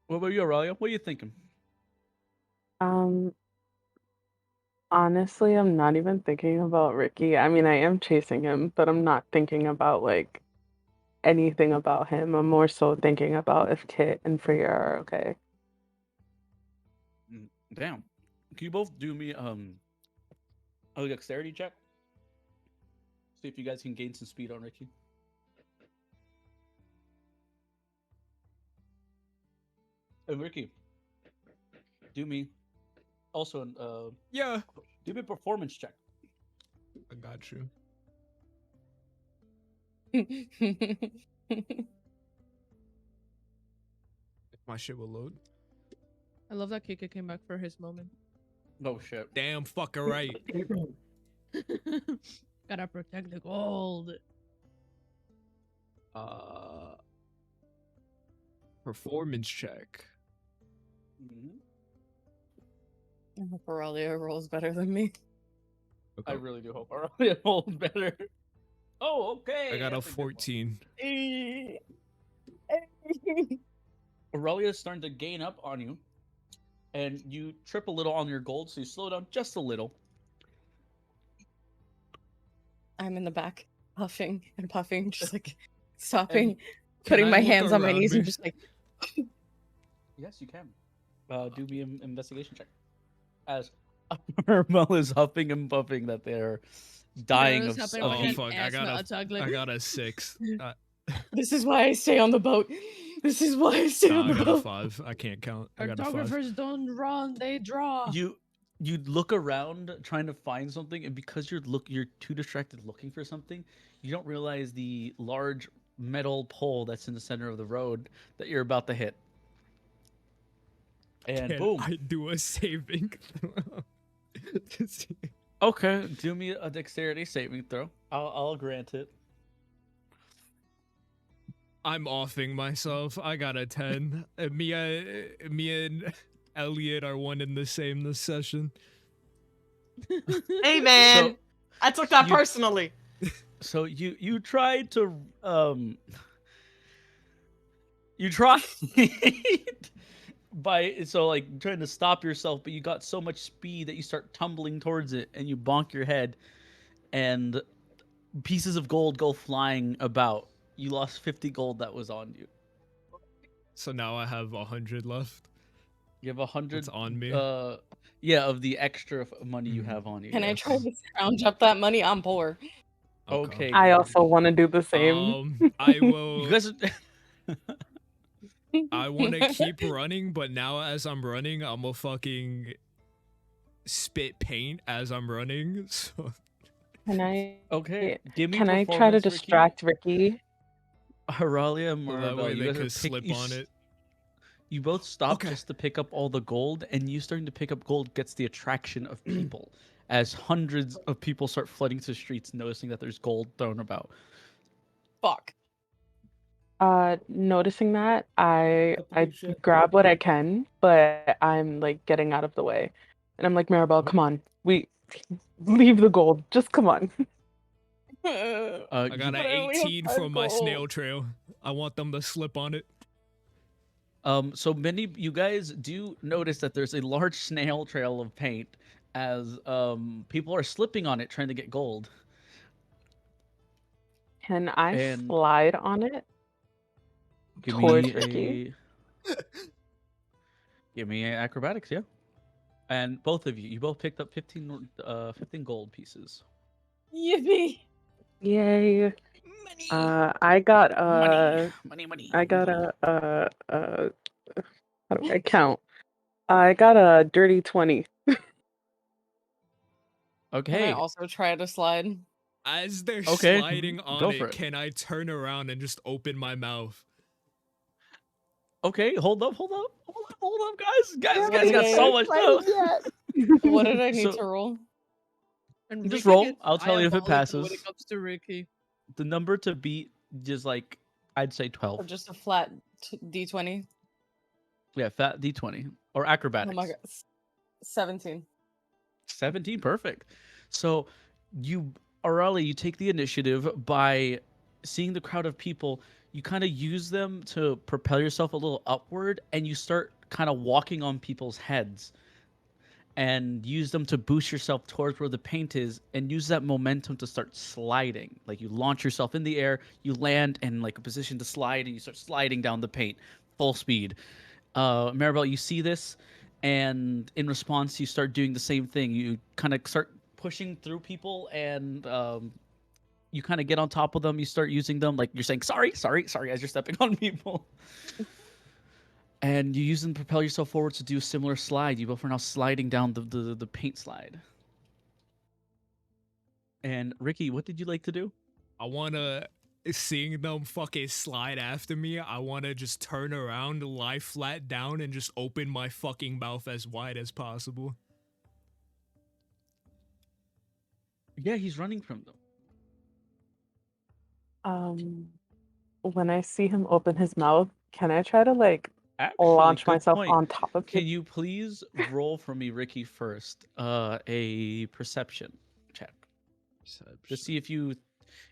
What about you, Aurelia? What are you thinking? Honestly, I'm not even thinking about Ricky. I mean, I am chasing him, but I'm not thinking about like anything about him. I'm more so thinking about if Kit and Freya are okay. Damn. Can you both do me a dexterity check? See if you guys can gain some speed on Ricky. And Ricky, do me also Yeah. do me a performance check. I got you. My shit will load. I love that Kika came back for his moment. Oh shit. Damn fucker right. Gotta protect the gold. Performance check. I hope Aurelia rolls better than me. I really do hope Aurelia holds better. Oh, okay. I got a that's good one. 14. Aurelia's starting to gain up on you, and you trip a little on your gold, so you slow down just a little. I'm in the back, huffing and puffing, just like stopping, And putting I my look hands on my around knees me? and just like. Yes, you can. Do me an investigation check. As Maribel is huffing and puffing that they're dying Rose of happened Oh with an fuck! asthma attack, like, I got a 6. This is why I stay on the boat. This is why I stay Nah, on I the got a boat. 5. I can't count. I got a 5. Cartographers don't run, they draw. You look around trying to find something, and because you're too distracted looking for something, you don't realize the large metal pole that's in the center of the road that you're about to hit. And Can boom. I do a saving throw? Okay, do me a dexterity saving throw. I'll grant it. I'm offing myself. I got a 10. Me and Elliot are one in the same this session. Hey man, So, I took that you- personally. So you tried to you tried like trying to stop yourself, but you got so much speed that you start tumbling towards it and you bonk your head and pieces of gold go flying about. You lost 50 gold that was on you. So now I have 100 left. You have 100 That's on me. Yeah, of the extra money you have on you. Can I yes. try to scrounge up that money? I'm poor. Okay. I also want to do the same. I will. You guys I want to keep running, but now as I'm running, I'm a fucking spit paint as I'm running. So Can I? Okay. Give me Can I try to performance, Ricky. distract Ricky? Aurelia and so that Maribel, way you they guys are could slip you on it. You both stop Okay. just to pick up all the gold, and you starting to pick up gold gets the attraction of people as hundreds of people start flooding to the streets, noticing that there's gold thrown about. Fuck. Noticing that, I Holy shit. grab what I can, but I'm like getting out of the way, and I'm like, Maribel, come on, we leave the gold. Just come on. I got an But I only have 18 five from my gold. snail trail. I want them to slip on it. So many you guys do notice that there's a large snail trail of paint as people are slipping on it trying to get gold. Can I And slide on it give towards me Ricky? give me acrobatics, yeah. And both of you both picked up 15 gold pieces. Yippee! Yay! Money. I got Money. I got how do I count? I got a dirty 20. Can I Okay. also try to slide? As they're Okay, sliding on go for it, it. can I turn around and just open my mouth? Okay, hold up, guys. Guys What did got I- so much stuff. What did I need So- to roll? And Just Ricky roll. gets I'll tell you if it diabolical when passes. it comes to Ricky. The number to beat is like I'd say Or 12. just a flat D20? Yeah, fat D20 or Oh acrobatics. my god. 17. 17, perfect. So you, Aureli, you take the initiative by seeing the crowd of people. You kind of use them to propel yourself a little upward, and you start kind of walking on people's heads and use them to boost yourself towards where the paint is and use that momentum to start sliding. Like you launch yourself in the air, you land in like a position to slide, and you start sliding down the paint full speed. Maribel, you see this, and in response, you start doing the same thing. You kind of start pushing through people, and you kind of get on top of them. You start using them, like you're saying, sorry, as you're stepping on people. And you use them to propel yourself forward to do a similar slide. You both are now sliding down the paint slide. And Ricky, what did you like to do? I wanna, seeing them fucking slide after me, I wanna just turn around, lie flat down, and just open my fucking mouth as wide as possible. Yeah, he's running from them. When I see him open his mouth, can I try to like Actually, launch good myself point. on top of Can him? you please roll for me, Ricky, first? A perception check. To see if you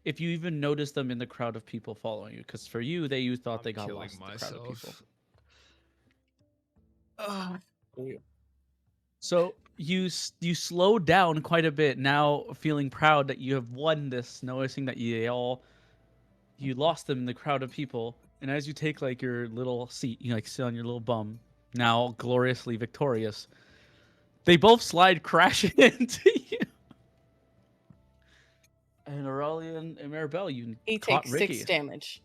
even notice them in the crowd of people following you. Because for you, you thought they got killing lost in the crowd of people. So you slow down quite a bit now, feeling proud that you have won this, noticing that you lost them in the crowd of people. And as you take like your little seat, you like sit on your little bum, now gloriously victorious. They both slide crashing into you. And Aurelian and Maribel, you He caught takes Ricky. 6 damage.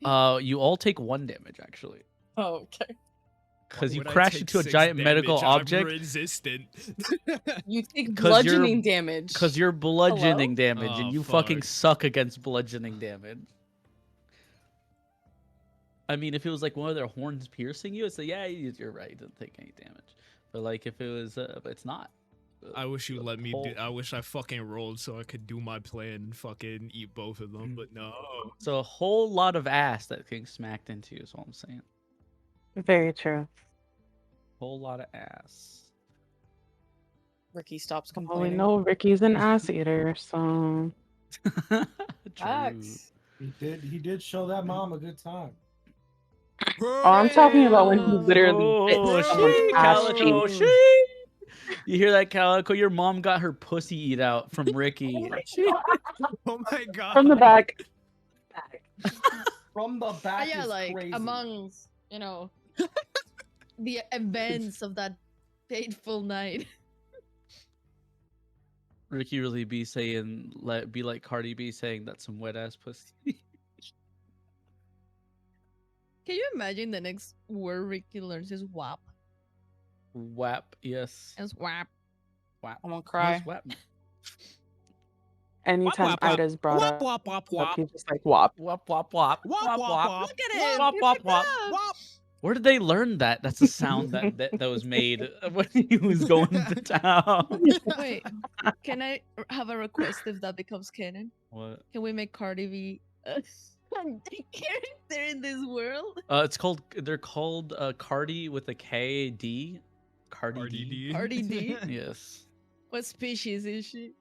You all take 1 damage actually, Oh, okay. because Why you would I crash take into a 6 giant medical damage? I'm object. resistant. You take 'Cause you're- bludgeoning damage. Because you're bludgeoning damage, Oh, and you fucking fuck. suck against bludgeoning damage. I mean, if it was like one of their horns piercing you, it's like, yeah, you're right, you didn't take any damage. But like, if it was, but it's not. I wish you The let me whole- do. I wish I fucking rolled so I could do my plan and fucking eat both of them, but no. So a whole lot of ass that getting smacked into is all I'm saying. Very true. Whole lot of ass. Ricky stops Well, we complaining. know Ricky's an ass eater, so True. Facts. He did show that mom a good time. oh, I'm talking about when he literally bit Oh, someone's she, ass Calico, cheek. she. You hear that, Calico? Your mom got her pussy eat out from Ricky. Oh my god. From the back. From the back yeah, is like crazy. amongst the events of that fateful night. Ricky really be saying, be like Cardi B saying that's some wet ass pussy. Can you imagine the next word Ricky learns is WAP? Wap, yes. It's WAP. Wap. I'm gonna What cry. is wap? Anytime wap, wap. Ida's brought Wop, up, wop, wop, wop. he's just like wop. Wap, wap, wap. Wop, Wap, wop, wap. wop. Look at him. Wop, he wop, picked wop. up. Wop. Where did they learn that? That's the sound that was made when he was going to town. Wait, can I have a request if that becomes canon? What? Can we make Cardi B a character in this world? They're called Cardi with a K D. Cardi D. RDD. Cardi D? Yes. What species is she?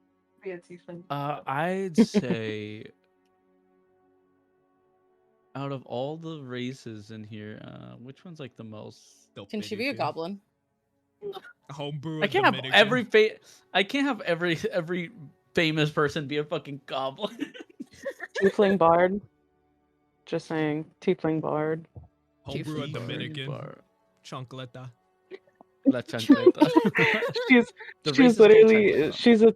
I'd say out of all the races in here, which one's like the most? Can she be a Dominican. goblin? Homebrew I a can't have Dominican. I can't have every famous person be a fucking goblin. Tiefling bard. Just saying, tiefling bard. Homebrew a Tiefling Dominican. Bar- Chancleta. La chancleta. she's The she's race is called literally chancleta. she's a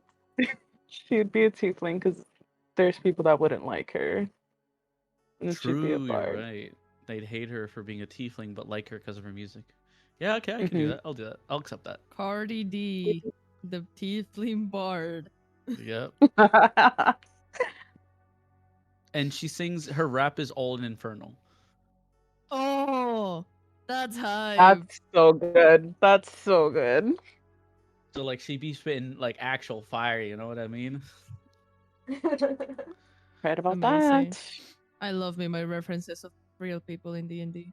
she'd be a tiefling because there's people that wouldn't like her, and she'd be a True, you're bard. right. They'd hate her for being a tiefling, but like her because of her music. Yeah, okay, I can do Mhm. that. I'll do that. I'll accept that. Cardi D, the Tiefling Bard. Yep. And she sings. Her rap is all in infernal. Oh, that's hype. That's so good. That's so good. So like she be spitting like actual fire. You know what I mean? Right about Amazing. that. I love me my references of real people in D&D.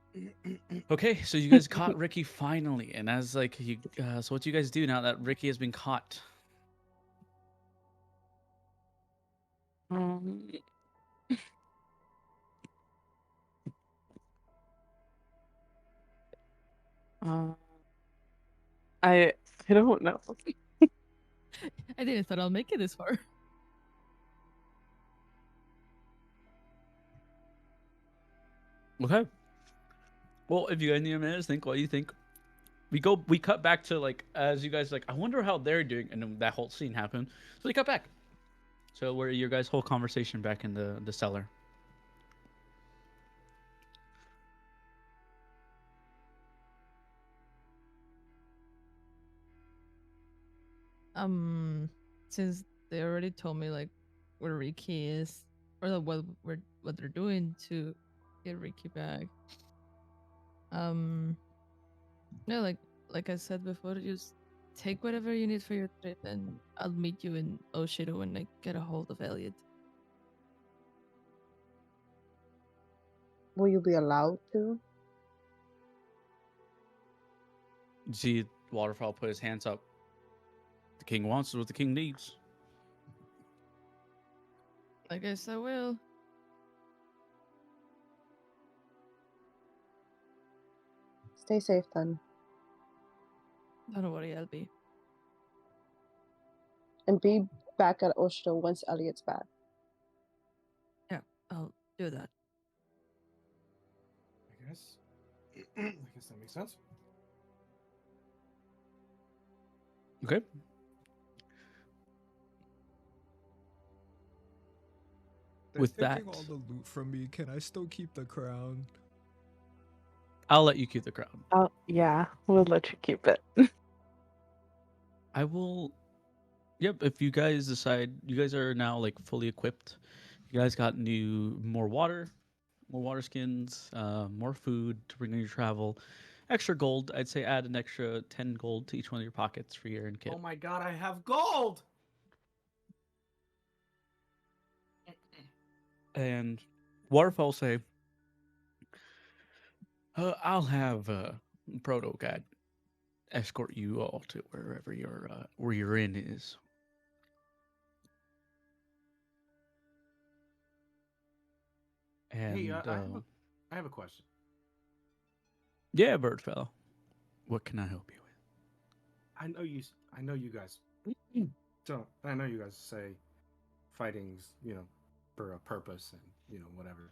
Okay, so you guys caught Ricky finally, and as like you, so what do you guys do now that Ricky has been caught? Um, uh, I don't know. I didn't thought I'll make it this far. Okay. Well, if you guys need a minute to think, what do you think? We cut back to like as you guys like. I wonder how they're doing, and then that whole scene happened. So we cut back. So where your guys' whole conversation back in the cellar. Since they already told me like where Ricky is, or what they're doing to get Ricky back. No, like I said before, just take whatever you need for your trip, and I'll meet you in Oshido when I get a hold of Elliot. Will you be allowed to? You see Waterfall put his hands up. The king wants what the king needs. I guess I will. Stay safe then. Don't worry, I'll be. And be back at Oshido once Elliot's back. Yeah, I'll do that. I guess. I guess that makes sense. Okay. They're With taking that- all the loot from me. Can I still keep the crown? I'll let you keep the crown. Oh yeah, we'll let you keep it. I will. Yep. If you guys decide, you guys are now like fully equipped. You guys got more water skins, more food to bring on your travel, extra gold. I'd say add an extra 10 gold to each one of your pockets for your kit. Oh my god, I have gold! And Waterfall say, I'll have Proto Guide escort you all to wherever where your inn is. And Hey, I have a question. yeah, Birdfellow, what can I help you with? I know you guys don't. I know you guys say fighting's, for a purpose and, whatever.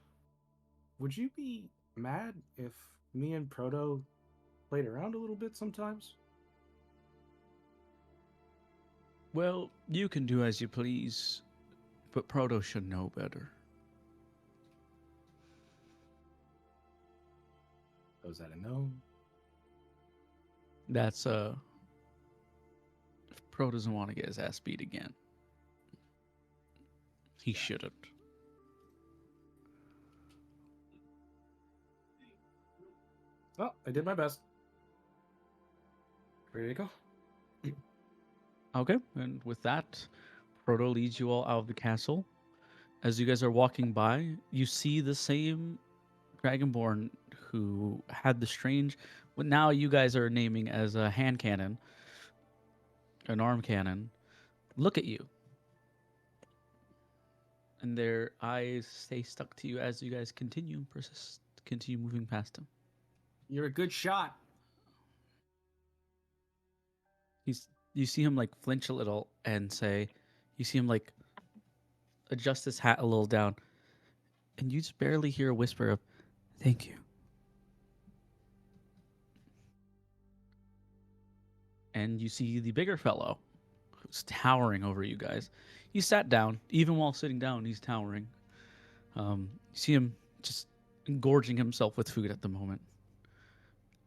Would you be mad if me and Proto played around a little bit sometimes? Well, you can do as you please, but Proto should know better. Was that a no? That's if Pro doesn't want to get his ass beat again. He shouldn't. Well, I did my best. Ready to go? Okay, and with that, Proto leads you all out of the castle. As you guys are walking by, you see the same Dragonborn who had the strange, what now you guys are naming as a hand cannon, an arm cannon, look at you. and their eyes stay stuck to you as you guys continue moving past him. You're a good shot. You see him like flinch a little and say, you see him like adjust his hat a little down, and you just barely hear a whisper of, "Thank you." And you see the bigger fellow who's towering over you guys. He sat down. Even while sitting down, he's towering. You see him just engorging himself with food at the moment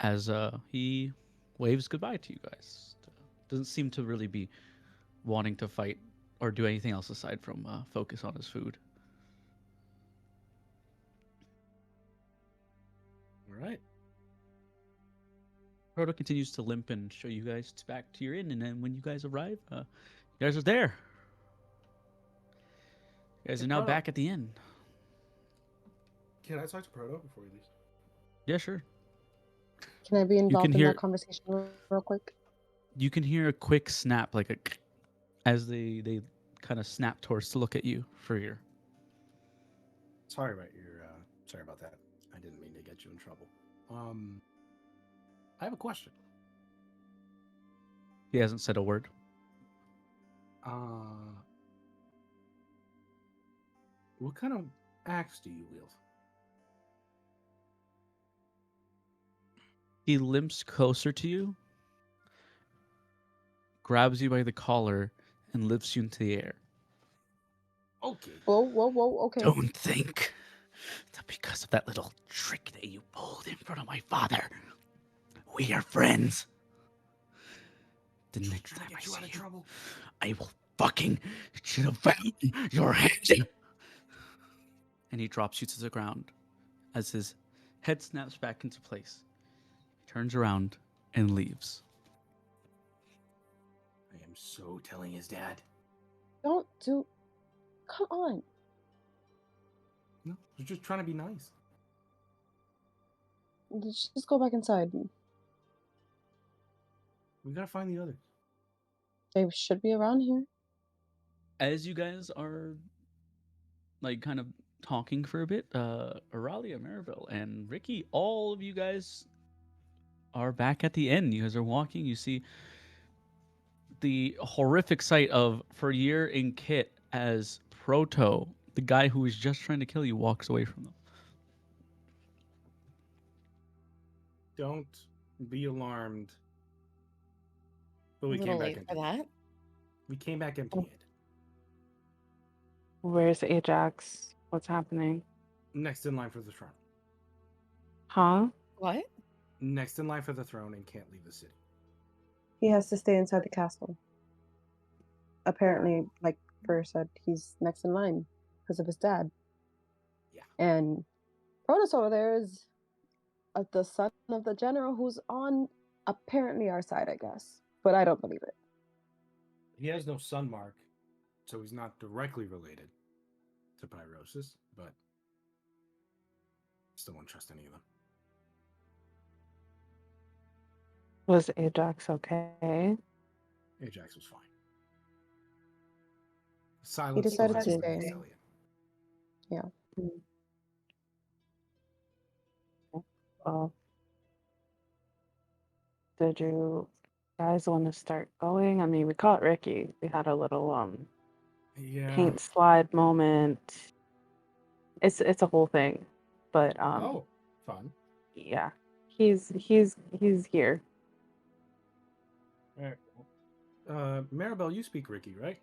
as he waves goodbye to you guys. Doesn't seem to really be wanting to fight or do anything else aside from focus on his food. All right. Proto continues to limp and show you guys back to your inn, and then when you guys arrive, you guys are there. You guys Hey, are now Proto. back at the inn. Can I talk to Proto before he leaves? Yeah, sure. Can I be involved in hear- that conversation real quick? You can hear a quick snap, like a as they kind of snap towards to look at you for your. Sorry about sorry about that. I didn't mean to get you in trouble. I have a question. He hasn't said a word. What kind of axe do you wield? He limps closer to you, grabs you by the collar, and lifts you into the air. Okay. Whoa, okay. Don't think that because of that little trick that you pulled in front of my father, we are friends. The next Trying time to I get you out see of you, trouble. I will fucking shove your hands in. And he drops you to the ground as his head snaps back into place. He turns around and leaves. I am so telling his dad. Don't do. Come on. No, you're just trying to be nice. Let's just go back inside. We gotta find the others. They should be around here. As you guys are like kind of talking for a bit, Auralia, Maribel, and Ricky, all of you guys are back at the end. You guys are walking. You see the horrific sight of Ferrier and Kit as Proto, the guy who was just trying to kill you, walks away from them. Don't be alarmed. But A we little came back late for empty. that. We came back empty-handed. Where's Ajax? What's happening? Next in line for the throne. Huh? What? Next in line for the throne and can't leave the city. He has to stay inside the castle. Apparently, like Fur said, he's next in line because of his dad. Yeah. And Protus over there is the son of the general who's on apparently our side, I guess. But I don't believe it. He has no sun mark, so he's not directly related to Pyrosis, but still won't trust any of them. Was Ajax okay? Ajax was fine. Silence decided still to has Max stay. Elliot. Yeah. Well, did you guys want to start going? I mean, we caught Ricky. We had a little Yeah. paint slide moment. It's a whole thing, but Oh, fun. yeah, he's here. All right. Maribel, you speak Ricky, right?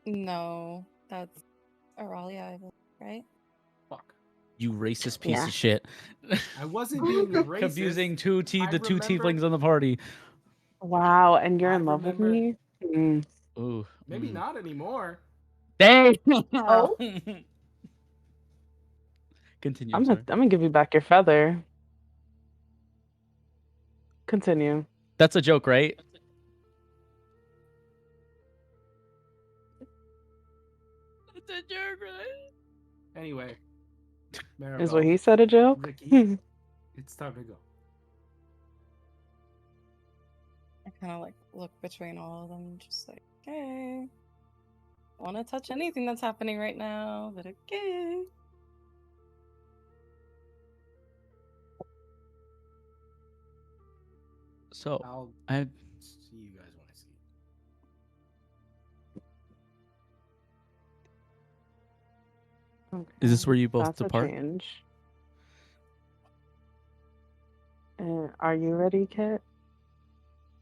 No, that's Auralia, I believe, right? Fuck. You racist piece Yeah. of shit. I wasn't being racist. Confusing I the two remember- tieflings on the party. Wow, and you're I in love with remember- me? Mm. Ooh. Maybe not anymore. Dang. Oh. Continue. I'm sorry. gonna give you back your feather. Continue. That's a joke, right? That's a joke, right? Anyway. Maribel, Is what he said a joke? Ricky, it's time to go. I kind of like look between all of them, just like, okay. want to touch anything that's happening right now, but okay. So I'll I see you guys when I see you. is this Okay, where you both that's a depart? change. Are you ready, Kit?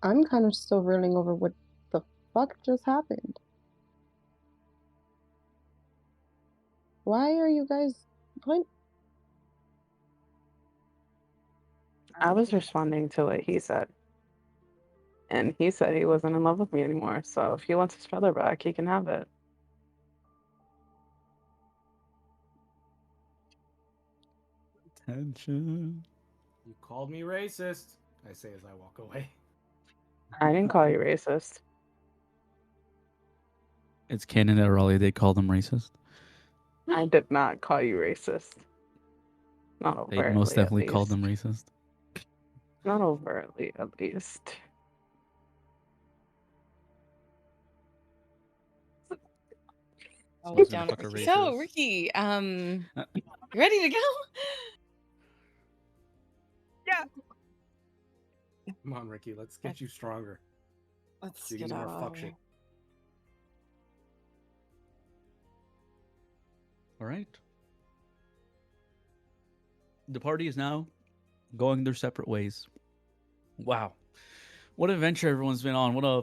I'm kind of still reeling over what the fuck just happened. Why are you guys what? I was responding to what he said. And he said he wasn't in love with me anymore. So if he wants his feather back, he can have it. Attention. You called me racist, I say as I walk away. I didn't call you racist. It's canon that Raleigh they call them racist. I did not call you racist. Not They most overtly, at definitely called least. them racist. Not overtly, at least. Oh, This down. motherfucker So, racist. Ricky, you ready to go? Come on, Ricky, let's get you stronger. Let's You get can do out. more fuck shit. All right. The party is now going their separate ways. Wow. What an adventure everyone's been on. What a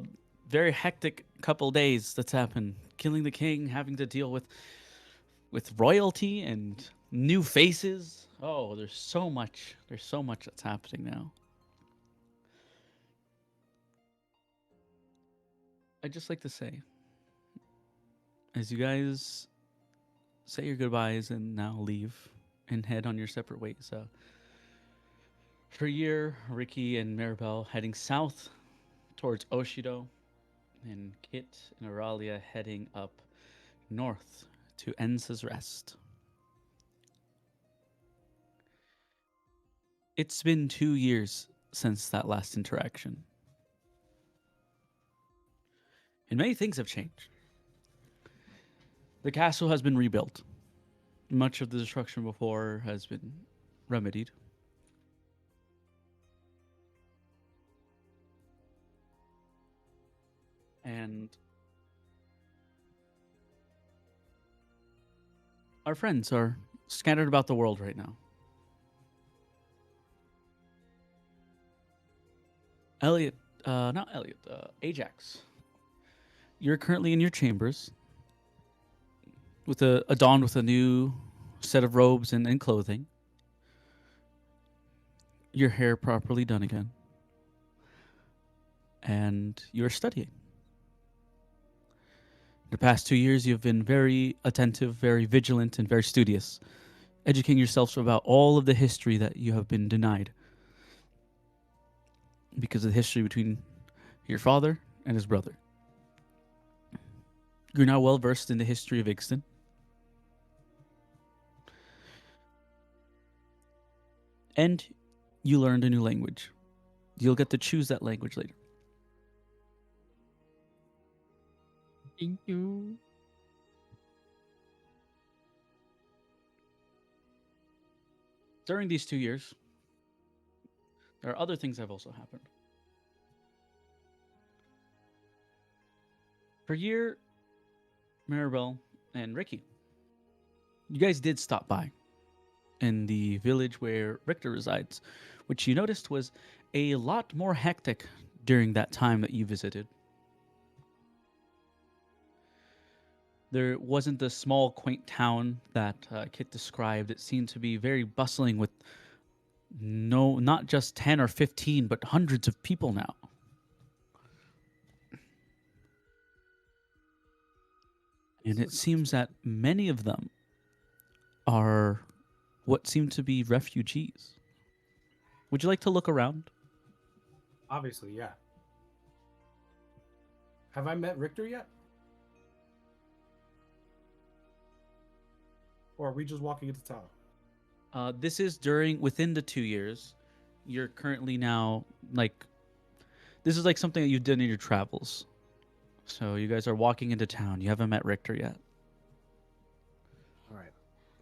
very hectic couple days that's happened. Killing the king, having to deal with royalty and new faces. Oh, there's so much. There's so much that's happening now. I'd just like to say, as you guys say your goodbyes and now leave and head on your separate ways, for a year, Ricky and Maribel heading south towards Oshido, and Kit and Auralia heading up north to Ensa's Rest. It's been 2 years since that last interaction. And many things have changed. The castle has been rebuilt. Much of the destruction before has been remedied. And our friends are scattered about the world right now. Ajax. You're currently in your chambers, with adorned with a new set of robes and clothing. Your hair properly done again. And you're studying. The past 2 years, you've been very attentive, very vigilant, and very studious, educating yourselves about all of the history that you have been denied because of the history between your father and his brother. You're now well versed in the history of Ixton. And you learned a new language. You'll get to choose that language later. Thank you. During these 2 years, there are other things that have also happened. For a year, Maribel and Ricky, you guys did stop by in the village where Richter resides, which you noticed was a lot more hectic during that time that you visited. There wasn't the small, quaint town that Kit described. It seemed to be very bustling with not just 10 or 15, but hundreds of people now. And it seems that many of them are what seem to be refugees. Would you like to look around? Obviously, yeah. Have I met Richter yet? Or are we just walking into town? This is within the 2 years. You're currently now, this is like something that you've done in your travels. So you guys are walking into town. You haven't met Richter yet. All right.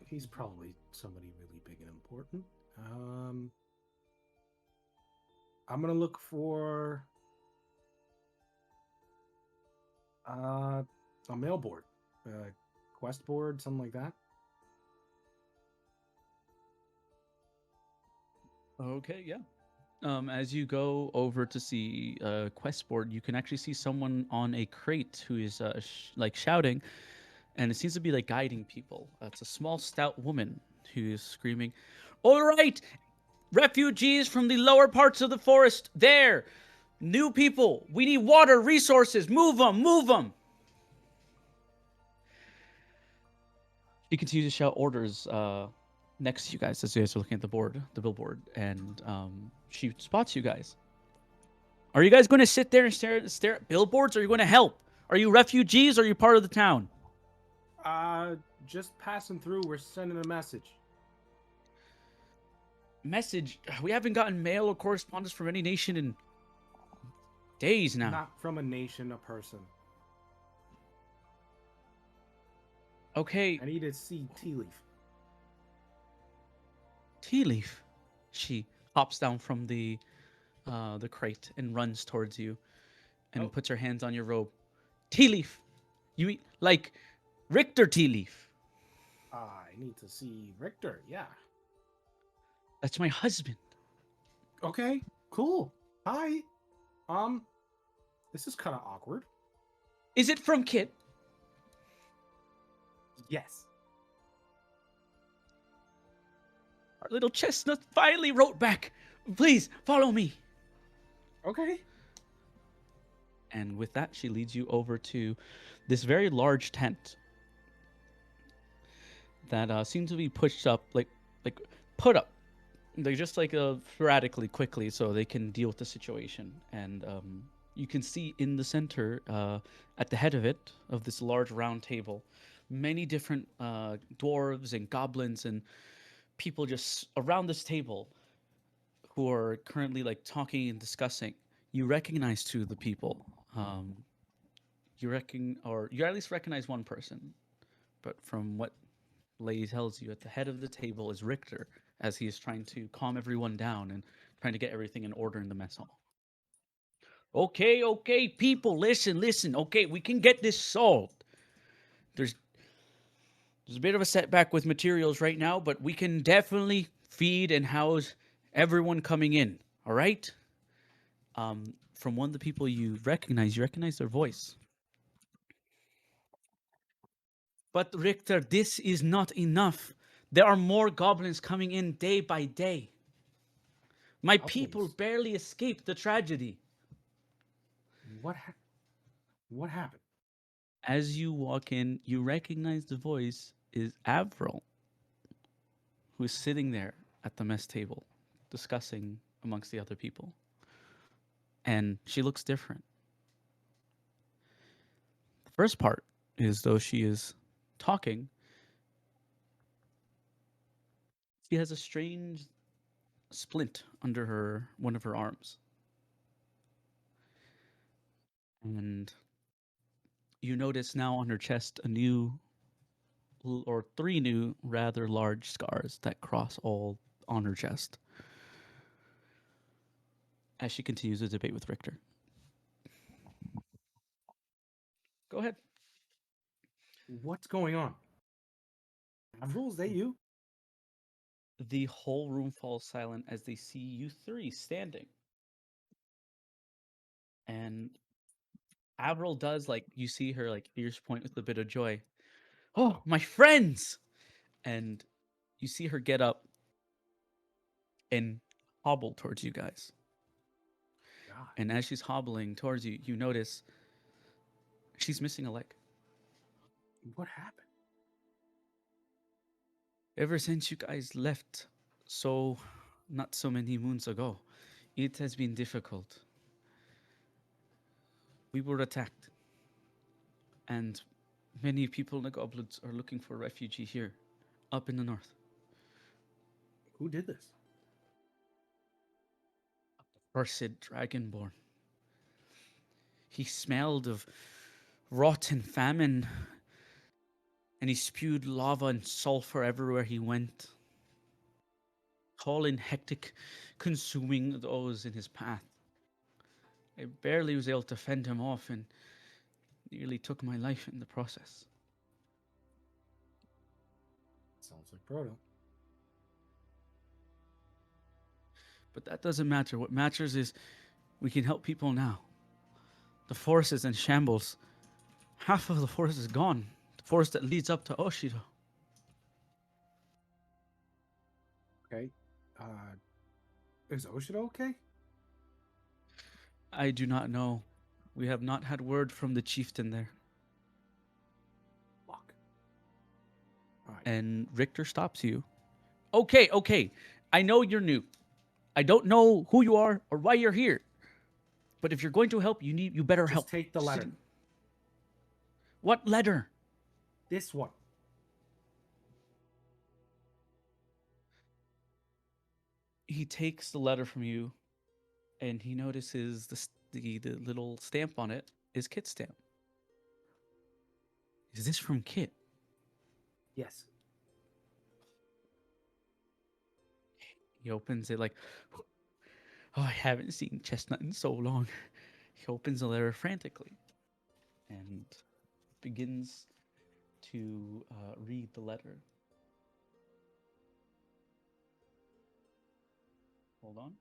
He's probably somebody really big and important. I'm gonna look for a mail board, quest board, something like that. Okay, yeah. As you go over to see quest board, you can actually see someone on a crate who is like shouting, and it seems to be like guiding people. It's a small, stout woman who is screaming, "All right, refugees from the lower parts of the forest, there, new people. We need water, resources. Move them, move them." She continues to shout orders next to you guys as you guys are looking at the billboard, and she spots you guys. Are you guys going to sit there and stare at billboards, or are you going to help? Are you refugees, or are you part of the town? Just passing through. We're sending a message. Message? We haven't gotten mail or correspondence from any nation in days now. Not from a nation, a person. Okay. I need to see Tea Leaf. Tea Leaf. She hops down from the crate and runs towards you, and puts her hands on your robe. Tea Leaf. You mean like Richter Tea Leaf? I need to see Richter. Yeah. That's my husband. Okay. Cool. Hi. This is kind of awkward. Is it from Kit? Yes. Our little chestnut finally wrote back. Please follow me. Okay. And with that, she leads you over to this very large tent that seems to be pushed up, like put up. They just like sporadically, quickly, so they can deal with the situation. And you can see in the center, at the head of it, of this large round table, many different dwarves and goblins and people just around this table who are currently like talking and discussing. You recognize two of the people. You at least recognize one person. But from what Lady tells you, at the head of the table is Richter, as he is trying to calm everyone down and trying to get everything in order in the mess hall. Okay, people, listen. Okay, we can get this solved. There's a bit of a setback with materials right now, but we can definitely feed and house everyone coming in. All right? From one of the people you recognize their voice. But Richter, this is not enough. There are more goblins coming in day by day. My people barely escaped the tragedy. What happened? As you walk in, you recognize the voice is Avril, who is sitting there at the mess table, discussing amongst the other people. And she looks different. The first part is, though she is talking, she has a strange splint under one of her arms. And you notice now on her chest three new rather large scars that cross all on her chest. As she continues the debate with Richter. Go ahead. What's going on? Avril, is that you? The whole room falls silent as they see you three standing. And Avril does, like, you see her, like, ears point with a bit of joy. Oh, my friends! And you see her get up and hobble towards you guys. God. And as she's hobbling towards you, you notice she's missing a leg. What happened? Ever since you guys left not so many moons ago, it has been difficult. We were attacked. And many people in the goblins are looking for refugee here, up in the north. Who did this? Cursed Dragonborn. He smelled of rotten famine, and he spewed lava and sulfur everywhere he went, tall and hectic, consuming those in his path. I barely was able to fend him off and nearly took my life in the process. Sounds like Proto. But that doesn't matter. What matters is we can help people now. The forest is in shambles. Half of the forest is gone. The forest that leads up to Oshiro. Okay. Is Oshiro okay? I do not know. We have not had word from the chieftain there. Fuck. All right. And Richter stops you. Okay, okay. I know you're new. I don't know who you are or why you're here. But if you're going to help, you better Just help. take the letter. What letter? This one. He takes the letter from you, and he notices the little stamp on it is Kit's stamp. Is this from Kit? Yes. He opens it like, oh, I haven't seen Chestnut in so long. He opens the letter frantically and begins to read the letter. Hold on.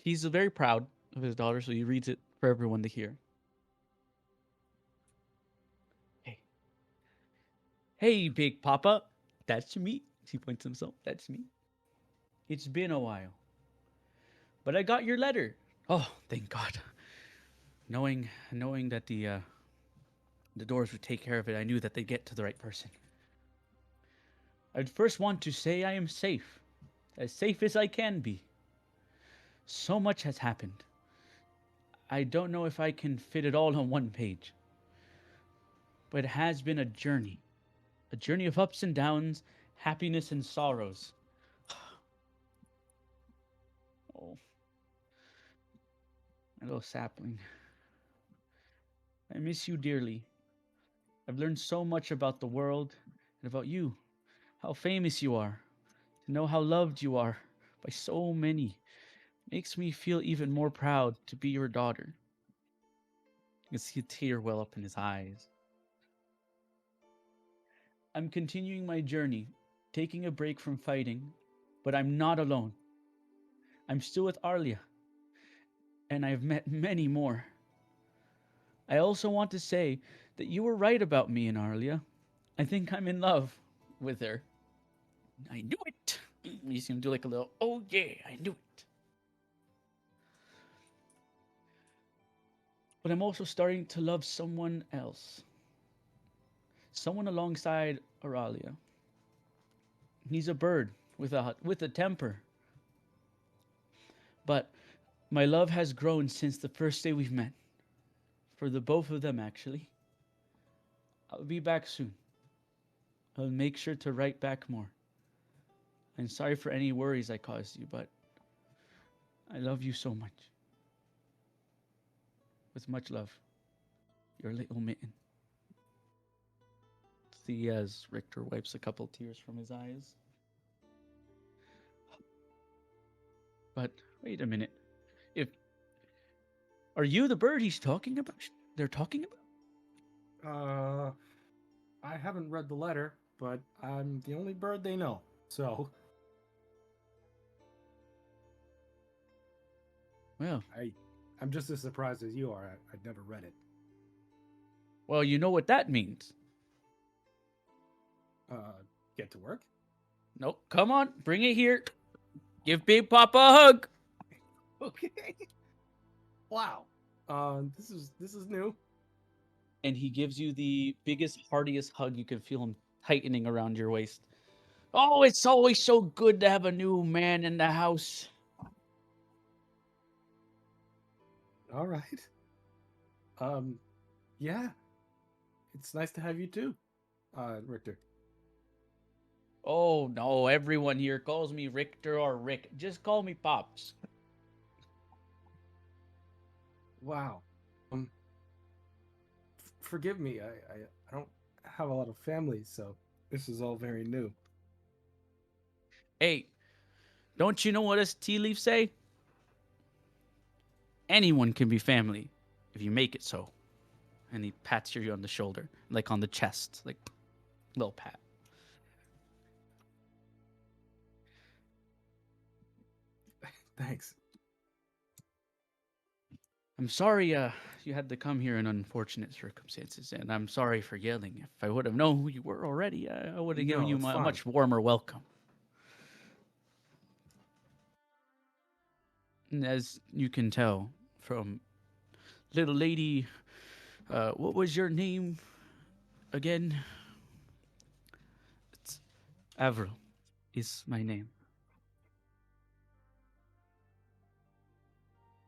He's very proud of his daughter, so he reads it for everyone to hear. Hey. Hey, Big Papa. That's me. He points to himself. That's me. It's been a while. But I got your letter. Oh, thank God. Knowing that the doors would take care of it, I knew that they'd get to the right person. I'd first want to say I am safe. As safe as I can be. So much has happened. I don't know if I can fit it all on one page. But it has been a journey. A journey of ups and downs, happiness and sorrows. Oh. My little sapling. I miss you dearly. I've learned so much about the world and about you. How famous you are. To know how loved you are by so many makes me feel even more proud to be your daughter. You can see a tear well up in his eyes. I'm continuing my journey, taking a break from fighting, but I'm not alone. I'm still with Arlia, and I've met many more. I also want to say that you were right about me and Arlia. I think I'm in love with her. I knew it. You see him do like a little, oh yeah, I knew it. But I'm also starting to love someone else. Someone alongside Auralia. He's a bird with a temper. But my love has grown since the first day we've met. For the both of them, actually. I'll be back soon. I'll make sure to write back more. I'm sorry for any worries I caused you, but I love you so much. With much love, your little mitten. See as Richter wipes a couple tears from his eyes. But wait a minute. Are you the bird he's talking about? They're talking about? I haven't read the letter, but I'm the only bird they know. So Well, I'm just as surprised as you are. I'd never read it. well, you know what that means. Get to work? Nope. Come on, bring it here. Give Big Papa a hug. Okay. Wow. This is new. And he gives you the biggest, heartiest hug. You can feel him tightening around your waist. Oh, it's always so good to have a new man in the house. All right. Yeah. It's nice to have you too, Richter. Oh no, everyone here calls me Richter or Rick. Just call me Pops. Wow. Forgive me. I don't have a lot of family, so this is all very new. Hey, don't you know what us tea leaves say? Anyone can be family if you make it so. And he pats you on the shoulder, like on the chest, like little pat. Thanks. I'm sorry you had to come here in unfortunate circumstances, and I'm sorry for yelling. If I would have known who you were already, I would have given No, you it's a fine. much warmer welcome. And as you can tell from little lady, what was your name again? It's Avril is my name.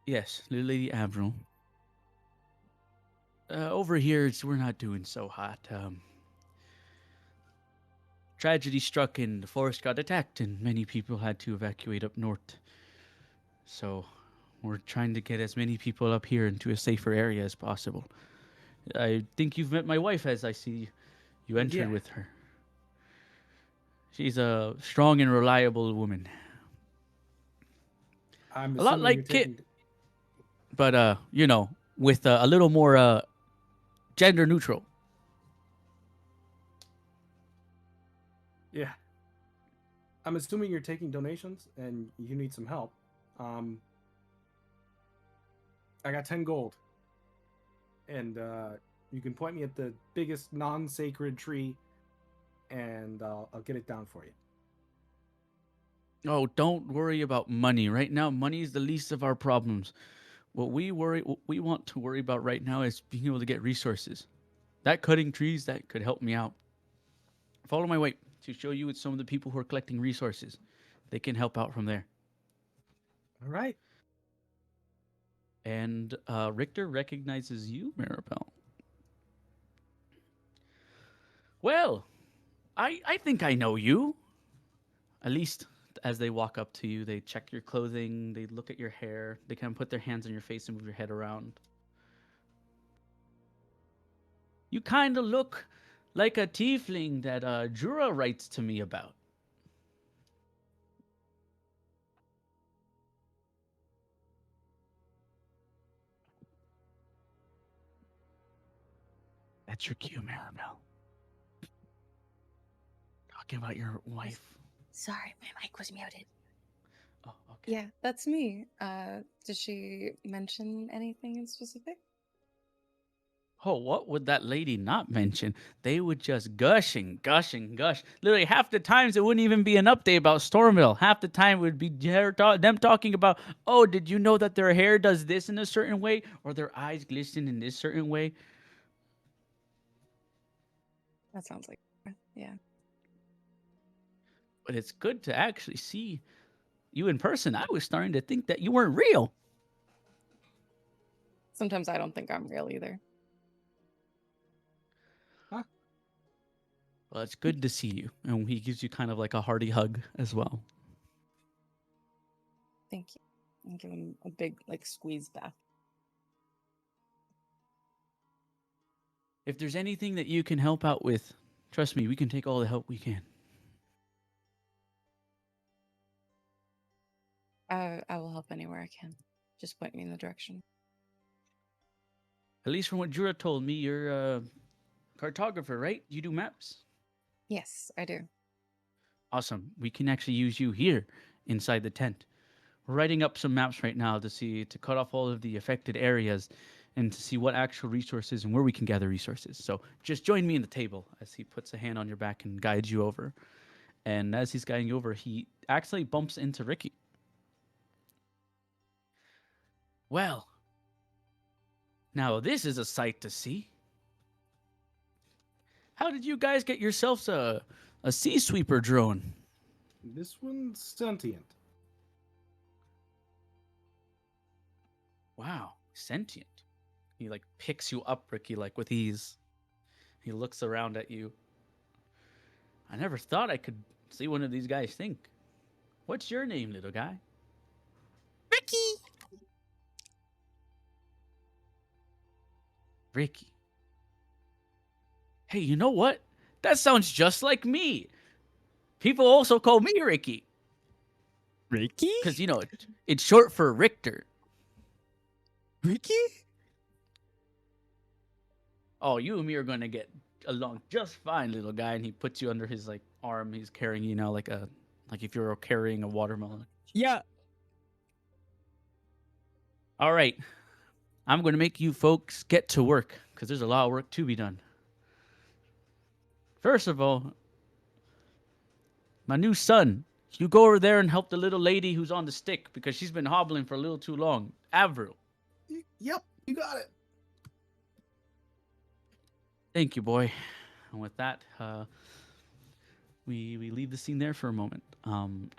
Yes, little lady Avril. Over here, we're not doing so hot. Tragedy struck and the forest got attacked, and many people had to evacuate up north. So, we're trying to get as many people up here into a safer area as possible. I think you've met my wife as I see you entered Yeah. with her. She's a strong and reliable woman. I'm A lot assuming like you're Kit. taking. But, with a little more gender neutral. Yeah. I'm assuming you're taking donations and you need some help. I got 10 gold. And you can point me at the biggest non-sacred tree and I'll get it down for you. Oh, don't worry about money. Right now, money is the least of our problems. What we want to worry about right now is being able to get resources. That cutting trees, that could help me out. Follow my way to show you some of the people who are collecting resources. They can help out from there. All right. And Richter recognizes you, Maribel. Well, I think I know you. At least as they walk up to you, they check your clothing, they look at your hair, they kind of put their hands on your face and move your head around. You kind of look like a tiefling that Jura writes to me about. That's your cue, Maribel. Talking about your wife. Sorry, my mic was muted. Oh, okay. Yeah, that's me. Did she mention anything in specific? Oh, what would that lady not mention? They would just gush. Literally, half the times it wouldn't even be an update about Stormville. Half the time it would be them talking about, oh, did you know that their hair does this in a certain way? Or their eyes glisten in this certain way? That sounds like, yeah. But it's good to actually see you in person. I was starting to think that you weren't real. Sometimes I don't think I'm real either. Well, it's good to see you. And he gives you kind of like a hearty hug as well. Thank you. And give him a big, like, squeeze back. If there's anything that you can help out with, trust me, we can take all the help we can. I will help anywhere I can. Just point me in the direction. At least from what Jura told me, you're a cartographer, right? You do maps? Yes, I do. Awesome. We can actually use you here inside the tent. We're writing up some maps right now to cut off all of the affected areas and to see what actual resources and where we can gather resources. So just join me in the table as he puts a hand on your back and guides you over. And as he's guiding you over, he actually bumps into Ricky. Well, now this is a sight to see. How did you guys get yourselves a sea sweeper drone? This one's sentient. Wow, sentient. He like picks you up, Ricky, like with ease. He looks around at you. I never thought I could See one of these guys think. What's your name, little guy? Ricky. Ricky. Hey, you know what? That sounds just like me. People also call me Ricky. Ricky? Because, it's short for Richter. Ricky? Oh, you and me are going to get along just fine, little guy. And he puts you under his, arm. He's carrying you now like if you're carrying a watermelon. Yeah. All right. I'm going to make you folks get to work because there's a lot of work to be done. First of all, my new son, you go over there and help the little lady who's on the stick because she's been hobbling for a little too long. Avril. Yep, you got it. Thank you, boy. And with that, we leave the scene there for a moment.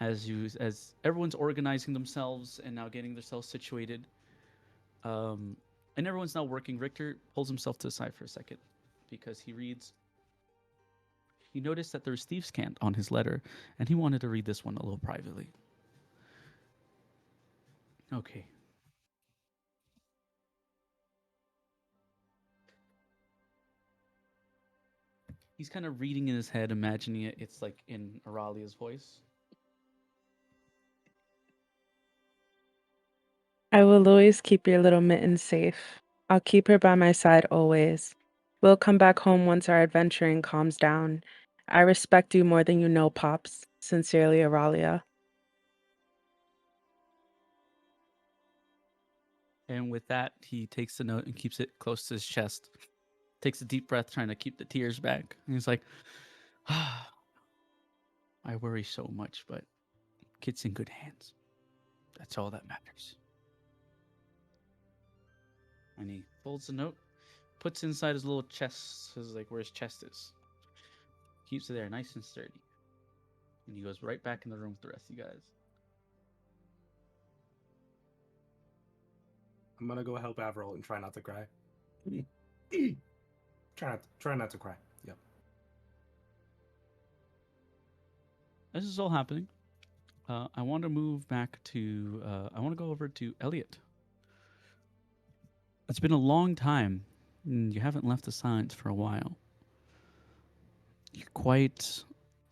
As everyone's organizing themselves and now getting themselves situated, and everyone's now working. Richter pulls himself to the side for a second because he noticed that there's thieves' cant on his letter, and he wanted to read this one a little privately. Okay. He's kind of reading in his head, imagining it's like in Auralia's voice. I will always keep your little mitten safe. I'll keep her by my side always. We'll come back home once our adventuring calms down. I respect you more than you know, Pops. Sincerely, Auralia. And with that, he takes the note and keeps it close to his chest. Takes a deep breath, trying to keep the tears back. And he's like, I worry so much, but Kit's in good hands. That's all that matters. And he folds the note, puts it inside his little chest, where his chest is. Keeps it there nice and sturdy. And he goes right back in the room with the rest of you guys. I'm gonna go help Avril and try not to cry. Try not to cry. Yep. This is all happening. I want to move back to. I want to go over to Elliot. It's been a long time. And you haven't left the Silence for a while. You're quite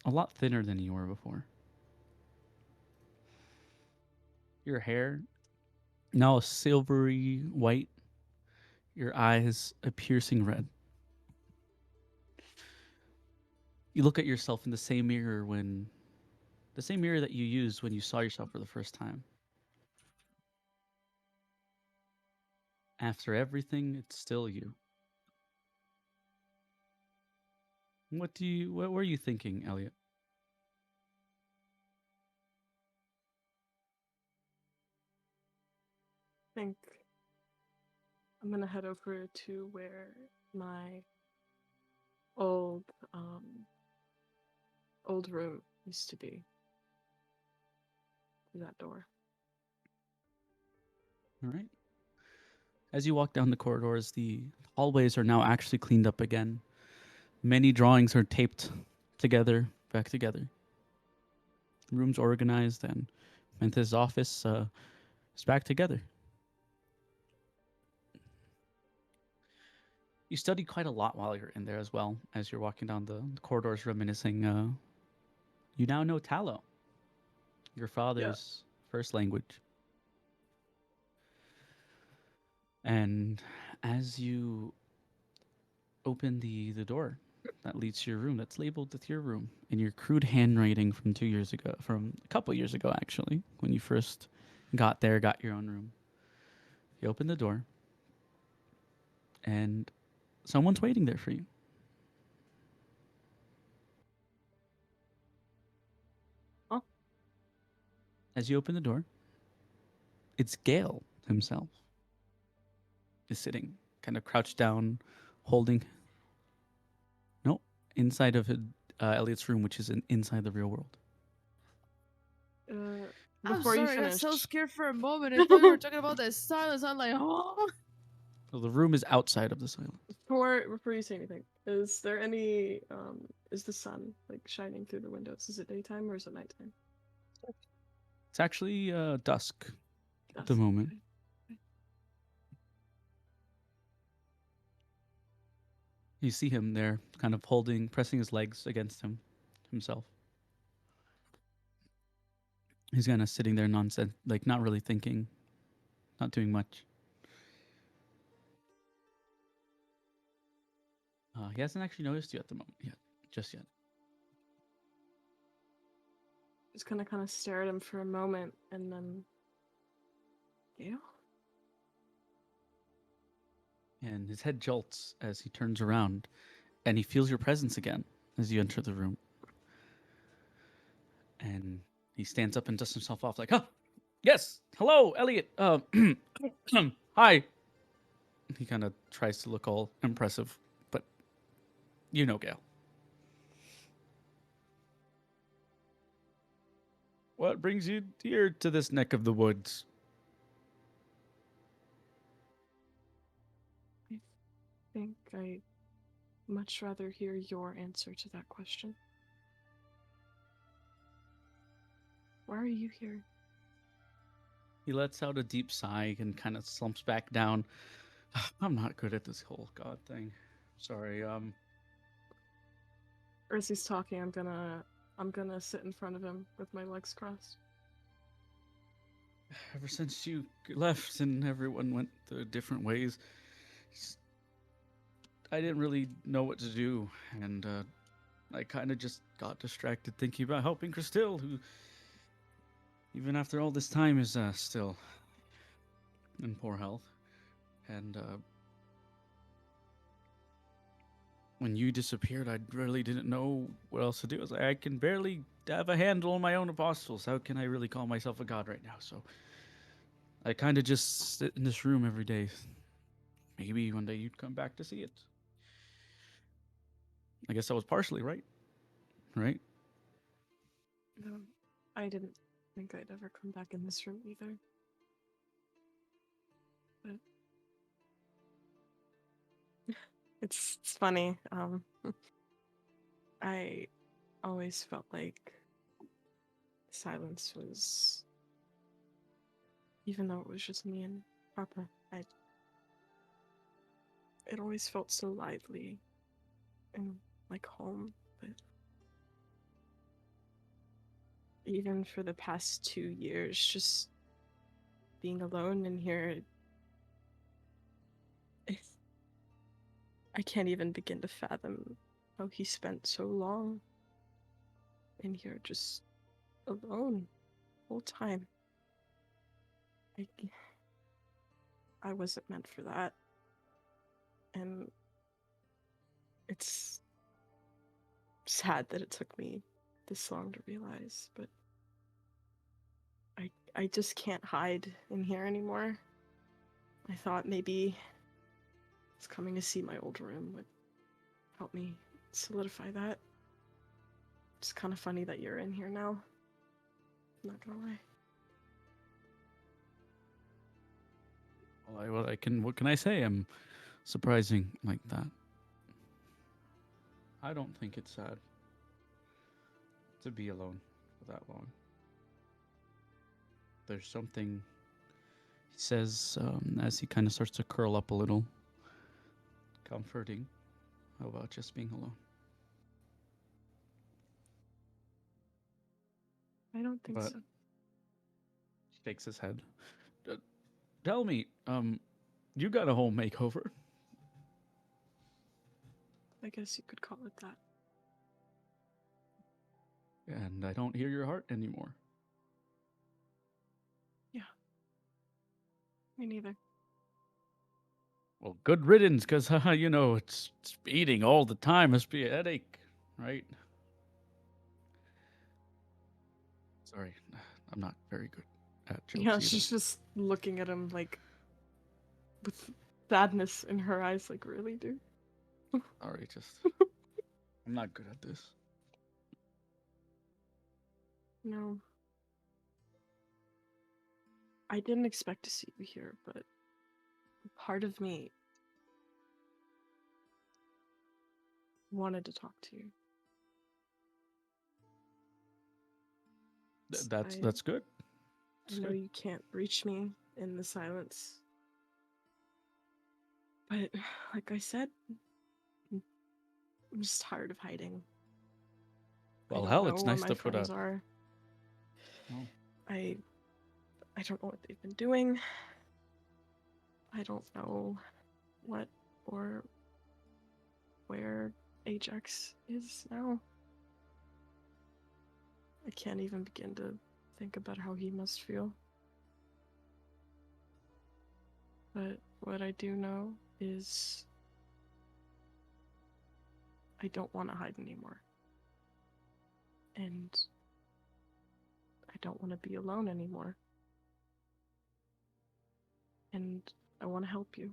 a lot thinner than you were before. Your hair now a silvery white. Your eyes a piercing red. You look at yourself in the same mirror that you used when you saw yourself for the first time. After everything, it's still you. What were you thinking, Elliot? I think I'm gonna head over to where my old room used to be. Through that door. All right. As you walk down the corridors, the hallways are now actually cleaned up again. Many drawings are taped back together. Rooms organized, and Mentha's office is back together. You studied quite a lot while you're in there as well, as you're walking down the corridors reminiscing. You now know Talo, your father's first language. And as you open the door that leads to your room, that's labeled with your room in your crude handwriting from a couple years ago, actually, when you first got your own room. You open the door, and someone's waiting there for you. Oh. As you open the door, it's Gale himself. Is sitting, kind of crouched down, holding. Nope, inside of Elliot's room, which is inside the real world. I'm Before you sorry, I got finish, so scared for a moment. I thought we were talking about the silence. I'm like, oh. So the room is outside of the silence. Before you say anything, is there any is the sun like shining through the windows? Is it daytime or is it nighttime? It's actually dusk at the Dusk, moment. okay. You see him there, kind of pressing his legs against himself. He's kind of sitting there nonsense, like not really thinking, not doing much. He hasn't actually noticed you at the moment yet, just yet. Just gonna kind of stare at him for a moment and then. Yeah. And his head jolts as he turns around, and he feels your presence again as you enter the room. And he stands up and dusts himself off, like, "Huh, yes, hello, Elliot. Hi." He kind of tries to look all impressive, but you know, Gale. What brings you here to this neck of the woods? I think I'd much rather hear your answer to that question. Why are you here? He lets out a deep sigh and kind of slumps back down. I'm not good at this whole god thing. Sorry. As he's talking, I'm gonna sit in front of him with my legs crossed. Ever since you left and everyone went their different ways, I didn't really know what to do, and I kind of just got distracted thinking about helping Christille, who, even after all this time, is still in poor health. And when you disappeared, I really didn't know what else to do. I was like, I can barely have a handle on my own apostles. How can I really call myself a god right now? So I kind of just sit in this room every day. Maybe one day you'd come back to see it. I guess I was partially right. Right? No, I didn't think I'd ever come back in this room either. But it's funny. I always felt like silence was, even though it was just me and Papa, it always felt so lively and like home. But even for the past 2 years, just being alone in here, I can't even begin to fathom how he spent so long in here just alone the whole time. I wasn't meant for that. And it's sad that it took me this long to realize, but I just can't hide in here anymore. I thought maybe it's coming to see my old room would help me solidify that. It's kind of funny that you're in here now. I'm not gonna lie. Well, what can I say? I'm surprising like that. I don't think it's sad to be alone for that long. There's something, he says, as he kind of starts to curl up a little, comforting about just being alone. I don't think But so. shakes his head. Tell me, you got a home makeover? I guess you could call it that. And I don't hear your heart anymore. Yeah. Me neither. Well, good riddance, because, you know, it's beating all the time. Must be a headache, right? Sorry, I'm not very good at jokes Yeah, either. she's just looking at him like with sadness in her eyes, like, really, dude? Sorry, just I'm not good at this. No. I didn't expect to see you here, but part of me wanted to talk to you. That's I- that's good. I That's know good. you can't reach me in the silence. But like I said, I'm just tired of hiding. I Well, don't hell, know it's where nice my to put friends a. are. Well, I don't know what they've been doing. I don't know what or where Ajax is now. I can't even begin to think about how he must feel. But what I do know is I don't want to hide anymore. And I don't want to be alone anymore. And I want to help you.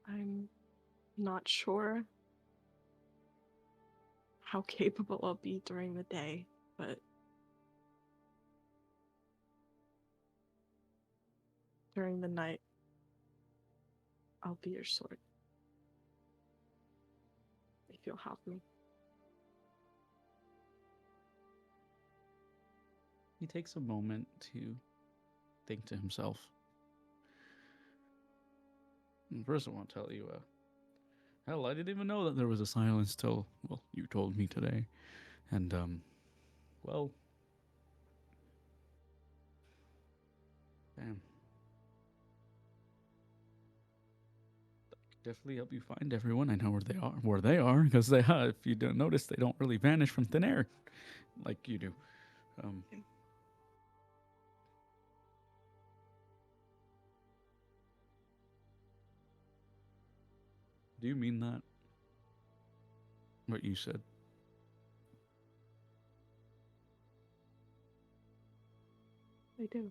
I'm not sure how capable I'll be during the day, but during the night, I'll be your sword. If you'll help me. he takes a moment to think to himself. And first, I want to tell you, hell, I didn't even know that there was a silence till, well, you told me today. And, well, damn. Definitely help you find everyone. I know where they are, because they, if you don't notice, they don't really vanish from thin air like you do. Okay. Do you mean that? What you said? I do.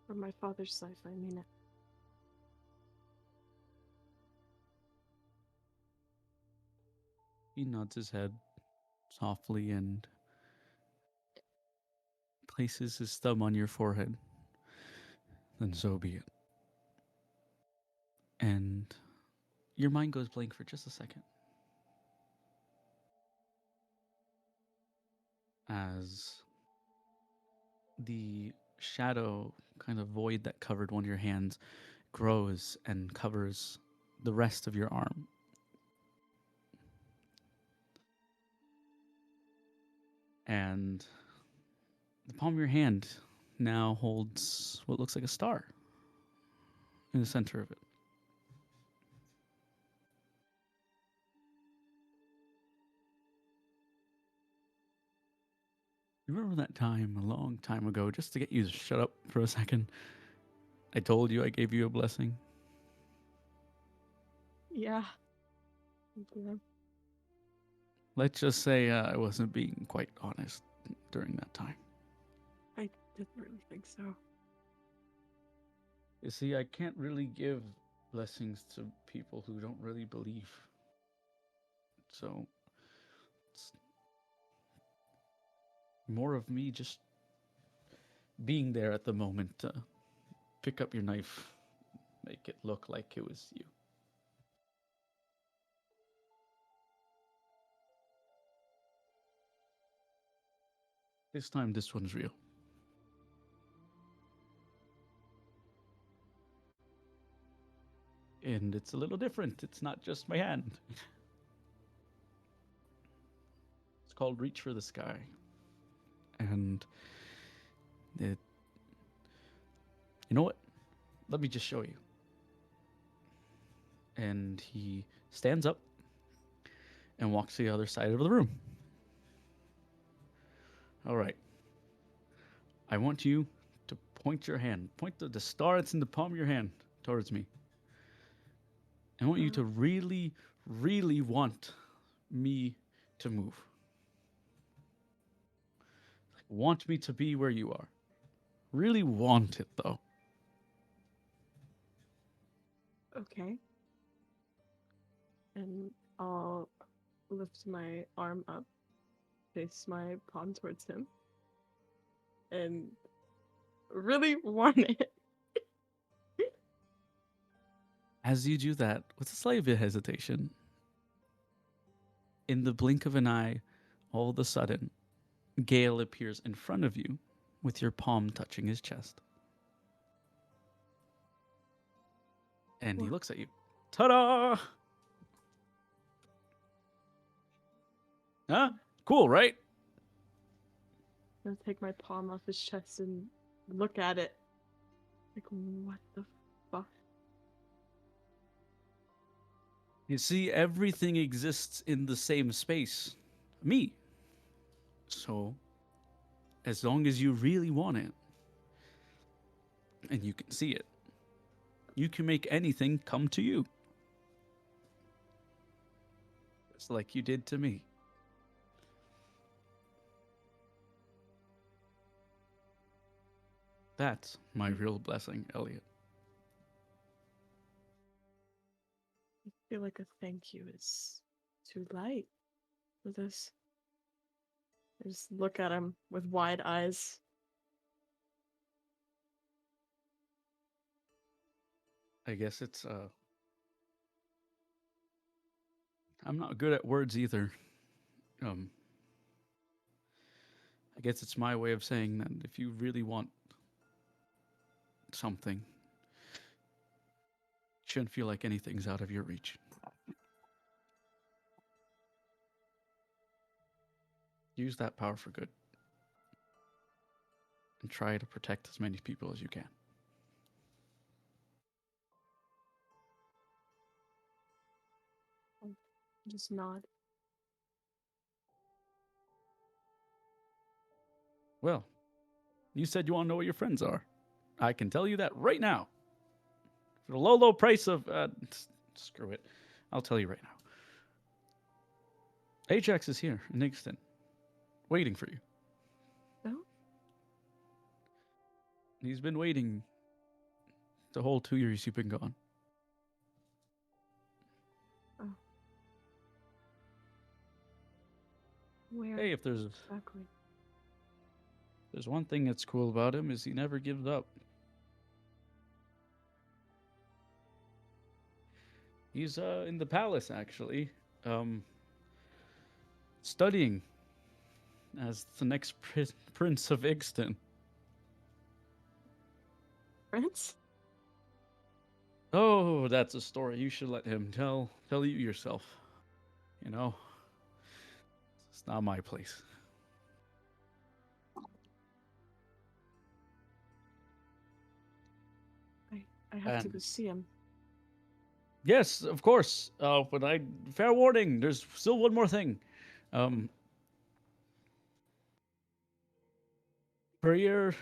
For my father's life, I mean it. He nods his head softly and places his thumb on your forehead. Then so be it. And your mind goes blank for just a second. As the shadow kind of void that covered one of your hands grows and covers the rest of your arm. And the palm of your hand now holds what looks like a star in the center of it. You remember that time a long time ago, just to get you to shut up for a second? I told you I gave you a blessing. Yeah. Yeah. Let's just say I wasn't being quite honest during that time. I didn't really think so. You see, I can't really give blessings to people who don't really believe. So, it's more of me just being there at the moment to pick up your knife, make it look like it was you. This time, this one's real. And it's a little different. It's not just my hand. It's called Reach for the Sky. And it. You know what? Let me just show you. And he stands up and walks to the other side of the room. All right. I want you to point your hand, point the star that's in the palm of your hand towards me. I want you to really, really want me to move. Want me to be where you are. Really want it, though. Okay. And I'll lift my arm up, face my palm towards him. and really want it. As you do that, with a slight bit of hesitation, in the blink of an eye, all of a sudden, Gale appears in front of you with your palm touching his chest. And he What? looks at you. Ta-da! Huh? Cool, right? I'm gonna take my palm off his chest and look at it. Like, what the fuck? You see, everything exists in the same space. Me. So, as long as you really want it, and you can see it, you can make anything come to you. Just like you did to me. That's my real blessing, Elliot. I feel like a thank you is too light for this. I just look at him with wide eyes. I guess it's I'm not good at words either. I guess it's my way of saying that if you really want something, it shouldn't feel like anything's out of your reach. Use that power for good. And try to protect as many people as you can. Just nod. Well, you said you want to know what your friends are. I can tell you that right now. For the low, low price of... screw it. I'll tell you right now. Ajax is here in Igston, waiting for you. Oh? He's been waiting the whole 2 years you've been gone. Oh. Where Hey, if there's exactly? one thing that's cool about him is he never gives up. He's in the palace actually, studying as the next prince of Igston. Prince? Oh, that's a story you should let him tell you yourself. You know, it's not my place. I have to And- go see him. Yes, of course. But fair warning, there's still one more thing. Briere,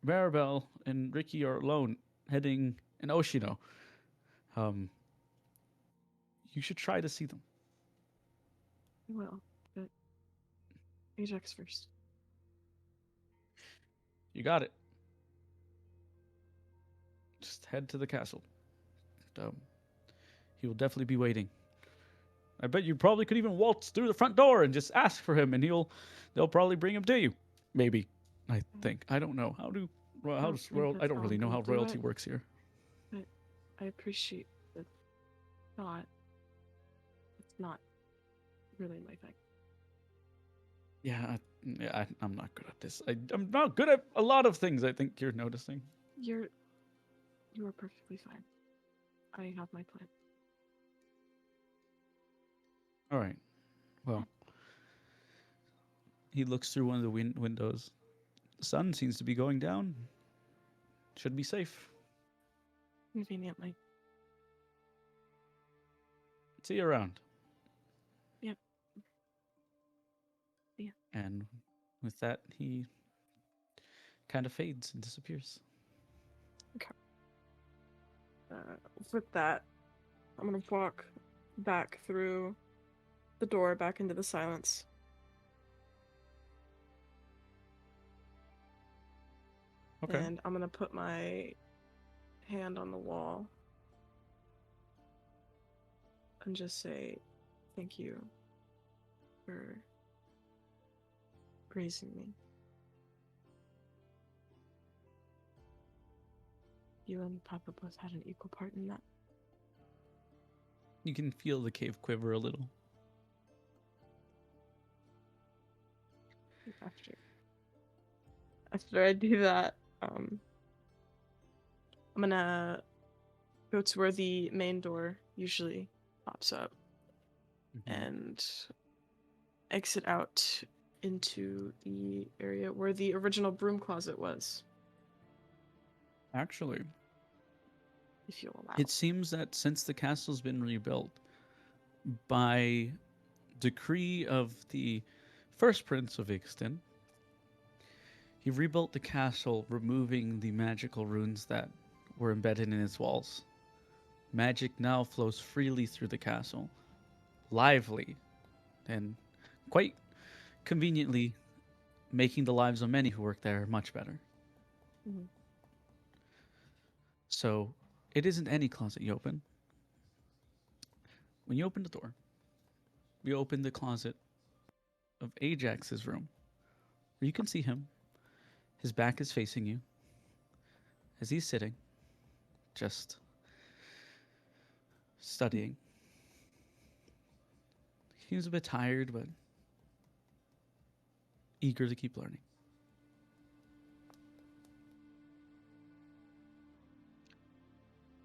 Maribel, and Ricky are alone, heading in Oshino. You should try to see them. Well, but Ajax first. You got it. Just head to the castle. He will definitely be waiting. I bet you probably could even waltz through the front door and just ask for him, and they'll probably bring him to you. Maybe. I think. I don't know. How does royal? I don't really know how royalty works here. But I appreciate the thought. It's not really my thing. Yeah, I'm not good at this. I'm not good at a lot of things. I think you're noticing. You are perfectly fine. I have my plan. All right. Well, he looks through one of the windows. The sun seems to be going down. Should be safe. Conveniently. See you around. Yep. Yeah. And with that, he kind of fades and disappears. With that, I'm gonna walk back through the door back into the silence. Okay. And I'm gonna put my hand on the wall and just say thank you for raising me. You and Papa both had an equal part in that. You can feel the cave quiver a little. After I do that, I'm gonna go to where the main door usually pops up and exit out into the area where the original broom closet was, Actually, if you'll allow. it seems that since the castle's been rebuilt, by decree of the first Prince of Ixton, he rebuilt the castle, removing the magical runes that were embedded in its walls. Magic now flows freely through the castle, lively, and quite conveniently making the lives of many who work there much better. Mhm. So, it isn't any closet you open. When you open the door, we open the closet of Ajax's room, where you can see him. His back is facing you as he's sitting, just studying. He was a bit tired, but eager to keep learning.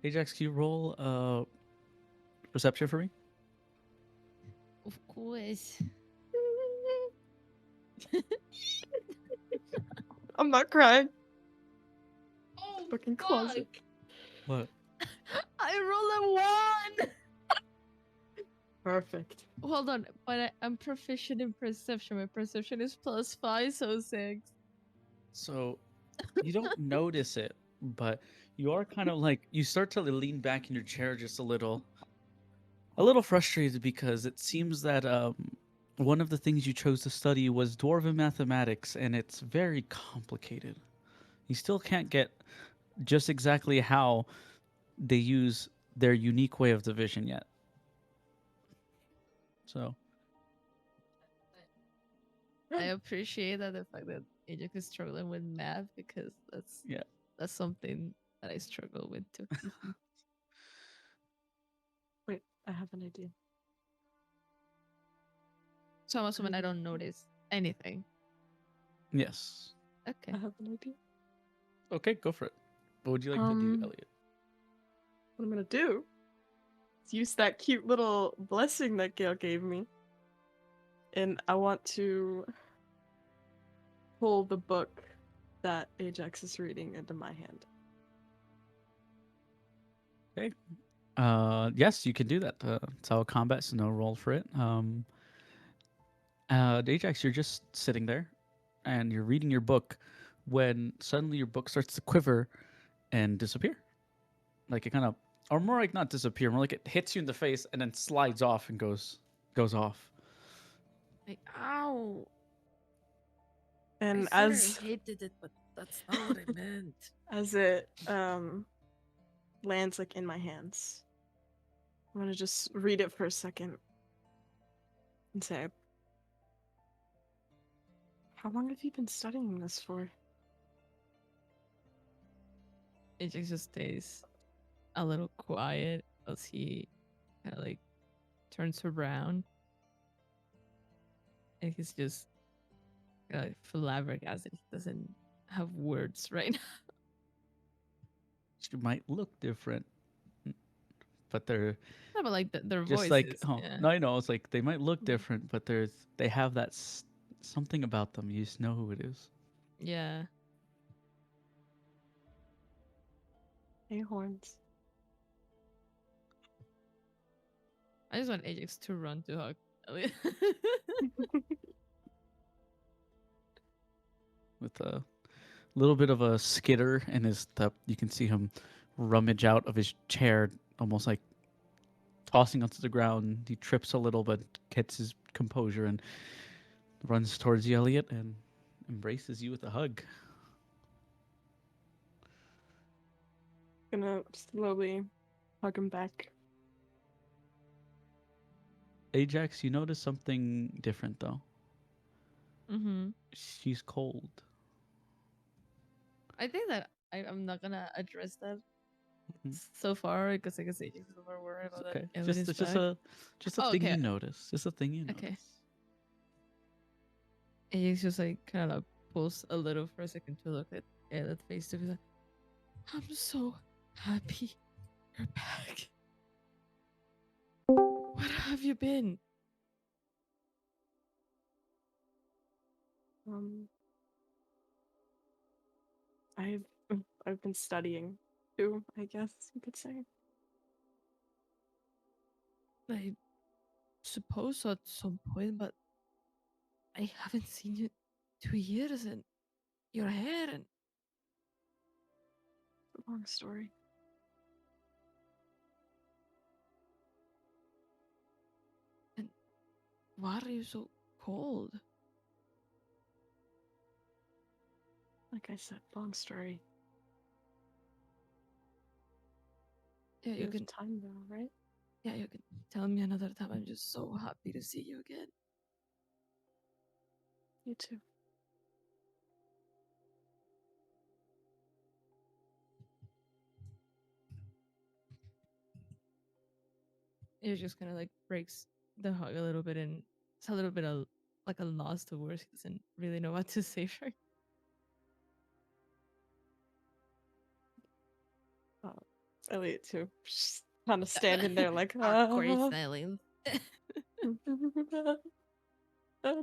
Ajax, can you roll perception for me? Of course. I'm not crying. Oh, Fucking closet. What? I rolled a 1. Perfect. Hold on, but I'm proficient in perception. My perception is +5, so 6. So you don't notice it, but you are kind of like you start to lean back in your chair just a little frustrated because it seems that one of the things you chose to study was dwarven mathematics, and it's very complicated. You still can't get just exactly how they use their unique way of division yet. So I appreciate that the fact that Ajax is struggling with math because that's something that I struggle with too. Wait, I have an idea. So I'm assuming I don't notice anything. yes. Okay. I have an idea. Okay, go for it. What would you like to do, Elliot? What I'm gonna do is use that cute little blessing that Gail gave me. And I want to pull the book that Ajax is reading into my hand. Okay. Yes, you can do that. It's how combat, so no roll for it. Ajax, you're just sitting there, and you're reading your book, when suddenly your book starts to quiver and disappear. Like it kind of, or more like not disappear, more like it hits you in the face and then slides off and goes off. Like, ow. And I as hated it, but that's not what I meant. as it lands like in my hands, I'm gonna just read it for a second and say, how long have you been studying this for? Ajax just stays a little quiet as he kind of like turns around, and he's just flabbergasted. He doesn't have words right now. She might look different, but they're No, but like their just voices. like Yeah. no, I know it's like they might look different, but they have that something about them. You just know who it is. Yeah. Hey, horns. I just want Ajax to run to hug Elliot. With a little bit of a skitter in his step, you can see him rummage out of his chair, almost like tossing onto the ground. He trips a little, but gets his composure and runs towards you, Elliot, and embraces you with a hug. Gonna slowly hug him back. Ajax, you notice something different though. Mm-hmm. She's cold. I think that I'm not gonna address that so far because I guess Ajax is over worried It's about okay. that Just evidence it's just back. a Oh, thing okay. you notice. Just a thing you notice. Okay. Ajax just like kind of like pulls a little for a second to look at Aelith's face to be like, I'm so happy you're back. Where have you been? I've I've been studying too, I guess you could say. I suppose so at some point, but I haven't seen you 2 years and your hair and Long story. why are you so cold? Like I said, long story. Yeah, You you have can time though, right? yeah, you can tell me another time. I'm just so happy to see you again. You too. It just kind of like breaks the hug a little bit, and it's a little bit of like a loss to words. He doesn't really know what to say for. Elliot too. Just kind of standing there like, Awkward ah, silence.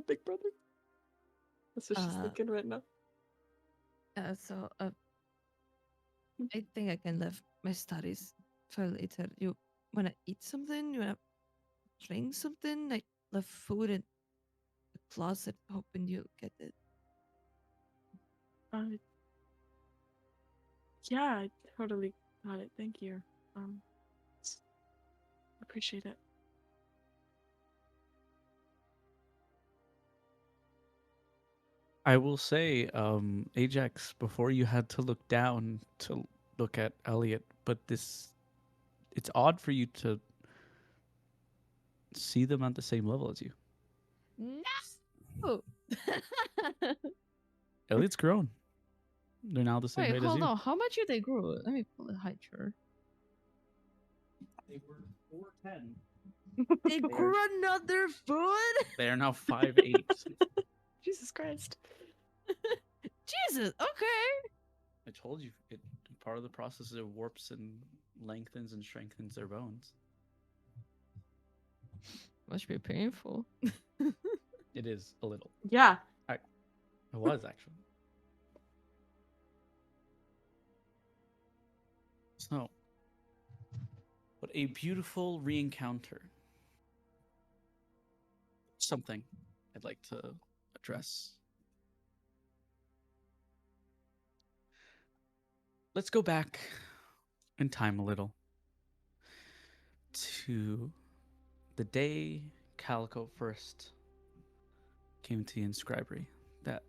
big brother. That's what she's Uh, thinking right now. So I think I can leave my studies for later. You wanna eat something? You wanna drink something? I left food in the closet, hoping you'll get it. Uh, yeah, I totally got it. Thank you. Appreciate it. I will say, Ajax, before you had to look down to look at Elliot, but it's odd for you to see them at the same level as you. No. Elliot's grown. They're now the same Wait, height as hold you. on. How much they grew? Let me pull the height chart. They were 4'10". They grew another foot. They are now 5'8". Jesus Christ. Jesus. Okay. I told you, it part of the process is it warps and lengthens and strengthens their bones. Must be painful. It is a little. Yeah. It was actually. So, what a beautiful re-encounter. Something I'd like to address. Let's go back in time a little to the day Calico first came to the inscribery. That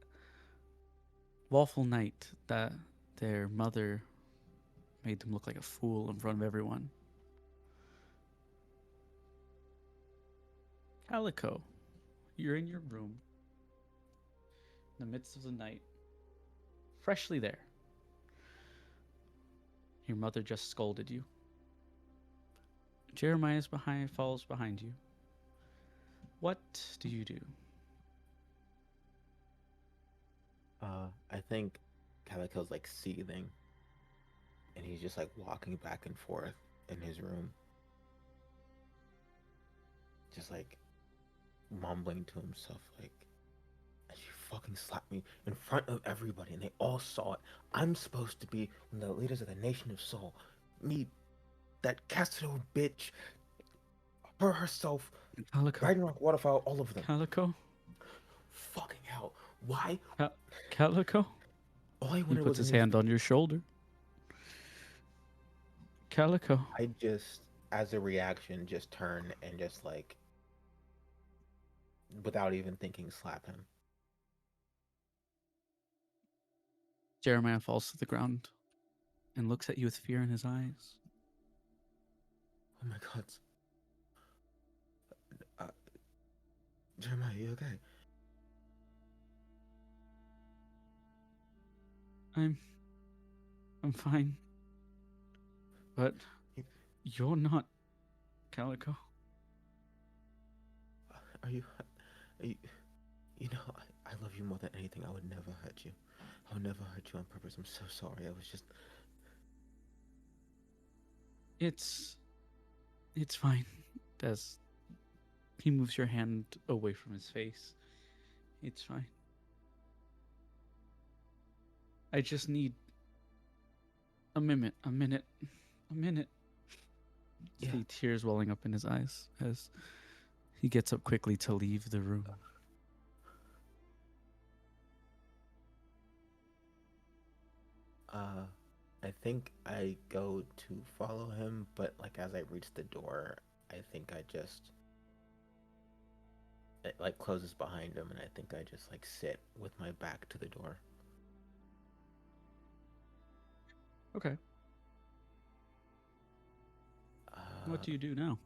awful night that their mother made them look like a fool in front of everyone. Calico, you're in your room in the midst of the night, freshly there. Your mother just scolded you. Jeremiah's follows behind you. What do you do? I think Calico's like seething, and he's just like walking back and forth in his room, just like mumbling to himself, like, "And you fucking slapped me in front of everybody, and they all saw it. I'm supposed to be one of the leaders of the Nation of Soul. Me, that Cassido bitch, her herself, Calico. riding like waterfowl, all of them. Calico. Fucking hell! Why? Calico. All I He wanted puts was his in hand on your shoulder. Calico. I just, as a reaction, just turn and just like, without even thinking, slap him. Jeremiah falls to the ground and looks at you with fear in his eyes. Oh my god. Jeremiah, you okay? I'm fine. But you're not Calico. Are you? You know, I love you more than anything. I would never hurt you. I would never hurt you on purpose. I'm so sorry. I was just. It's fine. As he moves your hand away from his face. It's fine. I just need a minute. Yeah. See tears welling up in his eyes as he gets up quickly to leave the room. I think I go to follow him, but like as I reach the door, I think I just it like closes behind him, and I think I just like sit with my back to the door. Okay. What do you do now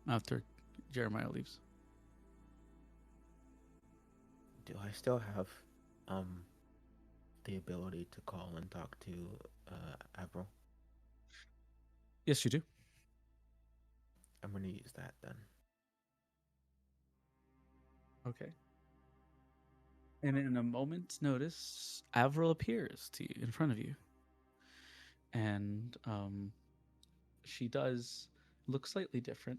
after Jeremiah leaves? Do I still have the ability to call and talk to Avril? Yes, you do. I'm gonna use that then. Okay. And in a moment's notice, Avril appears to you in front of you. And she does look slightly different.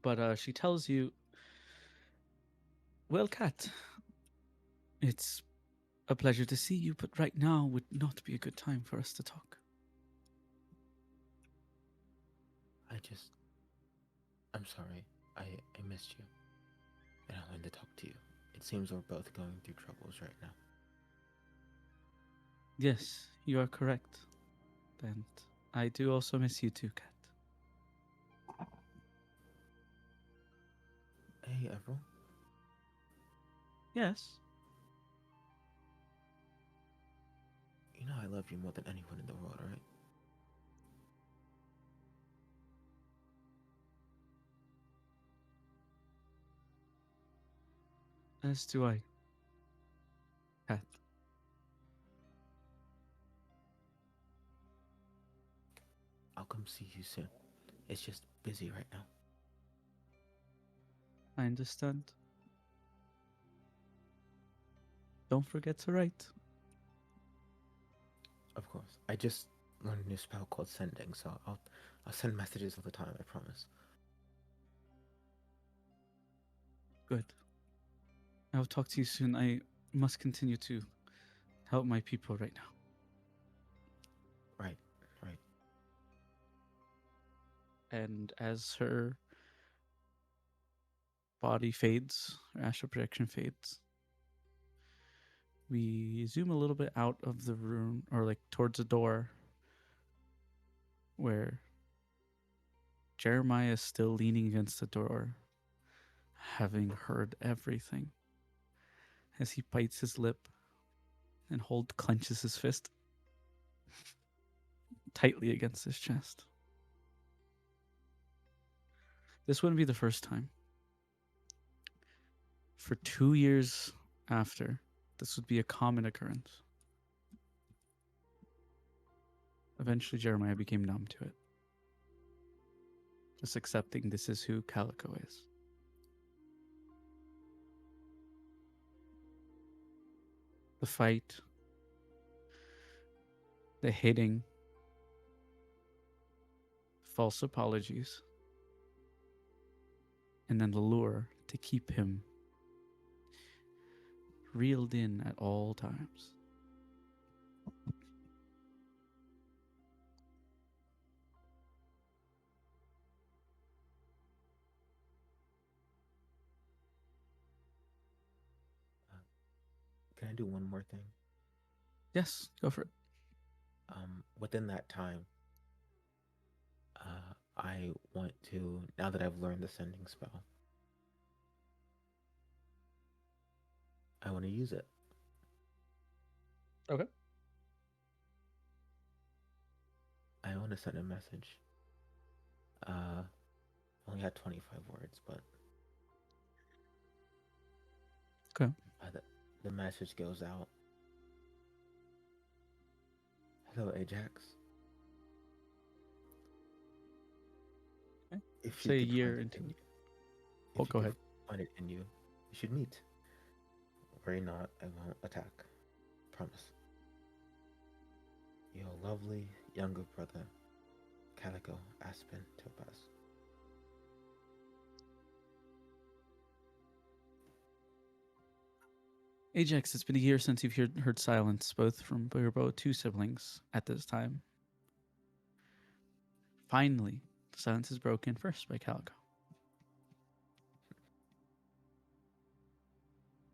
But she tells you, well, Kat, it's a pleasure to see you, but right now would not be a good time for us to talk. I'm sorry. I missed you. And I wanted to talk to you. It seems we're both going through troubles right now. Yes, you are correct. And I do also miss you too, Kat. Hey, Avril. Yes. You know I love you more than anyone in the world, right? As do I, Kat. I'll come see you soon. It's just busy right now. I understand. Don't forget to write. Of course. I just learned a new spell called sending, so I'll send messages all the time, I promise. Good. I'll talk to you soon. I must continue to help my people right now. Right. And as her body fades, her astral projection fades, we zoom a little bit out of the room, or like towards the door, where Jeremiah is still leaning against the door, having heard everything, as he bites his lip and clenches his fist tightly against his chest. This wouldn't be the first time. For 2 years after, this would be a common occurrence. Eventually, Jeremiah became numb to it, just accepting this is who Calico is. The fight, the hitting, false apologies, and then the lure to keep him reeled in at all times. Can I do one more thing? Yes, go for it. Within that time, I want to, now that I've learned the sending spell, I want to use it. Okay. I want to send a message. Only had 25 words, but okay. The message goes out. Hello, Ajax. If Say a could year find it into in it. you, Oh, if you go could ahead. find it in you, you should meet. Worry not, I won't attack. Promise. Your lovely younger brother, Calico Aspen Topaz. Ajax, it's been a year since you've heard silence, both from we were both two siblings at this time. Finally, the silence is broken first by Calico.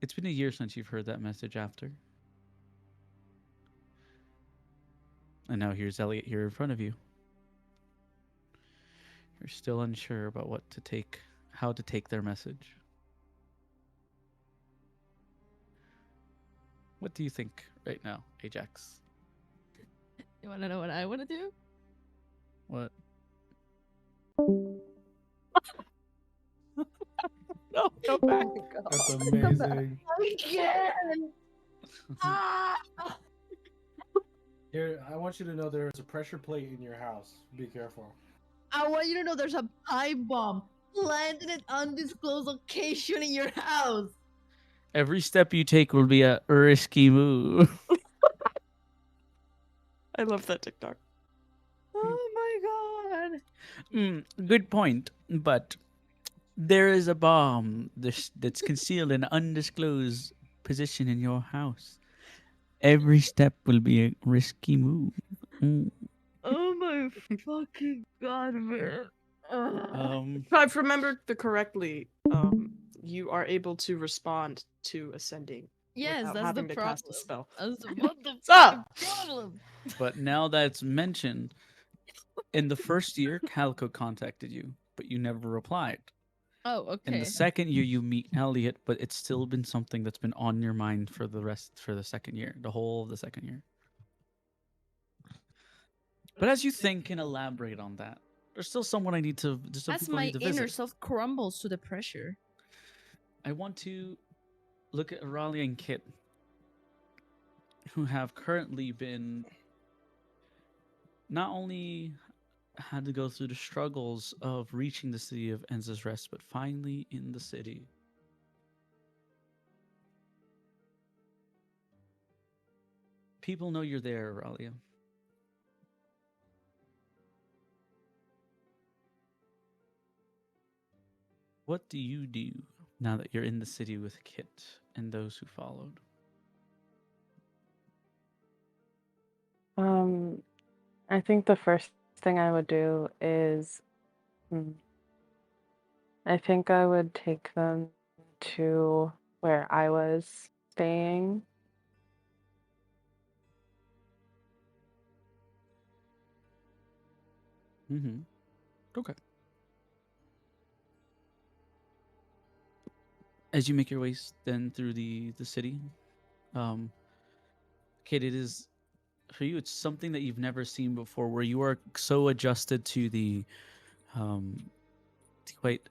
It's been a year since you've heard that message after. And now here's Elliot here in front of you. You're still unsure about how to take their message. What do you think right now, Ajax? You want to know what I want to do? What? No, go back. That's amazing. Again! Ah! Here, I want you to know there's a pressure plate in your house. Be careful. I want you to know there's a pipe bomb planted in an undisclosed location in your house. Every step you take will be a risky move. I love that TikTok. Oh my god. Good point, but there is a bomb that's concealed in an undisclosed position in your house. Every step will be a risky move. Oh my fucking god, man. If I've remembered correctly, you are able to respond to ascending. Yes, without that's having the to cast a problem. spell. What the Stop! fucking problem? But now that's mentioned, in the first year, Calico contacted you, but you never replied. Oh, okay. In the second year, you meet Elliot, but it's still been something that's been on your mind for the second year, the whole of the second year. But as you think and elaborate on that, there's still someone I need to. There's some As people I my need to inner visit. self crumbles to the pressure. I want to look at Raleigh and Kit, who have currently been not only had to go through the struggles of reaching the city of Enza's Rest, but finally in the city. People know you're there, Ralia. What do you do now that you're in the city with Kit and those who followed? I think the first thing I would do is, I think I would take them to where I was staying. Mm-hmm. Okay. As you make your way then through the city, Kit, it is for you. It's something that you've never seen before, where you are so adjusted to the quite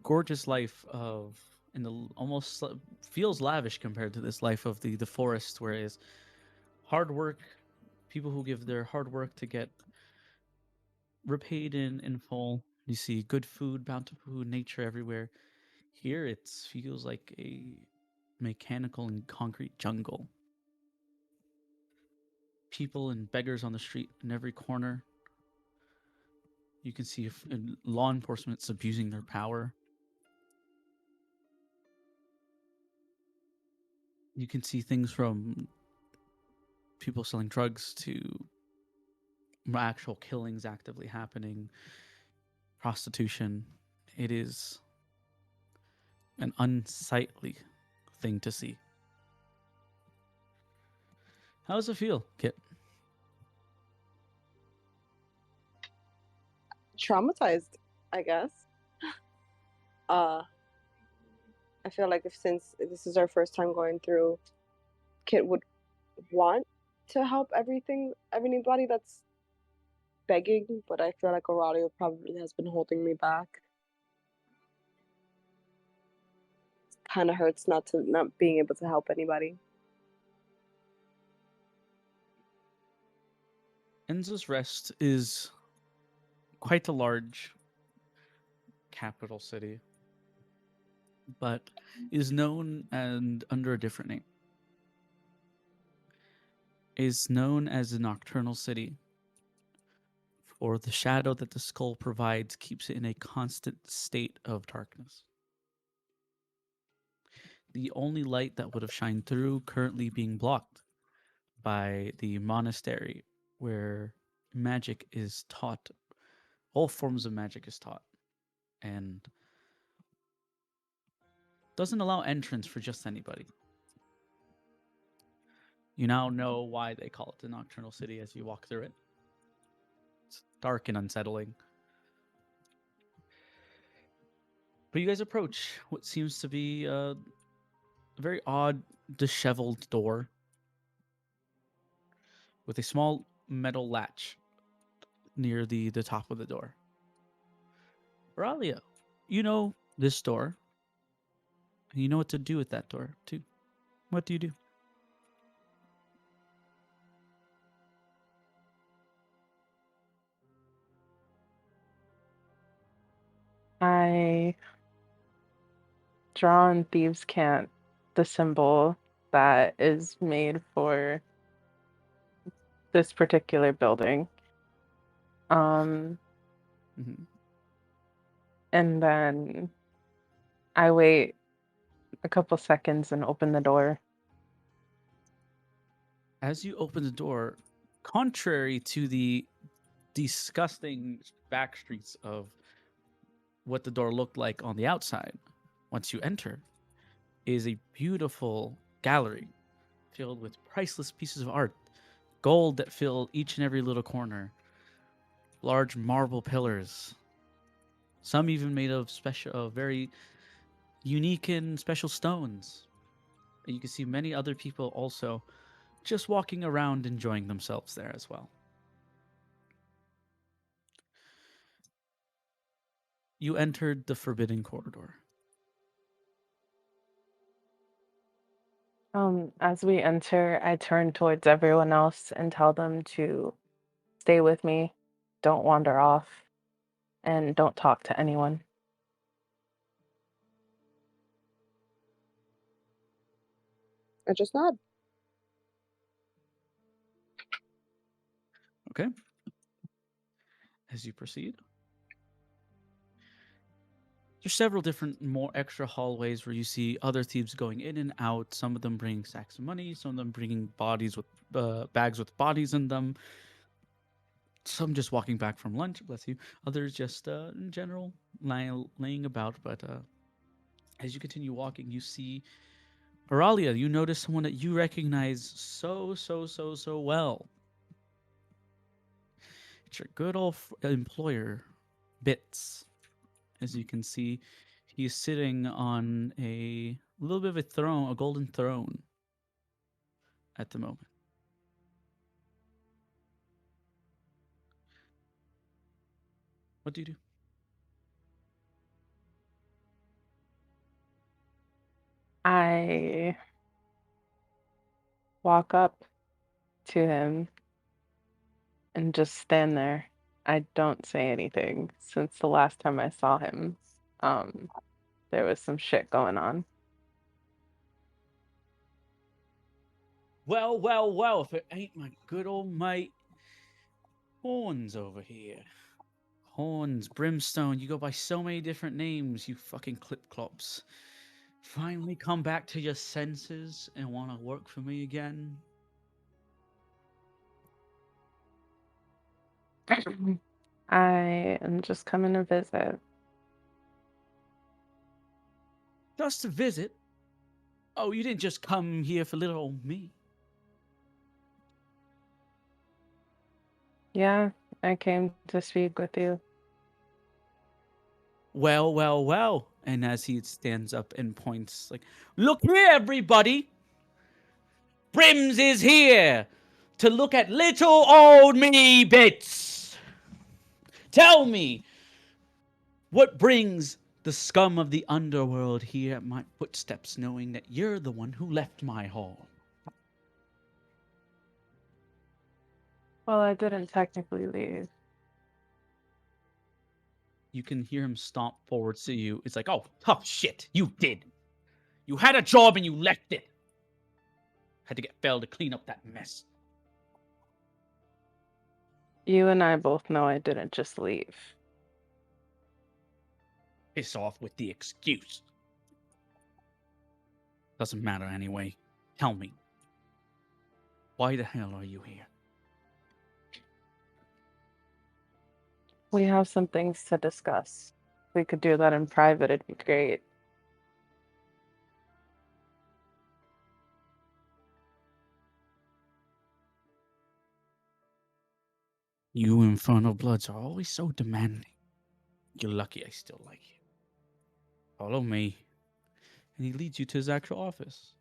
gorgeous life of in the almost feels lavish compared to this life of the forest, whereas hard work, people who give their hard work to get repaid in full. You see good food, bountiful food, nature everywhere. Here it feels like a mechanical and concrete jungle. People and beggars on the street in every corner. You can see law enforcement abusing their power. You can see things from people selling drugs to actual killings actively happening, prostitution. It is an unsightly thing to see. How does it feel, Kit? Traumatized, I guess. I feel like since this is our first time going through, Kit would want to help anybody that's begging, but I feel like Aurelio probably has been holding me back. Kind of hurts not being able to help anybody. Enza's Rest is quite a large capital city, but is known and under a different name. Is known as a nocturnal city, for the shadow that the skull provides keeps it in a constant state of darkness. The only light that would have shined through currently being blocked by the monastery where magic is taught. All forms of magic is taught. And doesn't allow entrance for just anybody. You now know why they call it the Nocturnal City as you walk through it. It's dark and unsettling. But you guys approach what seems to be a very odd, disheveled door with a small metal latch near the top of the door. Ralia, you know this door. And you know what to do with that door, too. What do you do? I draw on Thieves' Cant the symbol that is made for this particular building. Mhm. And then I wait a couple seconds and open the door. As you open the door, contrary to the disgusting back streets of what the door looked like on the outside, once you enter, is a beautiful gallery filled with priceless pieces of art, gold that fill each and every little corner, large marble pillars, some even made of special, very unique and special stones. And you can see many other people also just walking around enjoying themselves there as well. You entered the Forbidden Corridor. As we enter, I turn towards everyone else and tell them to stay with me, don't wander off, and don't talk to anyone. I just nod. Okay. As you proceed, there's several different more extra hallways where you see other thieves going in and out. Some of them bringing sacks of money, some of them bringing bodies with bags with bodies in them. Some just walking back from lunch, bless you. Others just in general laying about. But as you continue walking, you see Aralia. You notice someone that you recognize so well. It's your good old employer, Bits. As you can see, he's sitting on a little bit of a throne, a golden throne at the moment. What do you do? I walk up to him and just stand there. I don't say anything since the last time I saw him. There was some shit going on. Well, if it ain't my good old mate Horns over here. Horns, Brimstone, you go by so many different names, you fucking clip-clops. Finally come back to your senses and want to work for me again? I am just coming to visit. Just to visit? Oh, you didn't just come here for little old me. Yeah, I came to speak with you. Well. And as he stands up and points, like, look here, everybody! Brims is here to look at little old me Bits. Tell me, what brings the scum of the underworld here at my footsteps, knowing that you're the one who left my hall? Well, I didn't technically leave. You can hear him stomp forwards to you. It's like, oh, tough shit. You did. You had a job and you left it. Had to get Fel to clean up that mess. You and I both know I didn't just leave. Piss off with the excuse. Doesn't matter anyway. Tell me. Why the hell are you here? We have some things to discuss. We could do that in private, it'd be great. You Infernal Bloods are always so demanding. You're lucky I still like you. Follow me. And he leads you to his actual office.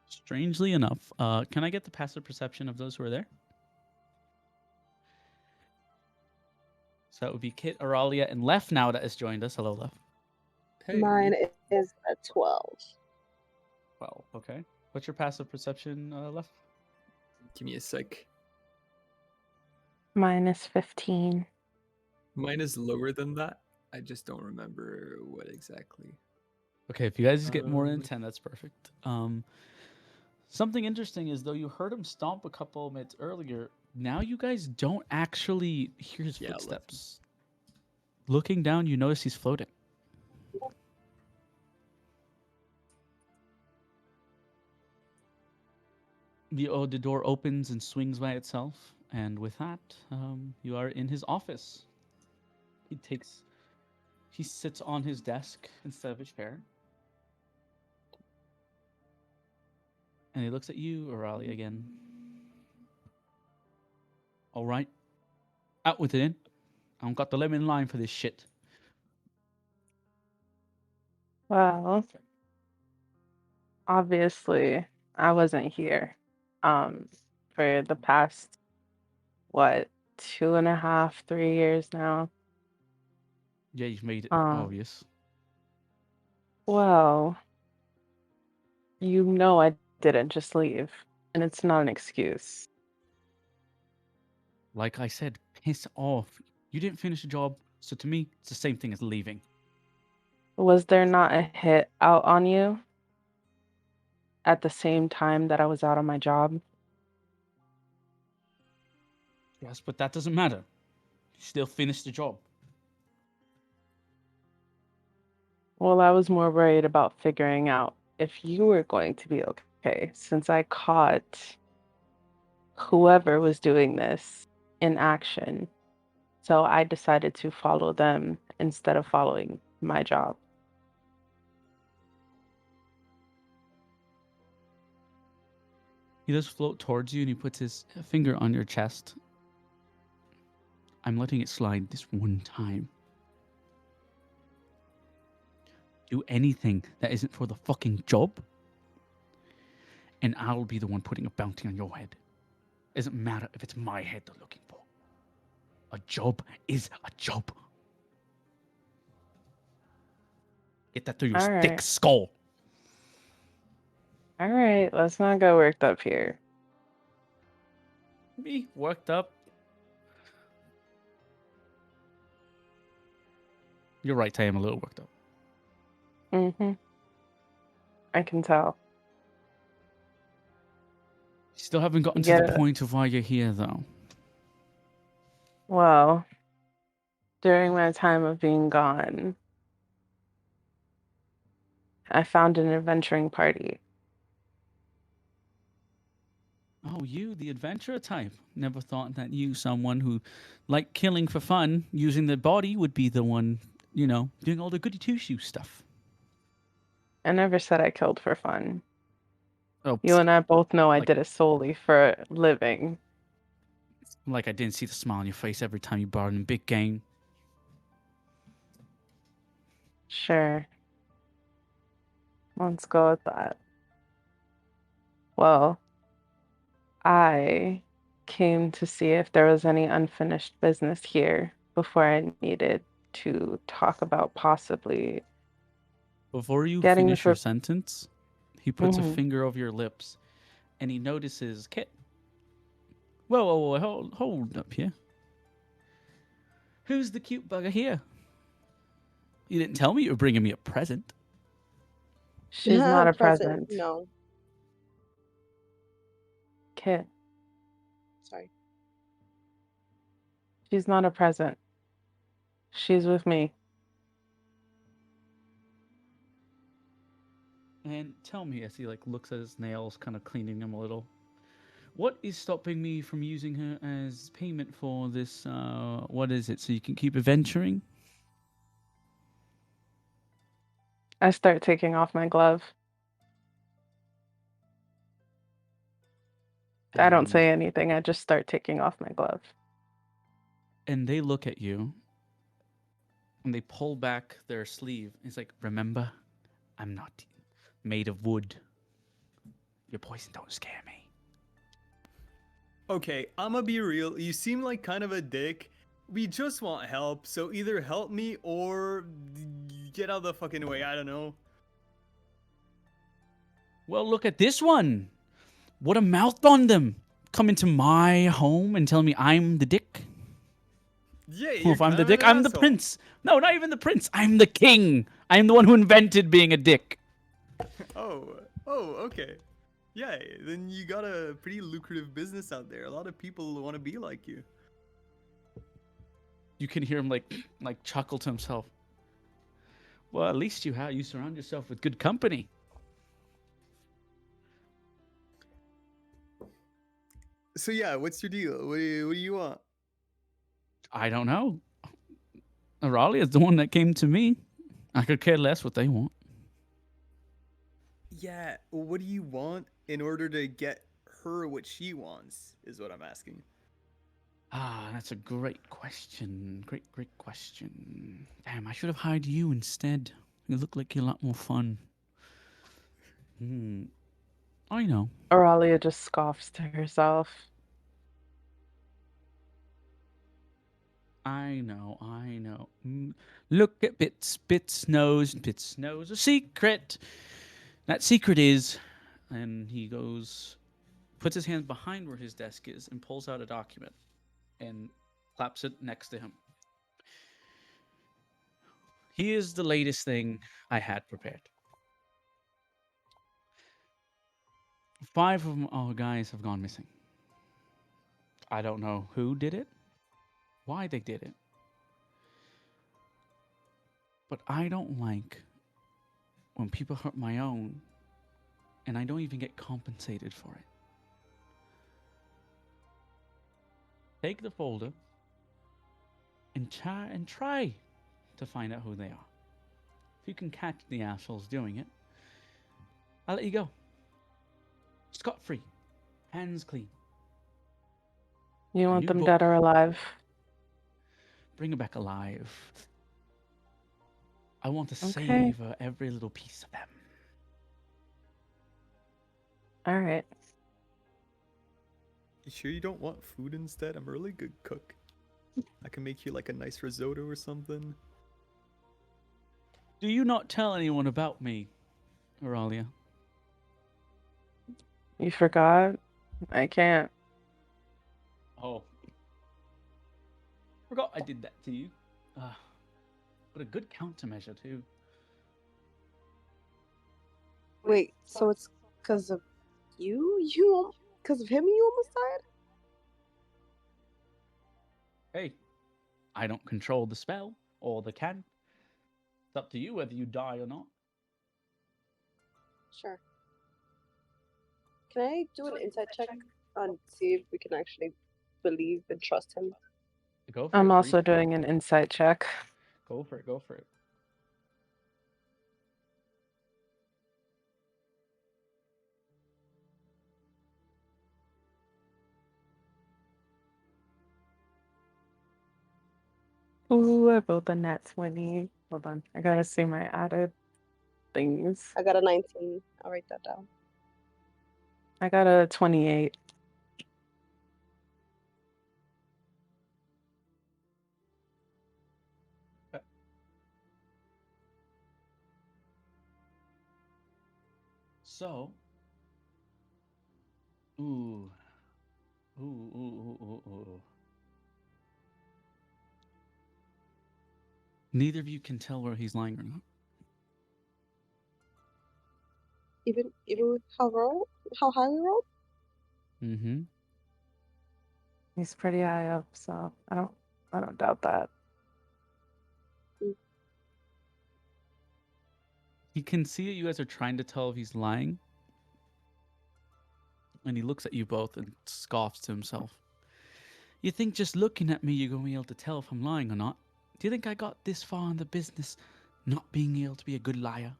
Strangely enough, can I get the passive perception of those who are there? So that would be Kit, Auralia, and Lef now that has joined us. Hello, Lef. Mine is a 12. Well, okay. What's your passive perception, Lef? Give me a sec. Mine is 15. Mine is lower than that. I just don't remember what exactly. Okay, if you guys get more than 10, that's perfect. Something interesting is, though you heard him stomp a couple minutes earlier, now you guys don't actually hear his footsteps. Looking down, you notice he's floating. The door opens and swings by itself, and with that, you are in his office. He sits on his desk instead of his chair. And he looks at you, Auralia, again. All right. Out with it in. I don't got the lemon line for this shit. Well, obviously, I wasn't here for the past, 2.5, 3 years now. Yeah, you've made it Um, obvious. Well, you know I didn't just leave, and it's not an excuse. Like I said, piss off. You didn't finish the job, so to me, it's the same thing as leaving. Was there not a hit out on you at the same time that I was out on my job? Yes, but that doesn't matter. You still finished the job. Well, I was more worried about figuring out if you were going to be okay, since I caught whoever was doing this in action. So I decided to follow them instead of following my job. He does float towards you and he puts his finger on your chest. I'm letting it slide this one time. Do anything that isn't for the fucking job, and I'll be the one putting a bounty on your head. It doesn't matter if it's my head they're looking for. A job is a job. Get that through your All thick right. skull. All right, let's not get worked up here. Me worked up. You're right, Tay. I'm a little worked up. Mm-hmm. I can tell. Still haven't gotten to Get the it. point of why you're here, though. Well, during my time of being gone, I found an adventuring party. Oh, you, the adventurer type. Never thought that you, someone who liked killing for fun, using their body, would be the one, doing all the goody two-shoes stuff. I never said I killed for fun. Oh, You and I both know I like- did it solely for a living. like I didn't see the smile on your face every time you barred in big game. Sure. Let's go with that. Well, I came to see if there was any unfinished business here before I needed to talk about possibly Before you Getting finish your for sentence, he puts a Mhm. finger over your lips, and he notices Kit. Whoa, whoa, whoa, hold up here. Who's the cute bugger here? You didn't tell me you were bringing me a present. She's not a Present. present. No. Kit. Sorry. She's not a present. She's with me. And tell me, as he like looks at his nails, kind of cleaning them a little, what is stopping me from using her as payment for this? What is it? So you can keep adventuring? I start taking off my glove. I don't And- say anything. I just start taking off my glove. And they look at you, and they pull back their sleeve. It's like, remember, I'm not made of wood. Your poison don't scare me. Okay, I'ma be real. You seem like kind of a dick. We just want help, so either help me or get out of the fucking way. I don't know. Well, look at this one. What a mouth on them. Come into my home and tell me I'm the dick. Yeah, Well, you're if I'm kind the of an dick, I'm the asshole. prince. No, not even the prince. I'm the king. I'm the one who invented being a dick. Oh, okay. Yeah, then you got a pretty lucrative business out there. A lot of people want to be like you. You can hear him like chuckle to himself. Well, at least you surround yourself with good company. So yeah, what's your deal? What do you want? I don't know. Raleigh is the one that came to me. I could care less what they want. Yeah, what do you want in order to get her what she wants? Is what I'm asking. Ah, that's a great question. Great question. Damn, I should have hired you instead. You look like you're a lot more fun. I know. Aurelia just scoffs to herself. I know. Look at Bits knows a secret. That secret is, and he goes, puts his hands behind where his desk is and pulls out a document and claps it next to him. Here's the latest thing I had prepared. 5 of our guys have gone missing. I don't know who did it, why they did it. But I don't like when people hurt my own and I don't even get compensated for it. Take the folder and try to find out who they are. If you can catch the assholes doing it, I'll let you go. Scot-free. Hands clean. You A want new them book. dead or alive? Bring her back alive. I want to Okay. savor every little piece of them. All right. You sure you don't want food instead? I'm a really good cook. I can make you like a nice risotto or something. Do you not tell anyone about me, Aurelia? You forgot? I can't. Oh. Forgot I did that to you. But a good countermeasure, too. Wait, so it's because of you? Because of him you almost died? Hey, I don't control the spell or the can. It's up to you whether you die or not. Sure. Can I do an insight check on see if we can actually believe and trust him? Go for I'm it. also doing an insight check. Go for it. Ooh, I rolled a nat 20. Hold on. I gotta see my added things. I got a 19. I'll write that down. I got a 28. So, ooh, ooh, ooh, ooh, ooh, ooh. Neither of you can tell where he's lying or not. Even with how high we rolled? Mm-hmm. He's pretty high up, so I don't doubt that. He can see that you guys are trying to tell if he's lying. And he looks at you both and scoffs to himself. You think just looking at me you're going to be able to tell if I'm lying or not? Do you think I got this far in the business not being able to be a good liar?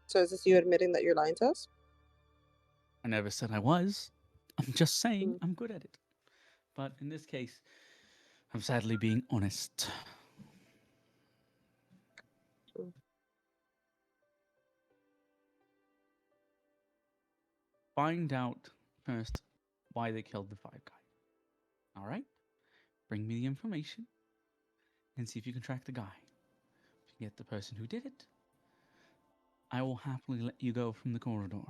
So is this you admitting that you're lying to us? I never said I was. I'm just saying I'm good at it. But in this case, I'm sadly being honest. Find out first why they killed the 5 guy. All right? Bring me the information and see if you can track the guy. If you get the person who did it, I will happily let you go from the corridor.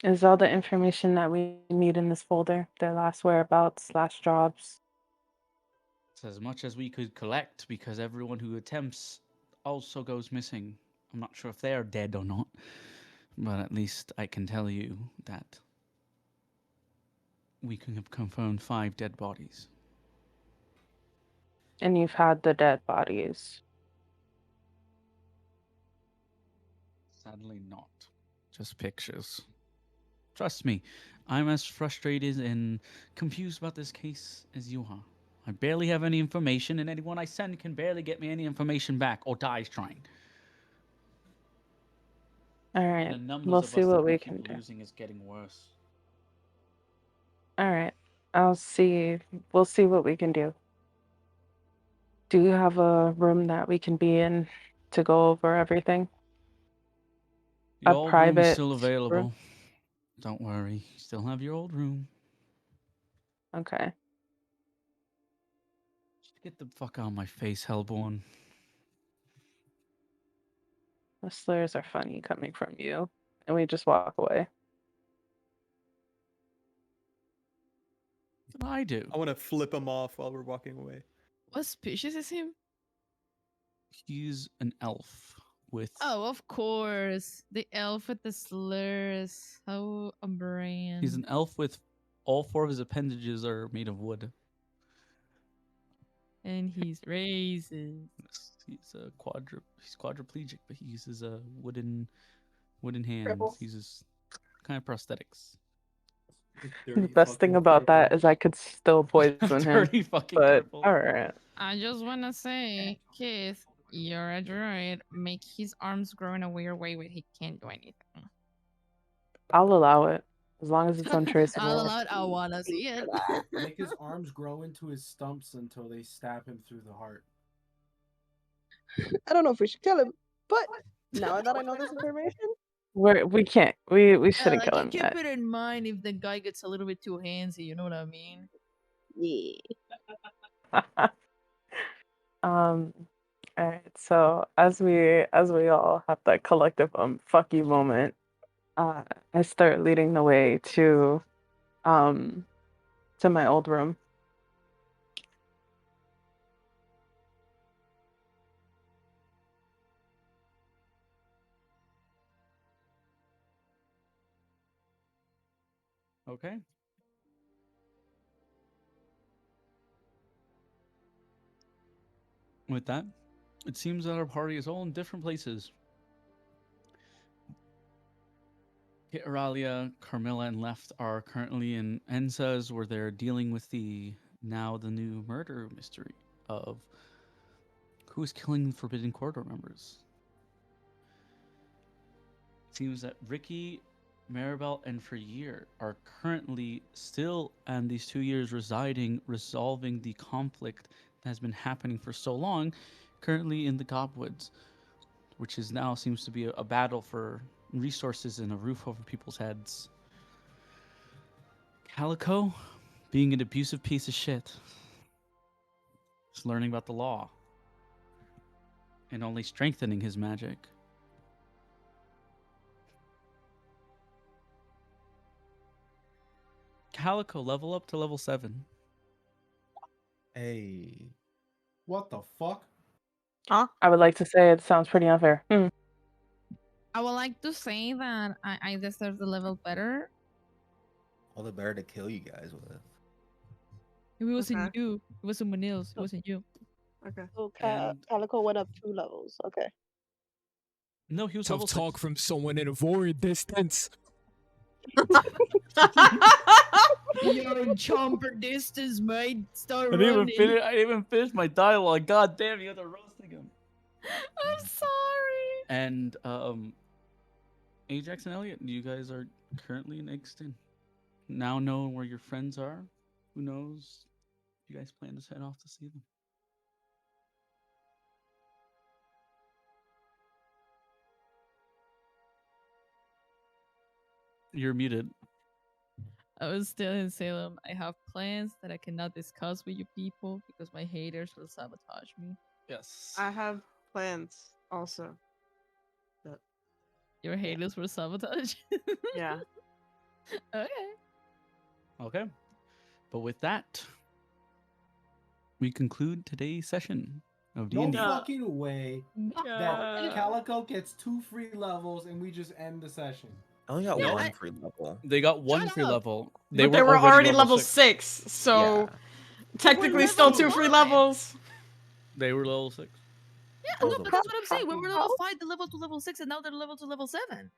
Is all the information that we need in this folder, their last whereabouts, last jobs? It's as much as we could collect because everyone who attempts also goes missing. I'm not sure if they are dead or not, but at least I can tell you that we can have confirmed 5 dead bodies. And you've had the dead bodies. Sadly not. Just pictures. Trust me, I'm as frustrated and confused about this case as you are. I barely have any information, and anyone I send can barely get me any information back or dies trying. All The right, numbers we'll of see us what that we we keep can do. losing is getting worse. All right, I'll see. We'll see what we can do. Do you have a room that we can be in to go over everything? The A old room is private still room? available. Don't worry, you still have your old room. Okay. Just get the fuck out of my face, Hellborn. The slurs are funny coming from you, and we just walk away. What I do? I want to flip him off while we're walking away. What species is him? He's an elf with. Oh, of course. The elf with the slurs. How a brand. He's an elf with all 4 of his appendages are made of wood. And he's racist. He's quadriplegic, but he uses wooden hands. Cripple. He uses kind of prosthetics. The best thing about that is I could still poison him. Dirty fucking But cripple. all right. I just want to say, Keith, you're a droid. Make his arms grow in a weird way where he can't do anything. I'll allow it as long as it's I'll untraceable. allow it. I want to see it. Make his arms grow into his stumps until they stab him through the heart. I don't know if we should kill him, but now that I know this information, We can't. We shouldn't Like, kill him keep yet. it in mind if the guy gets a little bit too handsy. You know what I mean? yeah. All right. So as we all have that collective fuck you moment, I start leading the way to my old room. Okay. With that, it seems that our party is all in different places. Aralia, Carmilla, and Left are currently in Ensa's, where they're dealing with the new murder mystery of who is killing Forbidden Corridor members. It seems that Ricky, Maribel, and Freyer are currently still, and these 2 years resolving the conflict that has been happening for so long, currently in the Gobwoods, which is now seems to be a battle for resources and a roof over people's heads. Calico, being an abusive piece of shit, Just learning about the law. And only strengthening his magic. Calico, level up to level 7. Hey. What the fuck? I would like to say it sounds pretty unfair. I would like to say that I deserve the level better. All the better to kill you guys with. It wasn't Okay. you. It was someone else. It wasn't you. Okay. So And- Calico went up 2 levels. Okay. No, he was Tough level talk 6. from someone in a void distance. You're in chomper distance, mate. Start I didn't running. even finish my dialogue. God damn, you guys are roasting him. I'm sorry. And Ajax and Elliot, you guys are currently in Ixton. Now knowing where your friends are, who knows? You guys plan to head off to see them. You're muted. I was still in Salem. I have plans that I cannot discuss with you people because my haters will sabotage me. Yes. I have plans also. Your haters will sabotage. Yeah. Okay. Okay. But with that, we conclude today's session of No D&D. fucking way that Yeah. Calico gets 2 free levels and we just end the session. I only got Yeah, one I- free level. They got one Shut free up. level. But they were already level 6, so Yeah. technically We're still level 2 free 5. levels. They were level 6. Yeah, Oh, no, the but that's what I'm saying. We fucking were level hell? 5, the level to level 6, and now they're level to level 7.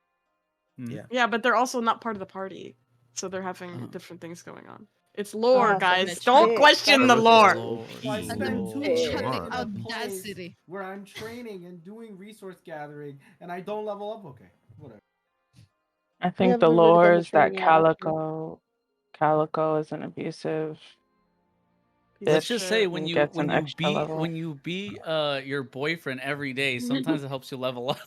Yeah. Yeah, but they're also not part of the party, so they're having Uh-huh. different things going on. It's lore, Ah, guys. such a Don't bitch. question the Such a lore. Lord, So I Lord. spent 2 Lord. years Shut in it a out, place audacity. where I'm training and doing resource gathering and I don't level up. Okay, whatever. I think have the we really done lore the is that training yet, actually? Calico is an abusive Let's bitch just say when and you gets when an you extra beat level. when you beat your boyfriend every day, sometimes it helps you level up.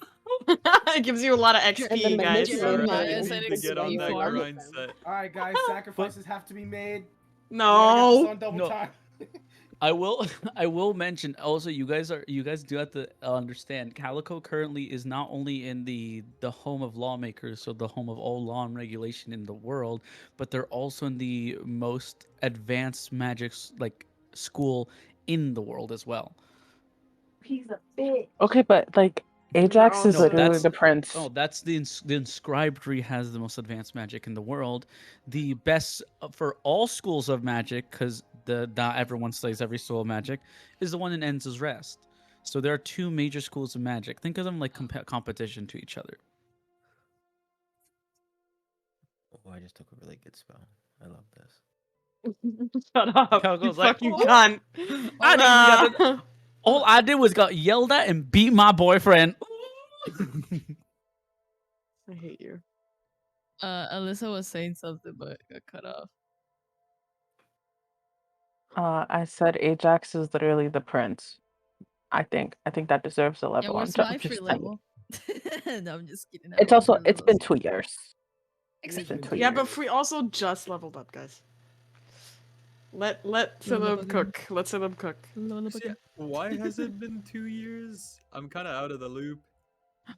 It gives you a lot of And XP, then guys. manipulator Jeremiah and said need to fix get it on when that you work with grind them. set. All right, guys, sacrifices have to be made. We gotta get this No. on double No. time. I will mention also you guys do have to understand Calico currently is not only in the home of lawmakers, so the home of all law and regulation in the world, but they're also in the most advanced magic like school in the world as well. Okay, but like Ajax is also- literally that's the prince. Oh, that's the inscribed tree has the most advanced magic in the world. The best for all schools of magic, because not everyone studies every school of magic, is the one in Enza's Rest. So there are 2 major schools of magic. Think of them like competition to each other. Oh, I just took a really good spell. I love this. Shut up. You Calico's like, fucking "Oh, cunt. I didn't even get All I did was got yelled at and beat my boyfriend. I hate you. Alyssa was saying something, but got cut off. I said Ajax is literally the prince. I think that deserves a Yeah, level. where's I'm my just free saying. level? No, I'm just kidding. I It's don't also want free it's been levels. 2 years. Exactly. It's been 2 Yeah, years. but Free also just leveled up, guys. Let Philip cook. Let Philip cook. Yeah, why has it been 2 years? I'm kind of out of the loop.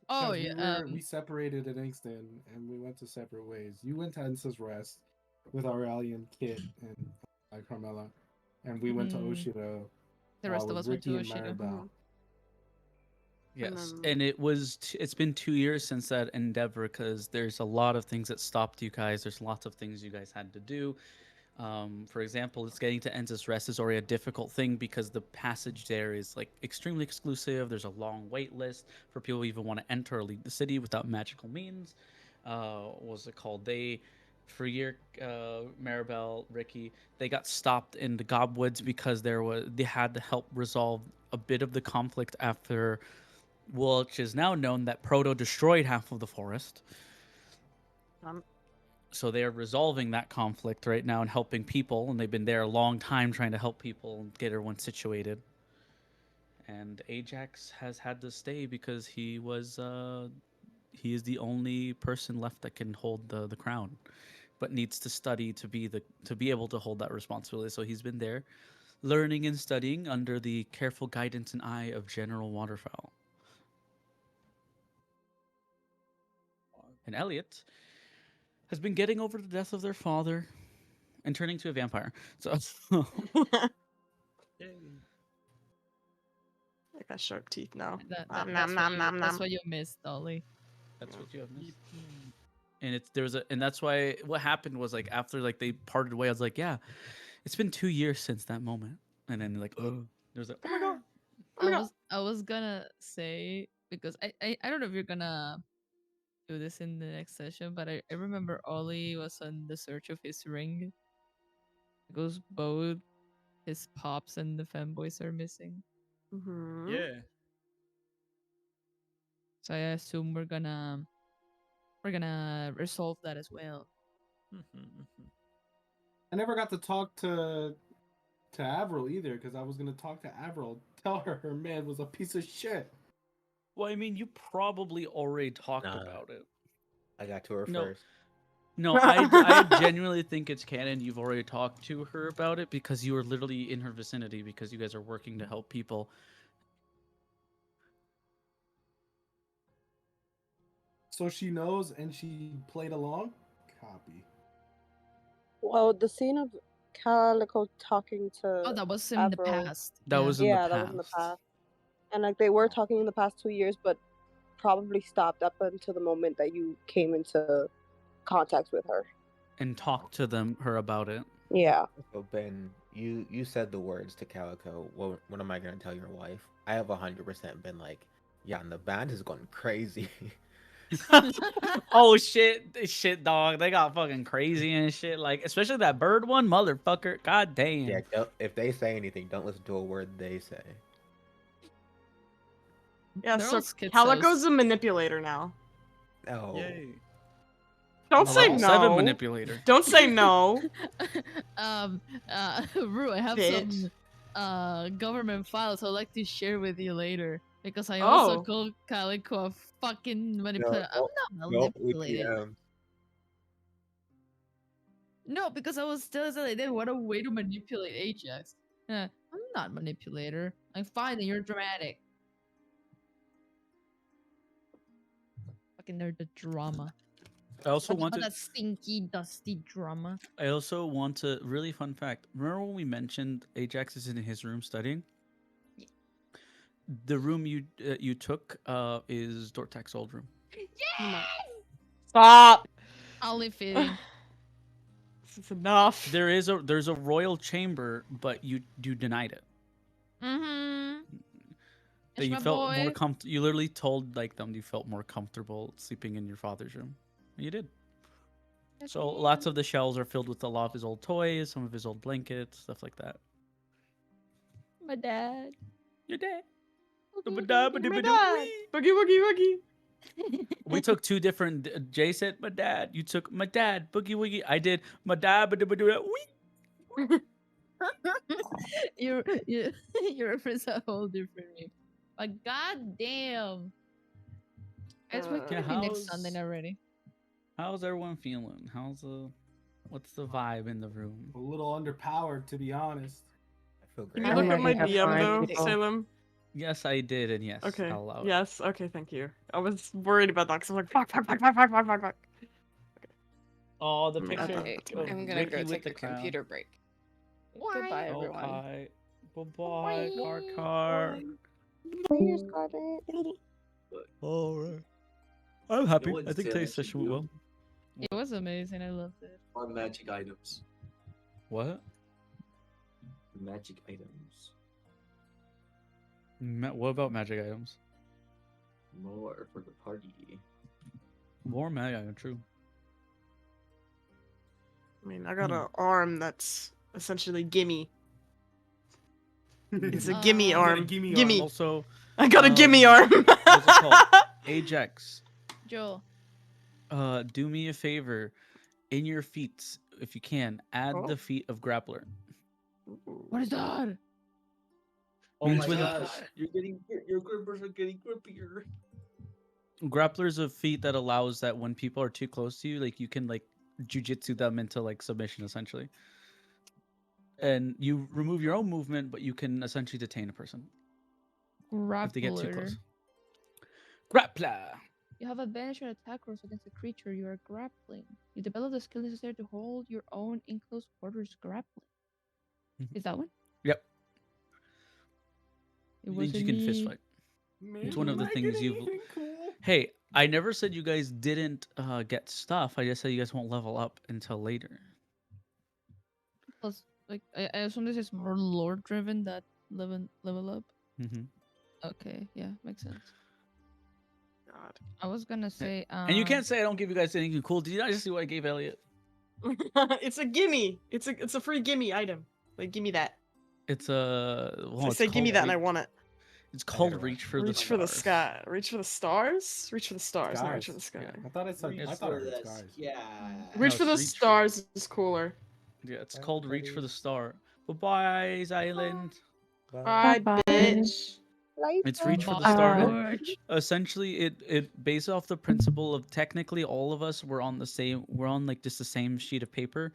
Oh Because yeah. we separated in Inkster and we went to separate ways. You went to Ensa's Rest with Aurelian, Kit, and Carmela, and we went to Mhm. Oshiro. The rest of with us went to Ricky and Oshiro. Maribel. Yes, then- and it's been 2 years since that endeavor because there's a lot of things that stopped you guys. There's lots of things you guys had to do. For example, it's getting to Enza's Rest is already a difficult thing because the passage there is like extremely exclusive. There's a long wait list for people who even want to enter or leave the city without magical means. What was it called? Freer, Maribel, Ricky, they got stopped in the Gobwoods because they had to help resolve a bit of the conflict after, which is now known that Proto destroyed half of the forest. So they are resolving that conflict right now and helping people, and they've been there a long time trying to help people and get everyone situated. And Ajax has had to stay because he is the only person left that can hold the crown, but needs to study to be able to hold that responsibility. So he's been there. learning and studying under the careful guidance and eye of General Waterfowl. And Elliot has been getting over the death of their father and turning to a vampire. So I got sharp teeth now. That's what you missed, Dolly. that's what you have missed. And and that's why what happened was like after like they parted way, I was like, yeah, it's been 2 years since that moment. And then like, there's like, oh my god. I was gonna say, because I don't know if you're gonna do this in the next session, but I remember Ollie was on the search of his ring. Because both his pops and the femboys are missing. Mm-hmm. Yeah. So I assume we're gonna resolve that as well. I never got to talk to Avril either, because I was gonna talk to Avril, tell her man was a piece of shit. Well, I mean, you probably already talked Nah. about it. I got to her No. first. No, I genuinely think it's canon. You've already talked to her about it because you were literally in her vicinity because you guys are working to help people. So she knows and she played along? Copy. Well, the scene of Calico talking to Oh, that was in Avril, the past. That was in the yeah, past. that was in the past. And like they were talking in the past 2 years, but probably stopped up until the moment that you came into contact with her. And talked to her about it. Yeah. So Ben, you said the words to Calico. What am I gonna tell your wife? I have 100% been like, yeah, and the band has gone crazy. Oh shit, dog. They got fucking crazy and shit. Like, especially that bird one, motherfucker. God damn. Yeah, if they say anything, don't listen to a word they say. Yeah, They're so all schizos. Calico's a manipulator now. No. Yay. Don't say Level no. 7 manipulator. Don't say no. Rue, I have Bitch. some government files I'd like to share with you later. Because I also Oh. called Calico a fucking manipulator. I'm not No, manipulated. ATM. No, because I was telling them like, what a way to manipulate Ajax. I'm not manipulator. I'm fine and you're dramatic. Fucking nerd, the drama. I also All want to. that stinky, dusty drama. I also want to. Really fun fact. Remember when we mentioned Ajax is in his room studying? Yeah. The room you took is Dortak's old room. Yes! Stop. Only fitting. This is enough. There's a royal chamber, but you denied it. Mm-hmm. That It's you my felt boy. more comfortable. You literally told like them you felt more comfortable sleeping in your father's room. And you did. So lots of the shelves are filled with a lot of his old toys, some of his old blankets, stuff like that. My dad. Your dad. My dad. Boogie woogie woogie. We took two different. Jay said my dad. You took my dad. Boogie woogie. I did my dad. Wee. you reference a whole different meme. But goddamn. Guys, we're Yeah, gonna be next Sunday already. How's everyone feeling? What's the vibe in the room? A little underpowered, to be honest. I feel Can great. you I'm look at my ready to DM find though, people. Salem? Yes, I did, and yes, Okay. I'll allow it. Yes. Okay. Thank you. I was worried about that because I'm like, fuck. Oh, the Mm, picture. Okay, of I'm gonna Ricky go with take the a crown. computer break. Goodbye, Oh, everyone. hi. Bye-bye, car. Later, Scarlet. All right. I'm happy. No I think one's today's session went well. It was amazing. I loved it. Or magic items. What? Magic items. What about magic items? More for the party. More magic item, true. I mean, I got an arm that's essentially gimme. It's a gimme You got a arm. gimme Gimme. Also, I got a gimme um, arm. what's it called? Ajax. Joel. Do me a favor. In your feats, if you can, add Oh. the feat of grappler. What is that? Oh Means my when- gosh, your grippers are getting grippier. Grappler's a feat that allows that when people are too close to you, like you can like jujitsu them into like submission essentially. and you remove your own movement, but you can essentially detain a person if they get too Grappler. close. Grappler. You have advantage on attack rolls against a creature you are grappling. You develop the skill necessary to hold your own in close quarters grappling. Mhm. Is that one? Yep. It Means wasn't you can fist me. fight. It's one of the things you've. Hey, I never said you guys didn't get stuff. I just said you guys won't level up until later. Plus, like, I assume this is more lore driven that level up. Mm-hmm. Okay, yeah, makes sense. God. I was gonna say, And you can't say I don't give you guys anything cool. Did you not just see what I gave Elliot? It's a gimme. It's a free gimme item. Like, gimme that. It's a. I say gimme that and I want it. It's called Reach for the Reach for the Stars. sky. Reach for the stars? Reach for the stars, not reach for the Skies. sky. I thought I said. I Reach thought I for heard the skies. sky. Reach No, for the it's reach for- stars is cooler. Yeah, it's called Reach for the Star. Bye-bye, Island. Bye, Bye-bye. bitch. It's Reach for the Bye, Star. George. Essentially, it based off the principle of technically all of us were on the same. We're on like just the same sheet of paper,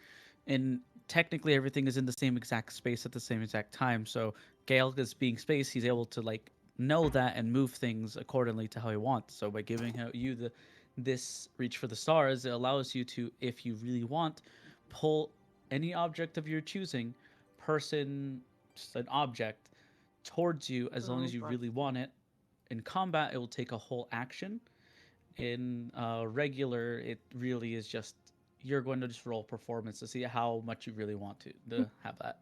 and technically everything is in the same exact space at the same exact time. So Gale is being space. He's able to like know that and move things accordingly to how he wants. So by giving you this Reach for the Stars, it allows you to, if you really want, pull any object of your choosing, person, just an object, towards you as long as you fuck. really want it. In combat, it will take a whole action. In regular, it really is just you're going to just roll performance to see how much you really want to have that.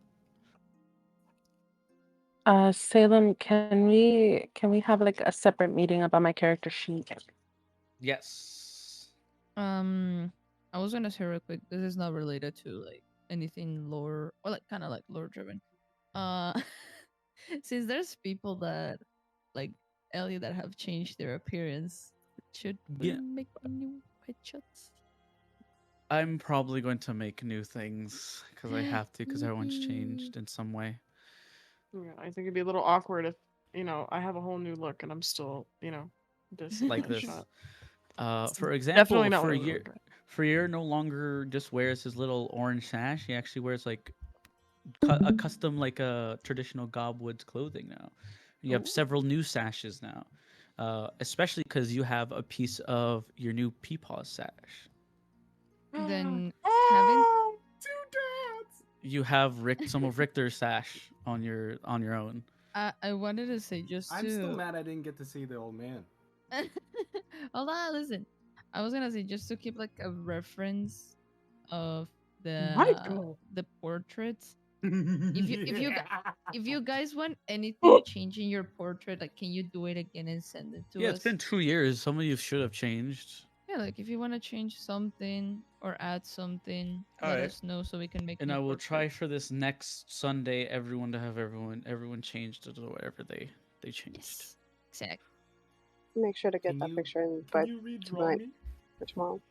Salem, can we have like a separate meeting about my character sheet? Yes. I was gonna say real quick. This is not related to like anything lore or like kind of like lore driven. Since there's people that like Ellie that have changed their appearance, should we Yeah. make new headshots? I'm probably going to make new things because I have to because everyone's changed in some way. Yeah, I think it'd be a little awkward if, I have a whole new look and I'm still, this Like this. shot. For example, Definitely not what I would Freer, regret. Freer no longer just wears his little orange sash. He actually wears like a custom, like a traditional Gobwoods clothing now. You have several new sashes now, especially because you have a piece of your new Peepaw sash. Then haven't You have some of Richter's sash on your own. I wanted to say just I'm to still mad I didn't get to see the old man. hold on, listen. I was gonna say just to keep like a reference of the portraits. If you guys want anything changing your portrait, like can you do it again and send it to Yeah, us? it's been 2 years. Some of you should have changed. Yeah, like if you want to change something or add something, let Alright. us know so we can make. And new I will portraits. try for this next Sunday everyone to have everyone changed to whatever they changed. Exactly. Make sure to get Can that you- picture in Can by you redraw tonight me? or tomorrow.